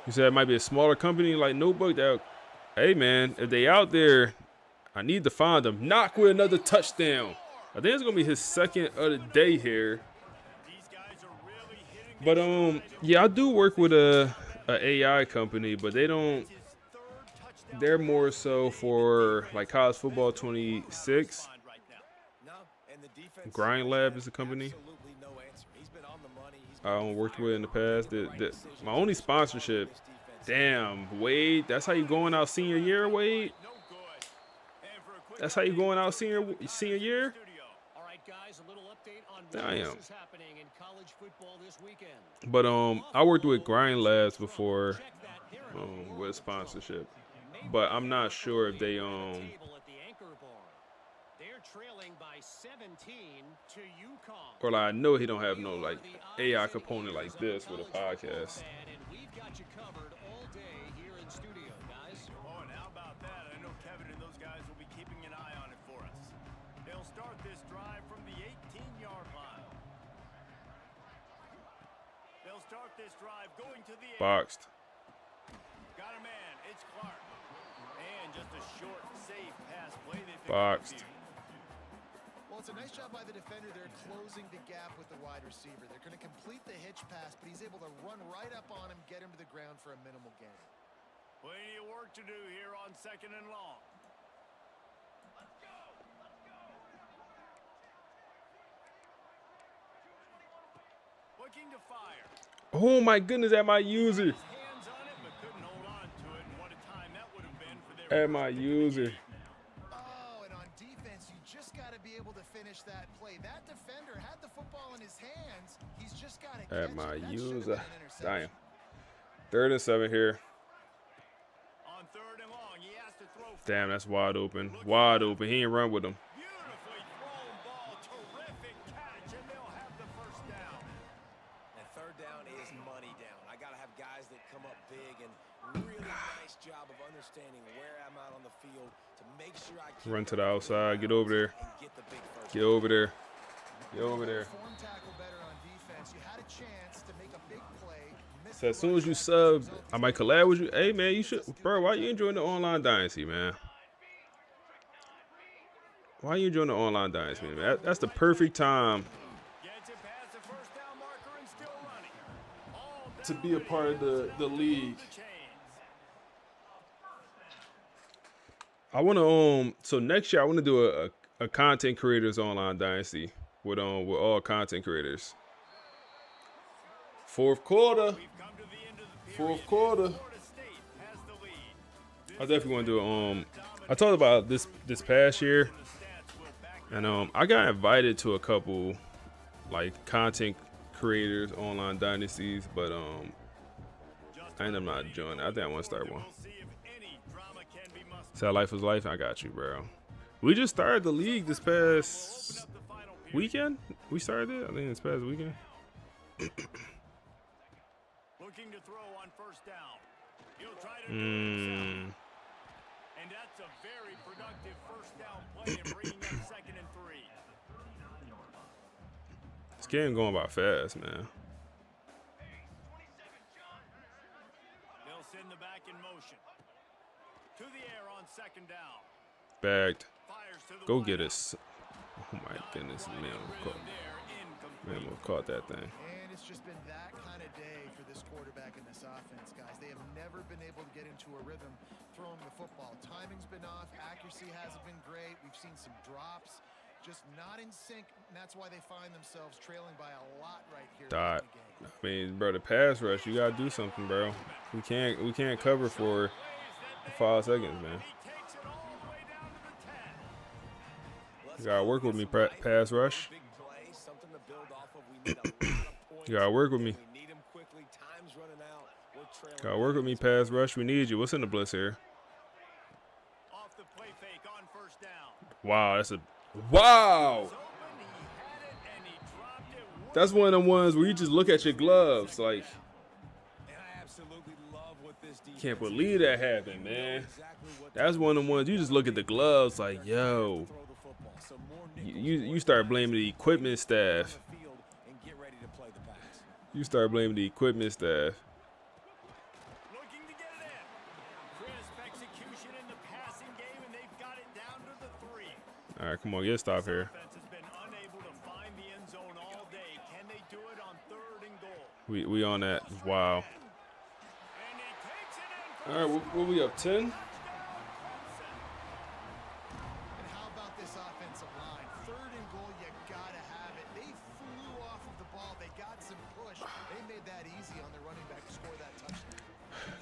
You said it might be a smaller company like Notebook that, hey man, if they out there, I need to find them. Knock with another touchdown. I think it's gonna be his second of the day here. But yeah, I do work with a AI company, but they don't. They're more so for like college football 26. Grind Lab is the company I worked with in the past. My only sponsorship. Damn, Wade. That's how you going out senior year, Wade? That's how you going out senior year? Damn. But I worked with Grind Labs before with sponsorship. But I'm not sure if they or like, I know he don't have no like AI component like this with a podcast. Boxed. Got a man, it's Clark. And just a short, safe pass play. Boxed. Well, it's a nice job by the defender there closing the gap with the wide receiver. They're going to complete the hitch pass, but he's able to run right up on him, get him to the ground for a minimal gain. Plenty of work to do here on 2nd and long. Let's go. Looking to fire. Oh my goodness, at my user. At my user. Oh, and on defense, you just got to be able to finish that play. That defender had the football in his hands. He's just got to at my user. Damn. 3rd and 7 here. On 3rd and long, he has to throw. Damn, that's wide open. Wide open. He ain't run with him. Beautifully thrown ball. Terrific catch, and they'll have the first down. And 3rd down is money down. I got to have guys that come up big and really nice job of understanding where I'm out on the field to make sure I keep run to the outside. Get over there. Get over there. Get over there. So as soon as you sub, I might collab with you. Hey man, you should, bro. Why you enjoying the online dynasty, man? Why you enjoying the online dynasty, man? That's the perfect time to be a part of the league. I want to so next year I want to do a content creators online dynasty with all content creators. Fourth quarter. I definitely want to do I talked about this past year, and I got invited to a couple like content creators online dynasties, but I ended up not joining. I think I want to start one. So life was life. I got you, bro. We just started the league this past weekend. We started it. I think this past weekend. Looking to throw on 1st down. He'll try to do it. And that's a very productive 1st down play and bringing up 2nd and 3. This game going by fast, man. They'll send the back in motion. To second down. Bagged. Fires to the Go wide get out. us. Oh my goodness, man. Rhythm there, incomplete. Man, we caught that thing. And it's just been that kind of day for this quarterback and this offense, guys. They have never been able to get into a rhythm throwing the football. Timing's been off. Accuracy hasn't been great. We've seen some drops. Just not in sync, and that's why they find themselves trailing by a lot right here. Dot. I mean, bro, the pass rush, you gotta do something, bro. We can't cover for 5 seconds, man. You gotta work with me, pass rush. You gotta work with me. Gotta work with me, pass rush. We need you. What's in the blitz here? Off the play fake on first down. Wow, that's a wow. That's one of them ones where you just look at your gloves like, can't believe that happened, man. That's one of them ones you just look at the gloves like, yo. You start blaming the equipment staff. You start blaming the equipment staff. Looking to get it in. Crisp execution in the passing game, and they've got it down to the 3. All right, come on, get a stop here. Offense has been unable to find the end zone all day. Can they do it on 3rd and goal? We on that. Wow. All right, what we up, 10? And how about this offensive line? 3rd and goal, you gotta have it. They flew off of the ball. They got some push. They made that easy on their running back to score that touchdown.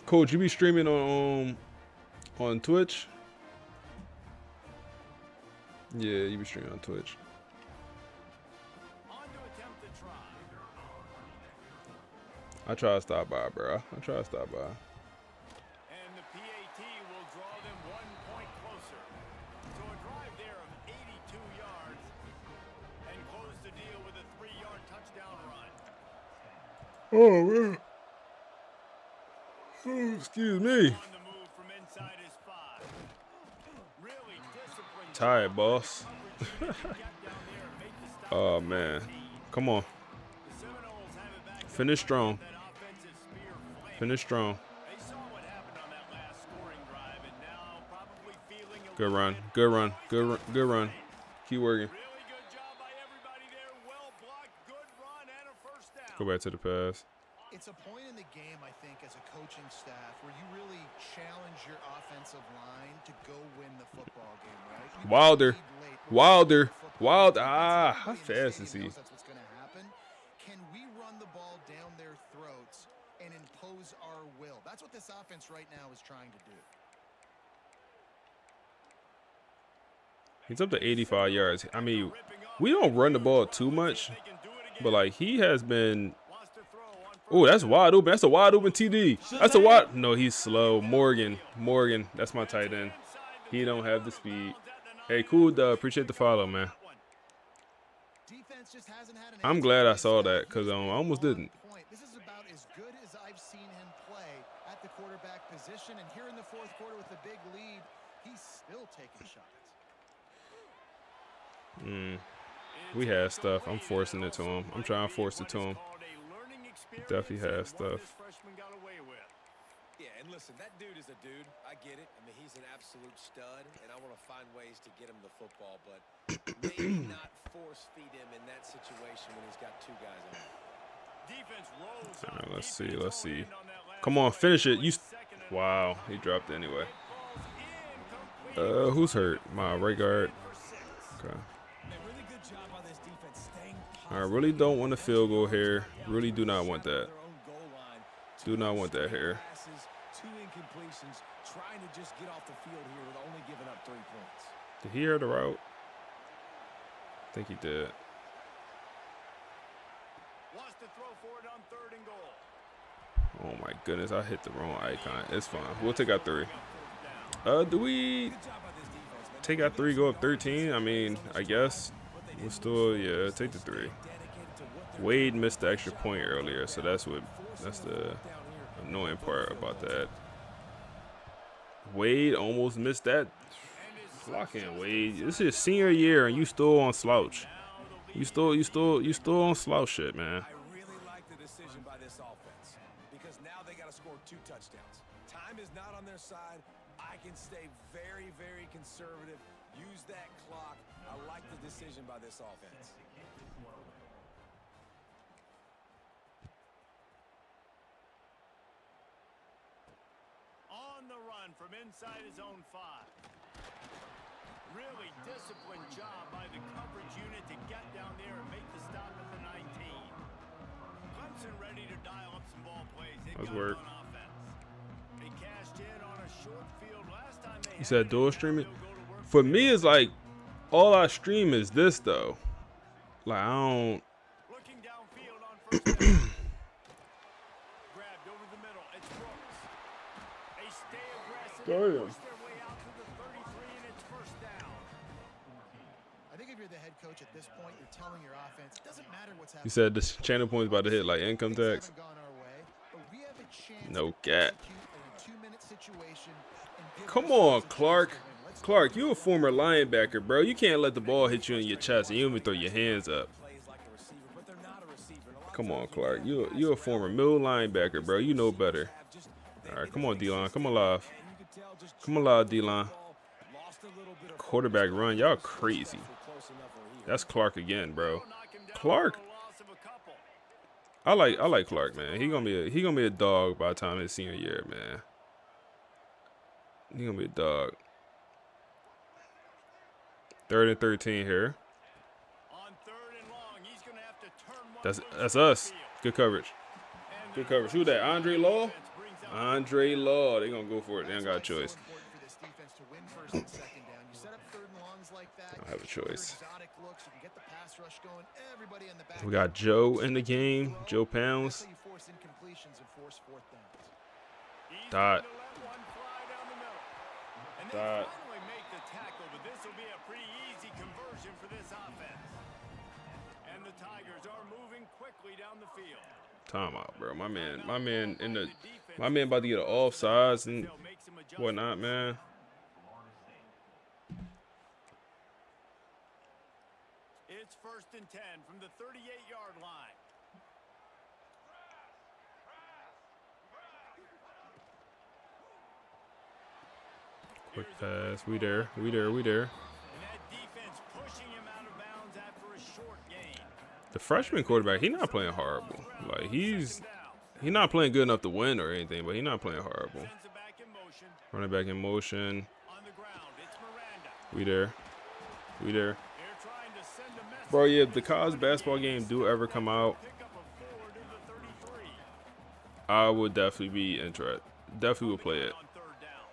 Coach, you be streaming on Twitch? Yeah, you be streaming on Twitch. On to attempt the try. I try to stop by, bro. I try to stop by. And the PAT will draw them 1 point closer. So a drive there of 82 yards and close the deal with a 3-yard touchdown run. Oh, man. Oh, excuse me. On the move from inside his 5. Really disciplined. Tired, boss. Oh, man. Come on. The Seminoles have it back. Finish strong. That offensive spear flame. Finish strong. They saw what happened on that last scoring drive and now probably feeling a Good little run. bit Good run. Good run. Good run. Keep working. Really good job by everybody there. Well blocked, good run, and a first down. Go back to the pass. It's a point in the game, I think, as a coaching staff where you really challenge your offensive line to go win the football game, right? You Wilder. lead late, Wilder. football. Wilder. Ah, how Everybody in the fast is stadium he? knows that's what's going to happen. Can we run the ball down their throats and impose our will? That's what this offense right now is trying to do. He's up to 85 yards. I mean, we don't run the ball too much, but like he has been. Oh, that's wide open. That's a wide open TD. That's a wide. No, he's slow. Morgan. That's my tight end. He don't have the speed. Hey, cool. Appreciate the follow, man. Defense just hasn't had an I'm glad I saw that because I almost didn't. This is about as good as I've seen him play at the quarterback position, and here in the 4th quarter with a big lead, he's still taking shots. We have stuff. I'm forcing it to him. I'm trying to force it to him. Definitely has stuff. Yeah, and listen, that dude is a dude. I get it. I mean, he's an absolute stud, and I want to find ways to get him the football, but maybe not force feed him in that situation when he's got 2 guys in him. Defense rolls All up. right, let's see. Come on, finish it. Wow, he dropped it anyway. Who's hurt? My right guard. Okay. I really don't want a field goal here. Really do not want that. Do not want that here. 2 incompletions, trying to just get off the field here with only giving up 3 points. Did he hear the route? I think he did. Wants to throw for it on 3rd and goal. Oh my goodness, I hit the wrong icon. It's fine. We'll take out 3. Do we take out 3, go up 13? I mean, I guess. We'll still, yeah, take the 3. Wade missed the extra point earlier, so that's the annoying part about that. Wade almost missed that. Lock in, Wade. This is senior year, and you still on slouch. You still on slouch shit, man. I really like the decision by this offense because now they got to score 2 touchdowns. Time is not on their side. I I can stay very, very conservative. Use that clock. I like the decision by this offense. On the run from inside his own 5. Really disciplined job by the coverage unit to get down there and make the stop at the 19. Clemson ready to dial up some ball plays. Nice work. On offense. They cashed in on a short field last time they You said dual streaming? For me, it's like all I stream is this though. Like I don't. Looking downfield on first down. Grabbed over the middle. It's Brooks. They stay aggressive. Damn. Push their way out to the 33 and it's first down. I think if you're the head coach at this point, you're telling your offense, it doesn't matter what's happening. You said this channel point's about to hit like income tax. Things haven't gone our way, but we have a chance No to cat. execute in a 2-minute situation and give Come ourselves on, a chance Clark. to win. Let's Clark, you a former linebacker, bro. You can't let the ball hit you in your chest and you don't even throw your hands up. Plays like a receiver, but they're not a receiver. And a lot of Come on, times Clark. you You a former middle linebacker, bro. You know better. have just All right, come on, D-line. Come alive. and you could tell just Come alive, D-line. lost a little bit of Quarterback focus. run. Y'all crazy. Close enough where he That's Clark again, bro. Knock him down Clark. for a loss of a couple. I like Clark, man. He gonna be a dog by the time his senior year, man. He gonna be a dog. 3rd and 13 here. On 3rd and long, he's going to have to turn one That's us. Good coverage. Good coverage. Who that? Andre Law? Andre Law. They gonna go for it. They don't got a choice. important for this defense to win first and second down. You set up 3rd and longs like that. Don't have a you choice. exotic looks, you can get the pass rush going. Everybody in the back. We got Joe in the game. Joe Pounds. That's how you force incompletions and force 4th downs. He's Dot. going to let one fly down the middle. And they Dot. finally make the tackle, but this will be a pretty easy conversion for this offense. And the Tigers are moving quickly down the field. Timeout, bro. My man about to get an offsides and They'll make some adjustments. whatnot, man. It's 1st and 10 from the 38-yard line. Quick pass. We there. We there. And that defense pushing him out of bounds after a short gain. The freshman quarterback, he not playing horrible. Like he's not playing good enough to win or anything, but he not playing horrible. Sends it back in motion. Running back in motion. On the ground, it's Miranda. We there. We there. They're trying to send a message. Bro, yeah, if the college basketball game do ever come out, Pick up a 4 to the 33. I would definitely be interested. Definitely would play it. On 3rd down.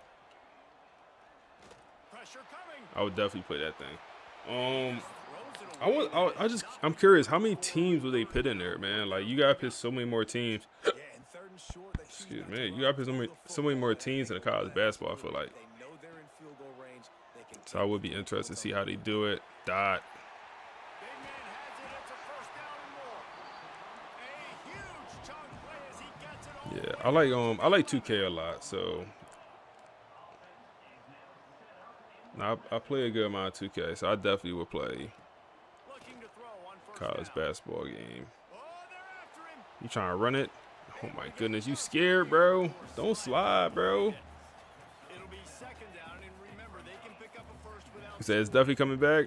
Pressure coming. I would definitely play that thing. Throws it away. I'm curious, how many teams will they put in there, man? Like, you gotta pick so many more teams. Yeah, and 3rd and short, they choose Excuse not me, to you run gotta pick the so many more football. teams in the college basketball, I feel like. They know they're in field goal range. They can So I would be interested to see how they do it. Dot. Big man has it. It's a 1st down and more. A huge chunk play as he gets it all the Yeah, I like 2K a lot, so I play a good amount of 2K, so I definitely would play looking to throw on 1st college down. basketball game. Oh, they're after him. You trying to run it? Oh my goodness, you scared, bro? Don't slide, bro. It'll be 2nd down, and remember, they can pick up a 1st without. He said it's definitely coming back.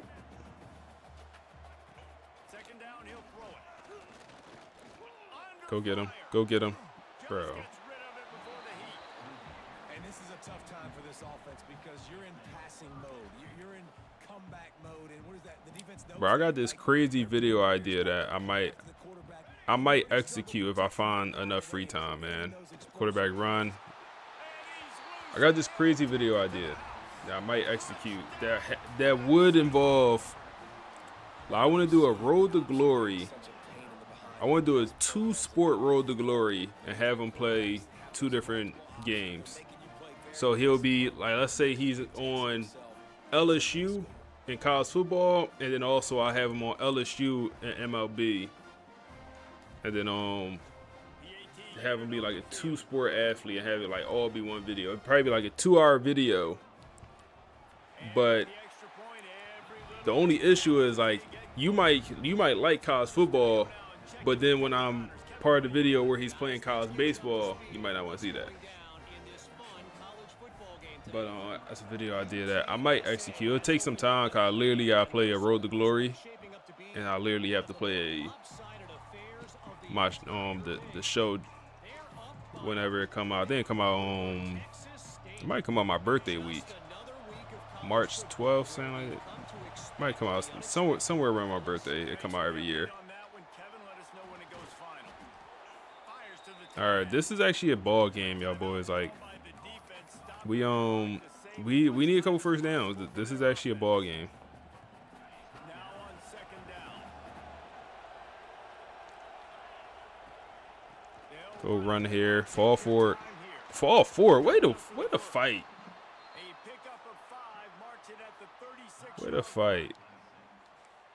2nd down, he'll throw it. Go get him. Under Go get him, fire. bro. Just gets rid of it before the heat. And this is a tough time for this offense because you're in passing mode. You're in comeback mode. And what is that? The defense knows Bro, I got that, this like, crazy video idea that I might the quarterback. execute if I find enough free time, man. Quarterback run. I got this crazy video idea that I might execute that would involve. Like, I want to do a road to glory. I want to do a 2-sport road to glory and have him play 2 different games. So he'll be like, let's say he's on LSU in college football, and then also I have him on LSU and MLB, and then have him be like a 2-sport athlete and have it like all be one video. It'd probably be like a 2-hour video, but the only issue is like you might like college football, but then when I'm part of the video where he's playing college baseball, you might not want to see that. But that's a video idea that I might execute. It'll take some time because I literally got to play a Road to Glory. And I literally have to play the show whenever it come out. Then it come out it might come out my birthday week. March 12th, something like that. Might come out somewhere around my birthday. It come out every year. All right, this is actually a ball game, y'all boys. Like we need a couple first downs. This is actually a ball game. Go run here, fall for it. Fall forward. Way to fight. Way to fight.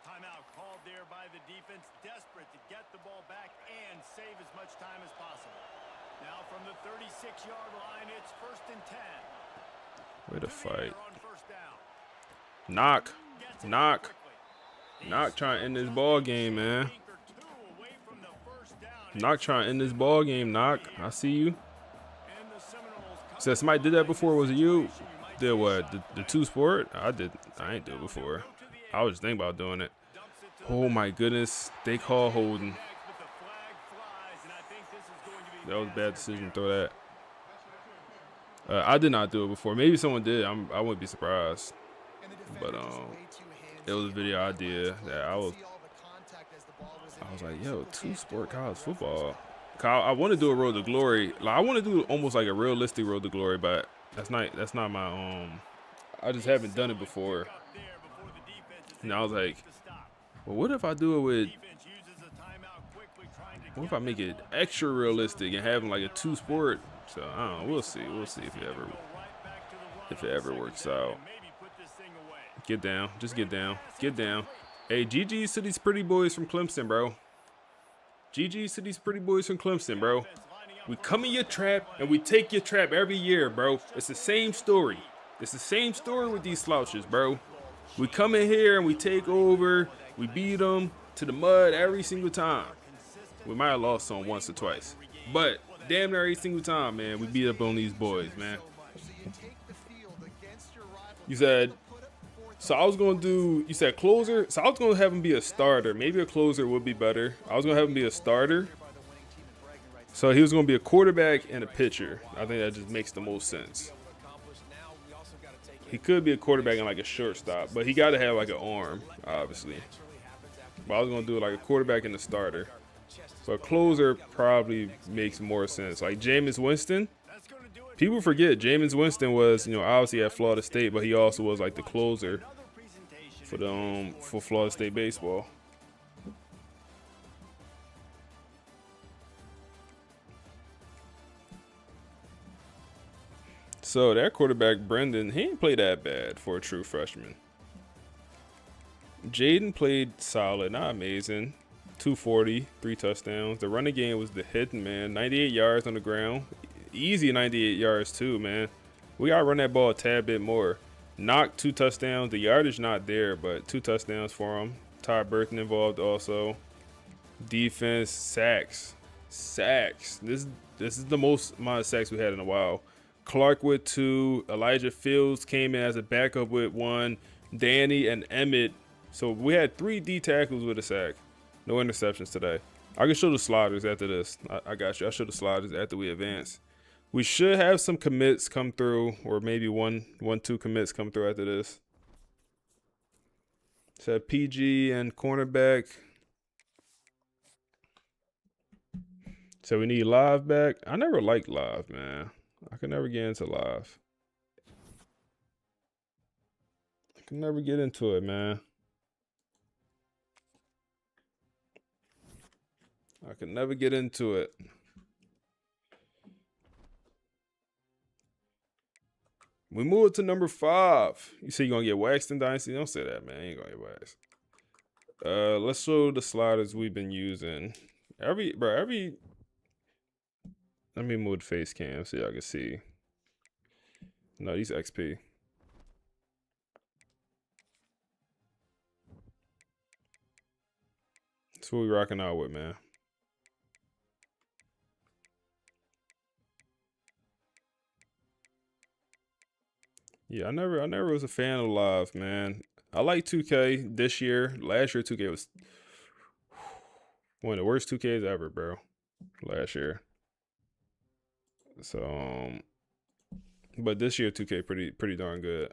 Timeout called there by the defense, desperate to get the ball back and save as much time as possible. Now from the 36-yard line, it's 1st and 10. Way to fight. Knock. Trying to end this ball game, man. Knock trying to end this ball game. Knock. I see you. Said somebody did that before. Was it you? Did what? The two sport? I ain't do it before. I was just thinking about doing it. Oh my goodness. They call holding. That was a bad decision to throw that. I did not do it before. Maybe someone did. I wouldn't be surprised. But it was a video idea that I was like, yo, two sport college football. I want to do a Road to Glory. Like I want to do almost like a realistic Road to Glory, but that's not my I just haven't done it before. And I was like, well, what if I do it with? What if I make it extra realistic and having like a two sport? So I don't know. We'll see. We'll see if it ever works out. Get down. Just get down. Get down. Hey, GG's to these pretty boys from Clemson, bro. GG's to these pretty boys from Clemson, bro. We come in your trap and we take your trap every year, bro. It's the same story. It's the same story with these slouches, bro. We come in here and we take over. We beat them to the mud every single time. We might have lost some once or twice, but damn near every single time, man, we beat up on these boys, man. You said, so I was going to do, you said closer. So I was going to have him be a starter. Maybe a closer would be better. I was going to have him be a starter. So he was going to be a quarterback and a pitcher. I think that just makes the most sense. He could be a quarterback and like a shortstop, but he got to have like an arm, obviously. But I was going to do like a quarterback and a starter. So a closer probably makes more sense. Like Jameis Winston. People forget Jameis Winston was, obviously at Florida State, but he also was like the closer for Florida State baseball. So that quarterback, Brendan, he ain't played that bad for a true freshman. Jaden played solid, not amazing. 240, 3 touchdowns. The running game was the hidden, man. 98 yards on the ground. Easy 98 yards too, man. We gotta run that ball a tad bit more. Knock 2 touchdowns. The yardage not there, but 2 touchdowns for him. Todd Burton involved also. Defense, sacks. This is the most amount of sacks we had in a while. Clark with 2. Elijah Fields came in as a backup with 1. Danny and Emmett. So we had 3 D tackles with a sack. No interceptions today. I can show the sliders after this. I got you. I'll show the sliders after we advance. We should have some commits come through, or maybe one, 2 commits come through after this. So PG and cornerback. So we need live back. I never liked live, man. I can never get into live. I can never get into it, man. I can never get into it. We move to number 5. You say you're going to get waxed in Dynasty? Don't say that, man. You ain't going to get waxed. Let's show the sliders we've been using. Let me move the face cam so y'all can see. No, these XP. That's what we rocking out with, man. Yeah, I never was a fan of live, man. I like 2K this year. Last year 2K was one of the worst 2Ks ever, bro. Last year. So, but this year 2K pretty darn good.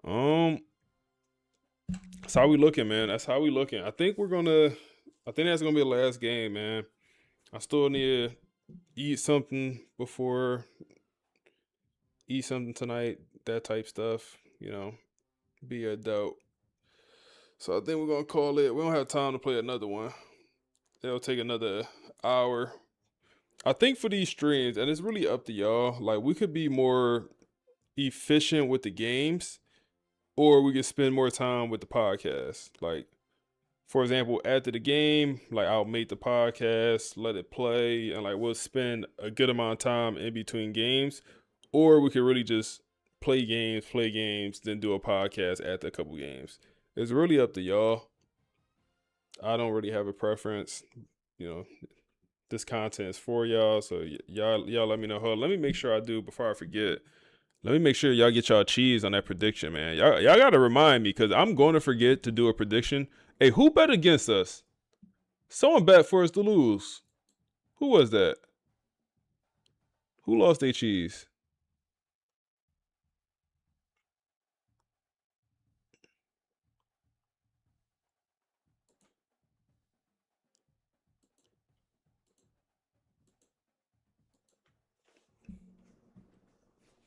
Um, that's how we looking, man. That's how we looking. I think that's gonna be the last game, man. I still need to eat something eat something tonight, that type stuff, be a adult. So I think we're gonna call it. We don't have time to play another one. It'll take another hour. I think for these streams, and it's really up to y'all. Like we could be more efficient with the games, or we could spend more time with the podcast. Like, for example, after the game, like I'll make the podcast, let it play, and like we'll spend a good amount of time in between games. Or we could really just play games, then do a podcast after a couple games. It's really up to y'all. I don't really have a preference. This content is for y'all, so y'all let me know. Hold on, let me make sure I do before I forget. Let me make sure y'all get y'all cheese on that prediction, man. Y'all got to remind me because I'm going to forget to do a prediction. Hey, who bet against us? Someone bet for us to lose. Who was that? Who lost their cheese?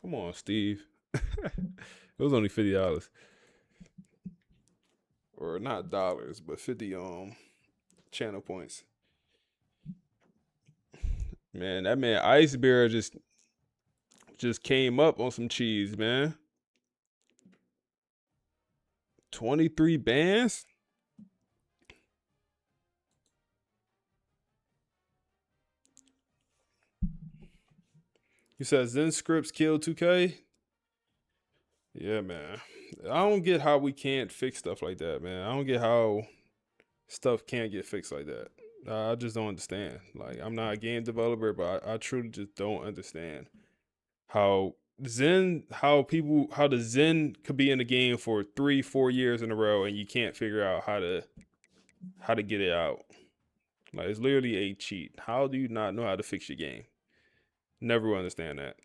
Come on, Steve. It was only $50. Or not dollars, but 50 channel points. Man, that man Ice Bear just came up on some cheese, man. 23 bands? You said Zen Scripts killed 2K? Yeah, man. I don't get how we can't fix stuff like that, man. I don't get how stuff can't get fixed like that. I just don't understand. Like, I'm not a game developer, but I truly just don't understand how the Zen could be in the game for 3-4 years in a row and you can't figure out how to get it out. Like, it's literally a cheat. How do you not know how to fix your game? Never will understand that.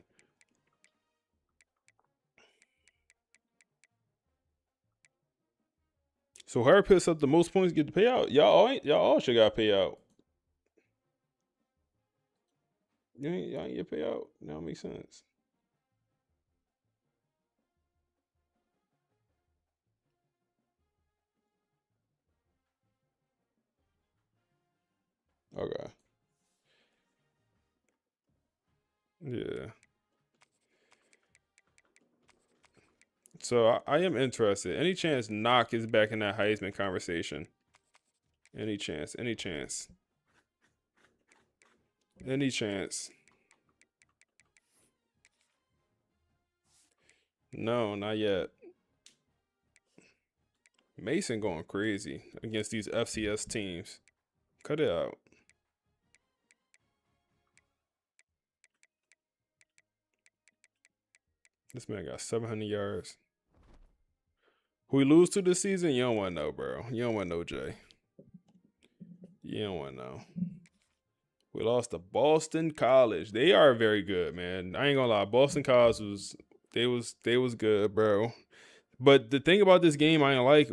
So whoever puts up the most points get the payout. Y'all all should got payout. Y'all ain't get payout. That don't make sense. Okay. Yeah. So I am interested. Any chance Knock is back in that Heisman conversation? Any chance? Any chance? Any chance? No, not yet. Mason going crazy against these FCS teams. Cut it out. This man got 700 yards. Who we lose to this season? You don't want to know, bro. You don't want to know, Jay. You don't want to know. We lost to Boston College. They are very good, man. I ain't gonna lie. Boston College was good, bro. But the thing about this game I ain't like,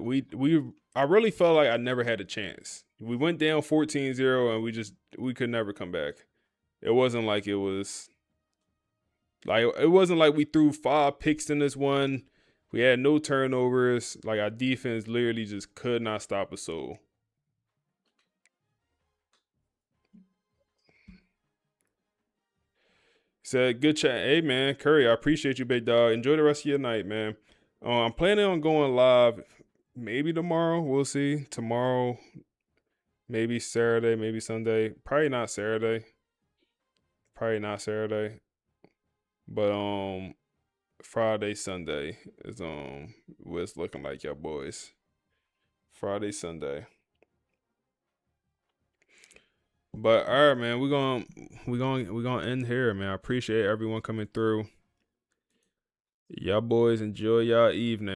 I really felt like I never had a chance. We went down 14-0 and we could never come back. It wasn't like we threw 5 picks in this one. We had no turnovers. Like, our defense literally just could not stop a soul. Said, good chat. Hey, man, Curry, I appreciate you, big dog. Enjoy the rest of your night, man. I'm planning on going live maybe tomorrow. We'll see. Tomorrow, maybe Saturday, maybe Sunday. Probably not Saturday. But Friday, Sunday is what it's looking like, y'all boys. Friday, Sunday. But all right, man, we're gonna end here, man. I appreciate everyone coming through. Y'all boys enjoy y'all evening.